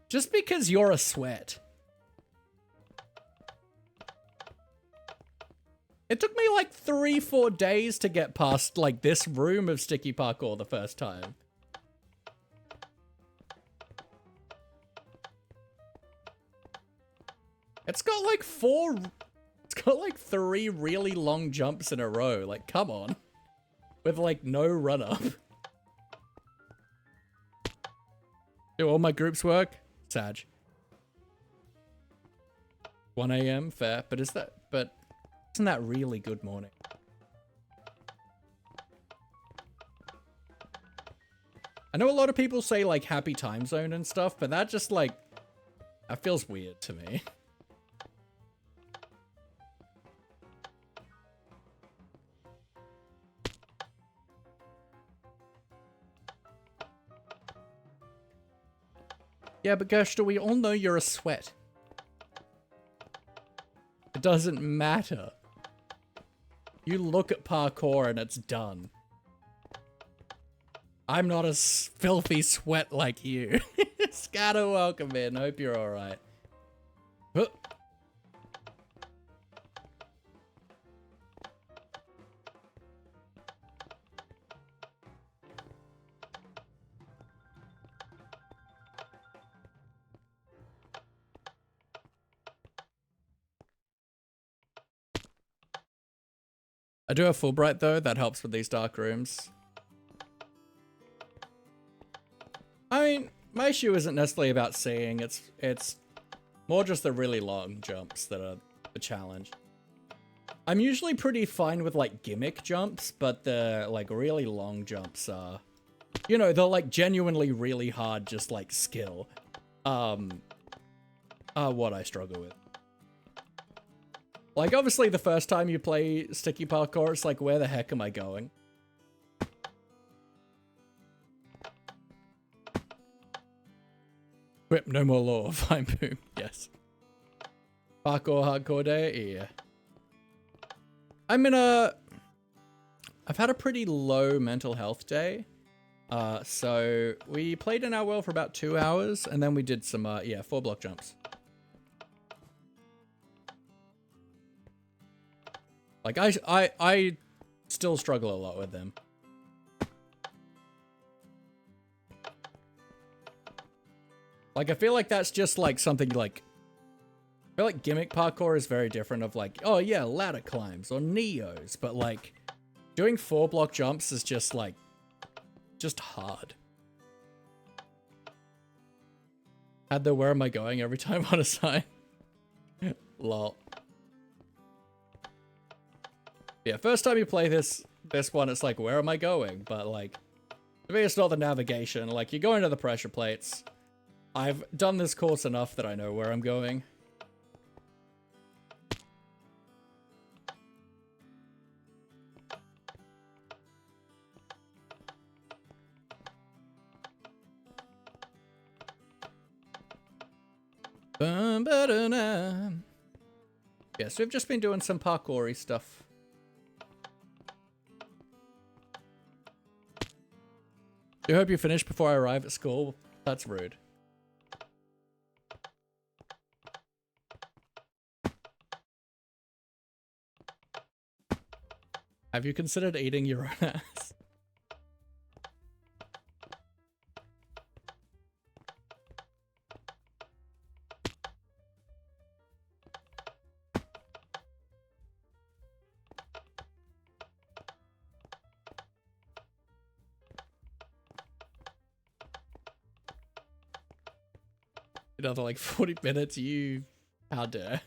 Just because you're a sweat. It took me like 3-4 days to get past like this room of sticky parkour the first time. It's got like 3 really long jumps in a row. Like, come on. With like no run up. Do all my groups work? Sag. 1 AM, fair. But isn't that really good morning? I know a lot of people say like happy time zone and stuff, but that just like, that feels weird to me. Yeah, but Gershta, we all know you're a sweat. It doesn't matter. You look at parkour and it's done. I'm not a filthy sweat like you. Scatter, welcome in. Hope you're alright. I do have Fulbright though, that helps with these dark rooms. I mean, my issue isn't necessarily about seeing, it's more just the really long jumps that are the challenge. I'm usually pretty fine with like gimmick jumps, but the like really long jumps are, you know, they're like genuinely really hard, just like skill. Are what I struggle with. Like, obviously, the first time you play sticky parkour, it's like, where the heck am I going? Whip, no more law. Fine, boom. Yes. Parkour, hardcore day? Yeah. I've had a pretty low mental health day. So we played in our world for about 2 hours, and then we did some, 4 block jumps. Like, I still struggle a lot with them. Like, I feel like that's just, like, something, like... I feel like gimmick parkour is very different of, like, oh, yeah, ladder climbs or Neos. But, like, doing 4 block jumps is just, like, just hard. Had the where am I going every time on a sign. Lol. Yeah, first time you play this one, it's like, where am I going? But, like, to me, it's not the navigation. Like, you go into the pressure plates. I've done this course enough that I know where I'm going. Ba-da-da. Yeah, so we've just been doing some parkour-y stuff. I hope you finish before I arrive at school. That's rude. Have you considered eating your own ass? Another like 40 minutes, you... How dare.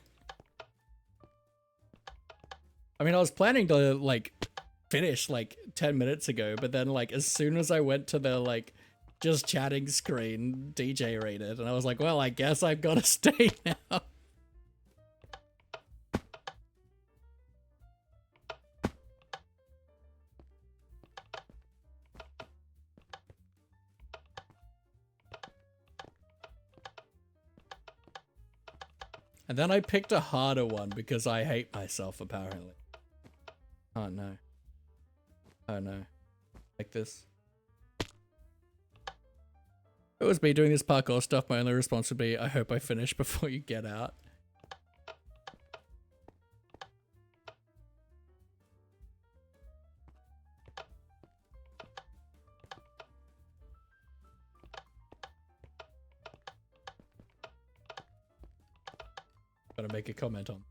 I mean, I was planning to like finish like 10 minutes ago, but then like as soon as I went to the like just chatting screen, DJ rated, and I was like, well, I guess I've got to stay now. And then I picked a harder one because I hate myself, apparently. Oh no. Oh no. Like this. It was me doing this parkour stuff. My only response would be, I hope I finish before you get out. Gotta make a comment on.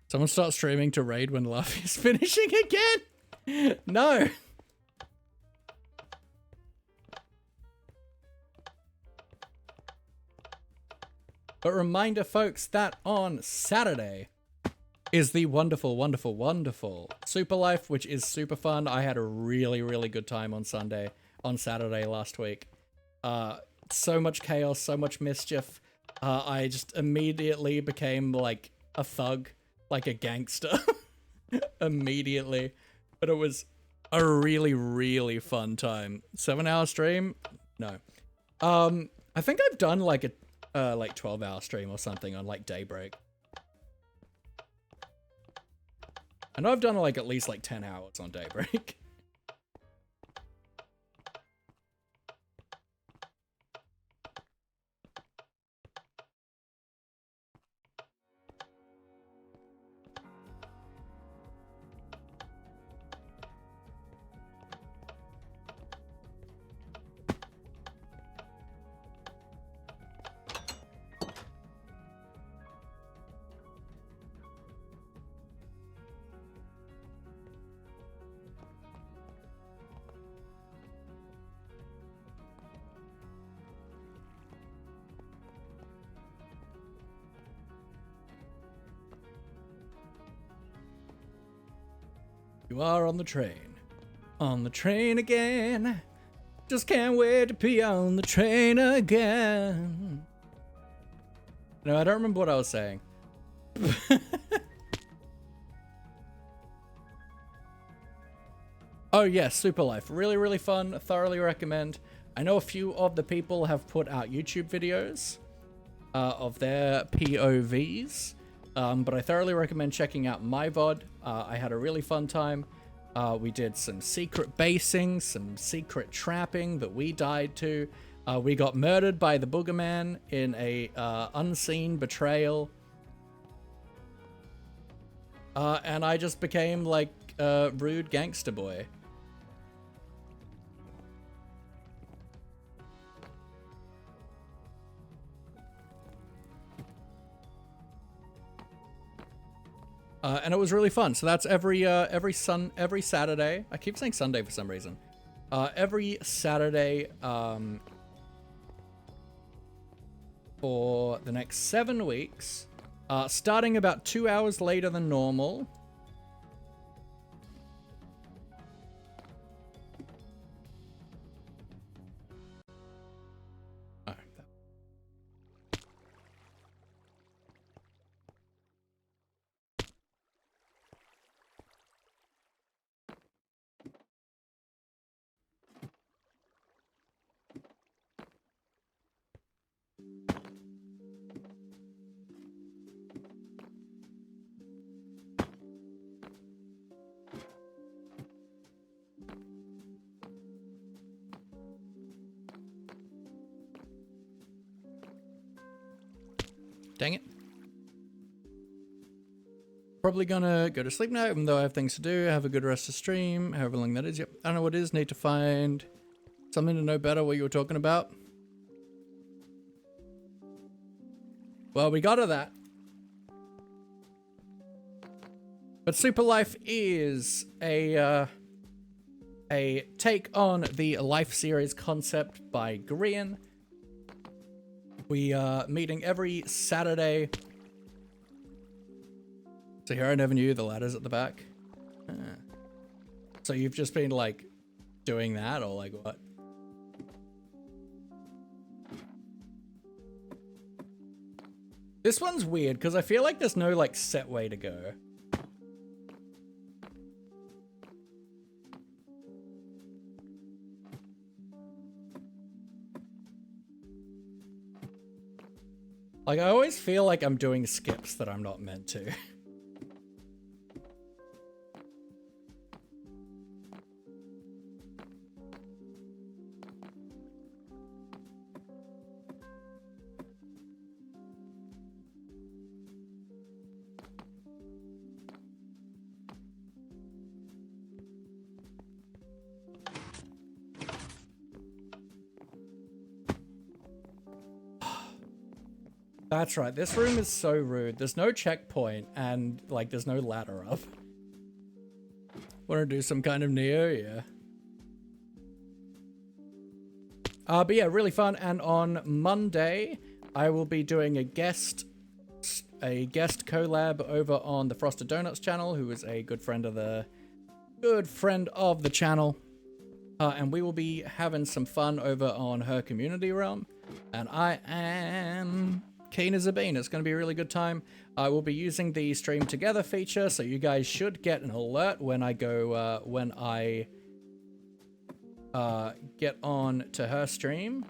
Someone start streaming to raid when Luffy is finishing again? No! But reminder, folks, that on Saturday is the wonderful, wonderful, wonderful Super Life, which is super fun. I had a really, really good time on Saturday last week. So much chaos, so much mischief. I just immediately became like a thug, like a gangster. Immediately. But it was a really, really fun time. 7-hour stream? No. I think I've done like a 12-hour stream or something on like Daybreak. I know I've done like at least like 10 hours on Daybreak. You are on the train. On the train again. Just can't wait to be on the train again. No, I don't remember what I was saying. Oh yes, Super Life. Really, really fun. Thoroughly recommend. I know a few of the people have put out YouTube videos of their POVs. But I thoroughly recommend checking out my VOD. I had a really fun time. We did some secret basing, some secret trapping that we died to. We got murdered by the Boogerman in a unseen betrayal. And I just became like a rude gangster boy. And it was really fun. So that's every Saturday. I keep saying Sunday for some reason. Every Saturday for the next 7 weeks, starting about 2 hours later than normal. Dang it. Probably gonna go to sleep now, even though I have things to do. Have a good rest of stream, however long that is. Yep, I don't know what it is. Need to find something to know better what you were talking about. Well, we got to that. But Super Life is a take on the Life series concept by Grian. We are meeting every Saturday. So here I never knew the ladder's at the back. So you've just been like doing that or like what? This one's weird because I feel like there's no like set way to go. Like I always feel like I'm doing skips that I'm not meant to. That's right, this room is so rude. There's no checkpoint and like there's no ladder up. Wanna do some kind of Neo? Yeah. But yeah, really fun. And on Monday, I will be doing a guest collab over on the Frosted Donuts channel, who is a good friend of the channel. And we will be having some fun over on her community realm. And I am keen as a bean. It's going to be a really good time. I will be using the stream together feature, so you guys should get an alert when I go get on to her stream.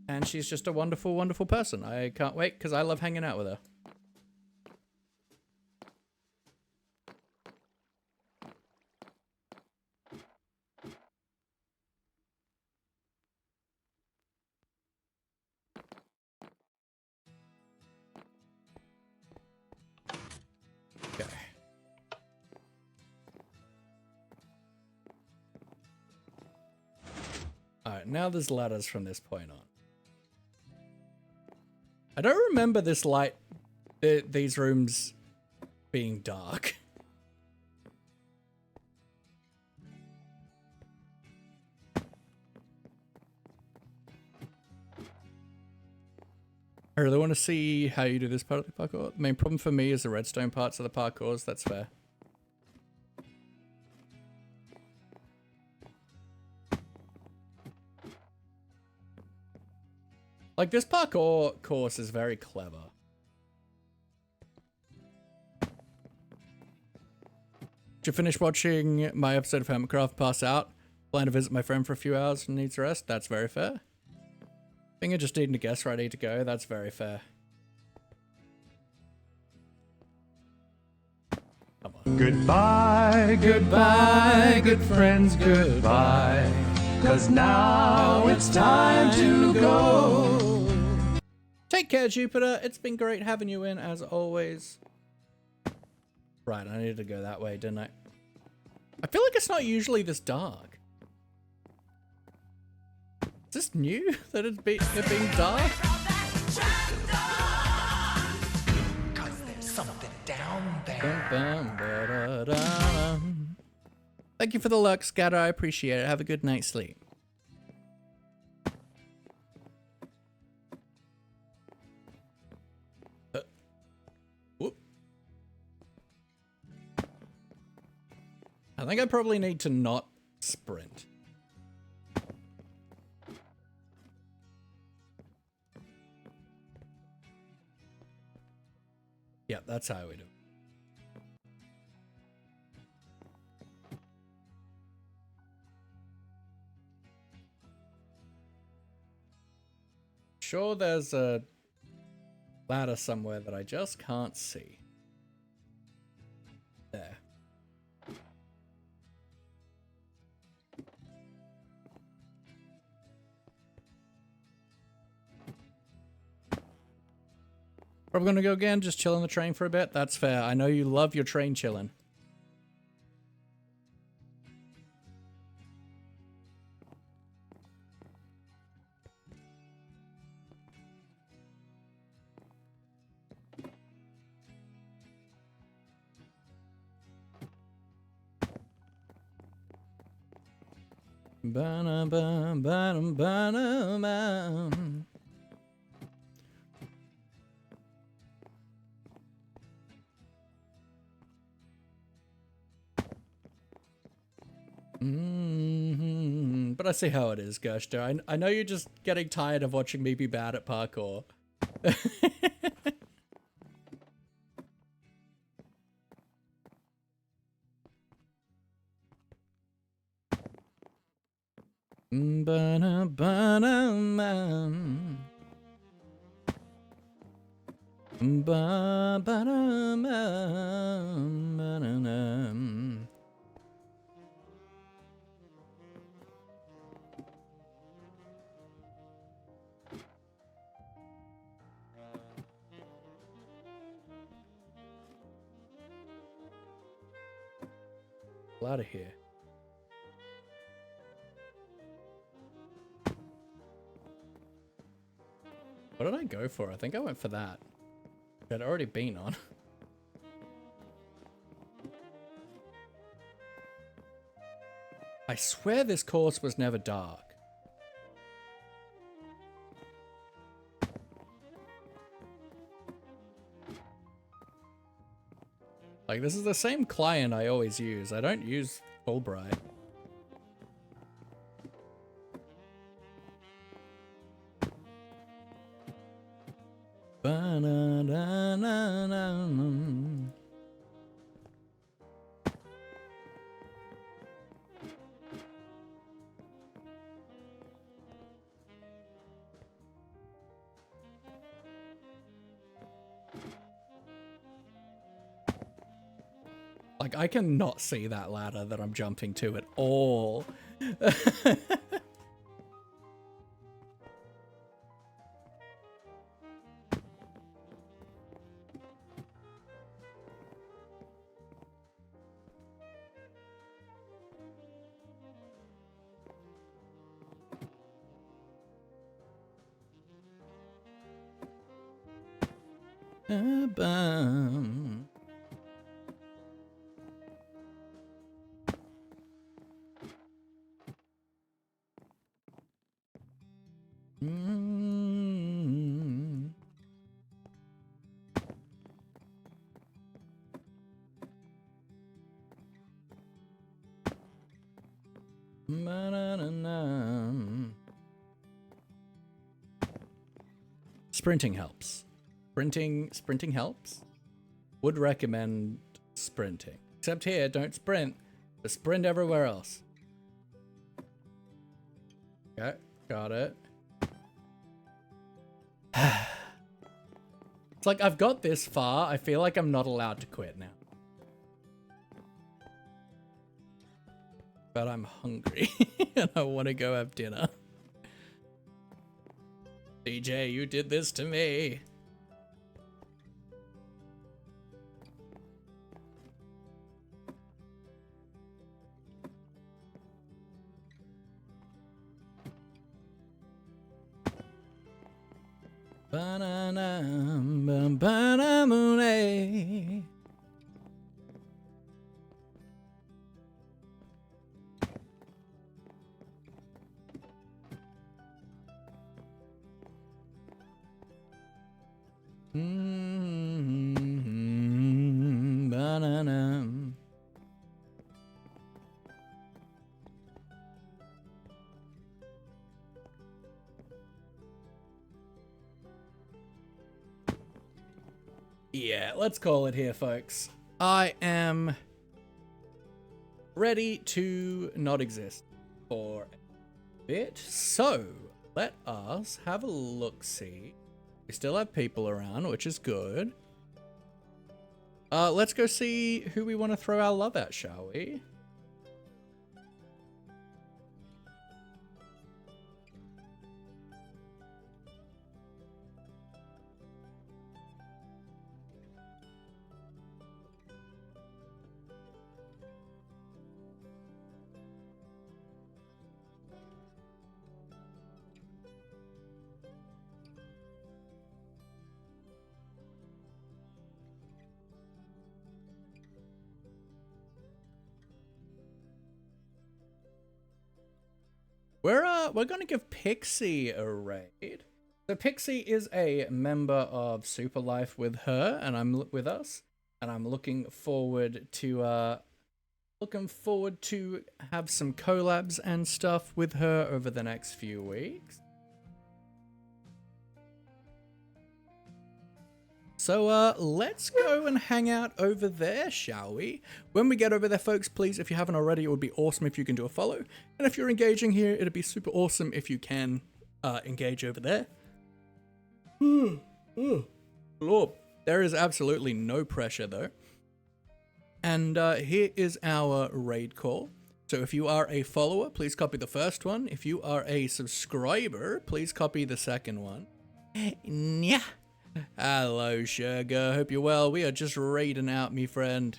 And she's just a wonderful, wonderful person. I can't wait because I love hanging out with her. Okay. Alright, now there's ladders from this point on. I don't remember this these rooms being dark. I really want to see how you do this part of the parkour. The main problem for me is the redstone parts of the parkours. That's fair. Like, this parkour course is very clever. Did you finish watching my episode of Hermitcraft, pass out? Plan to visit my friend for a few hours and needs rest? That's very fair. I think I just needing to guess where I need to go. That's very fair. Come on. Goodbye, goodbye, good friends, goodbye. 'Cause now it's time to go. Take care, Jupiter. It's been great having you in, as always. Right, I needed to go that way, didn't I? I feel like it's not usually this dark. Is this new that it being dark? 'Cause there's something down there. Thank you for the luck, Scatter. I appreciate it. Have a good night's sleep. Whoop. I think I probably need to not sprint. Yeah, that's how we do it. Sure, there's a ladder somewhere that I just can't see. There. Probably gonna go again, just chill on the train for a bit. That's fair. I know you love your train chilling. Ba-na-bum, ba-dum, ba-dum-bum. But I see how it is, Gushter. I know you're just getting tired of watching me be bad at parkour. Out of here. What did I go for? I think I went for that. I'd already been on. I swear this course was never dark. Like, this is the same client I always use. I don't use Fulbright. Like, I cannot see that ladder that I'm jumping to at all. Bum. Sprinting helps. Sprinting helps. Would recommend sprinting. Except here, don't sprint, but sprint everywhere else. Okay, got it. It's like, I've got this far, I feel like I'm not allowed to quit now. But I'm hungry, and I want to go have dinner. DJ, you did this to me. Ba-na-na-ba-ba-na-moon-ay. Banana. Yeah, let's call it here, folks. I am ready to not exist for a bit. So, let us have a look-see. We still have people around, which is good. Let's go see who we want to throw our love at, shall we? we're gonna give Pixie a raid. So Pixie is a member of Super Life with her, and I'm with us, and I'm looking forward to have some collabs and stuff with her over the next few weeks. So let's go and hang out over there, shall we? When we get over there, folks, please, if you haven't already, it would be awesome if you can do a follow. And if you're engaging here, it'd be super awesome if you can engage over there. Lord, there is absolutely no pressure though. And here is our raid call. So if you are a follower, please copy the first one. If you are a subscriber, please copy the second one. Yeah. Hello, Sugar. Hope you're well. We are just raiding out, me friend.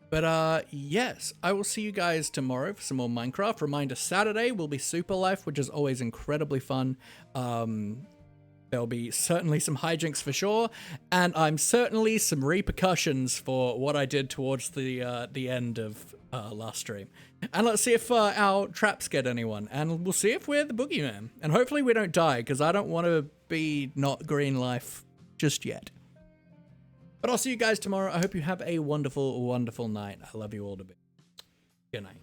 But yes, I will see you guys tomorrow for some more Minecraft. Reminder, Saturday will be Super Life, which is always incredibly fun. There'll be certainly some hijinks for sure, and I'm certainly some repercussions for what I did towards the end of last stream. And let's see if our traps get anyone, and we'll see if we're the boogeyman. And hopefully we don't die, because I don't want to be not green life just yet. But I'll see you guys tomorrow. I hope you have a wonderful, wonderful night. I love you all to bits. Good night.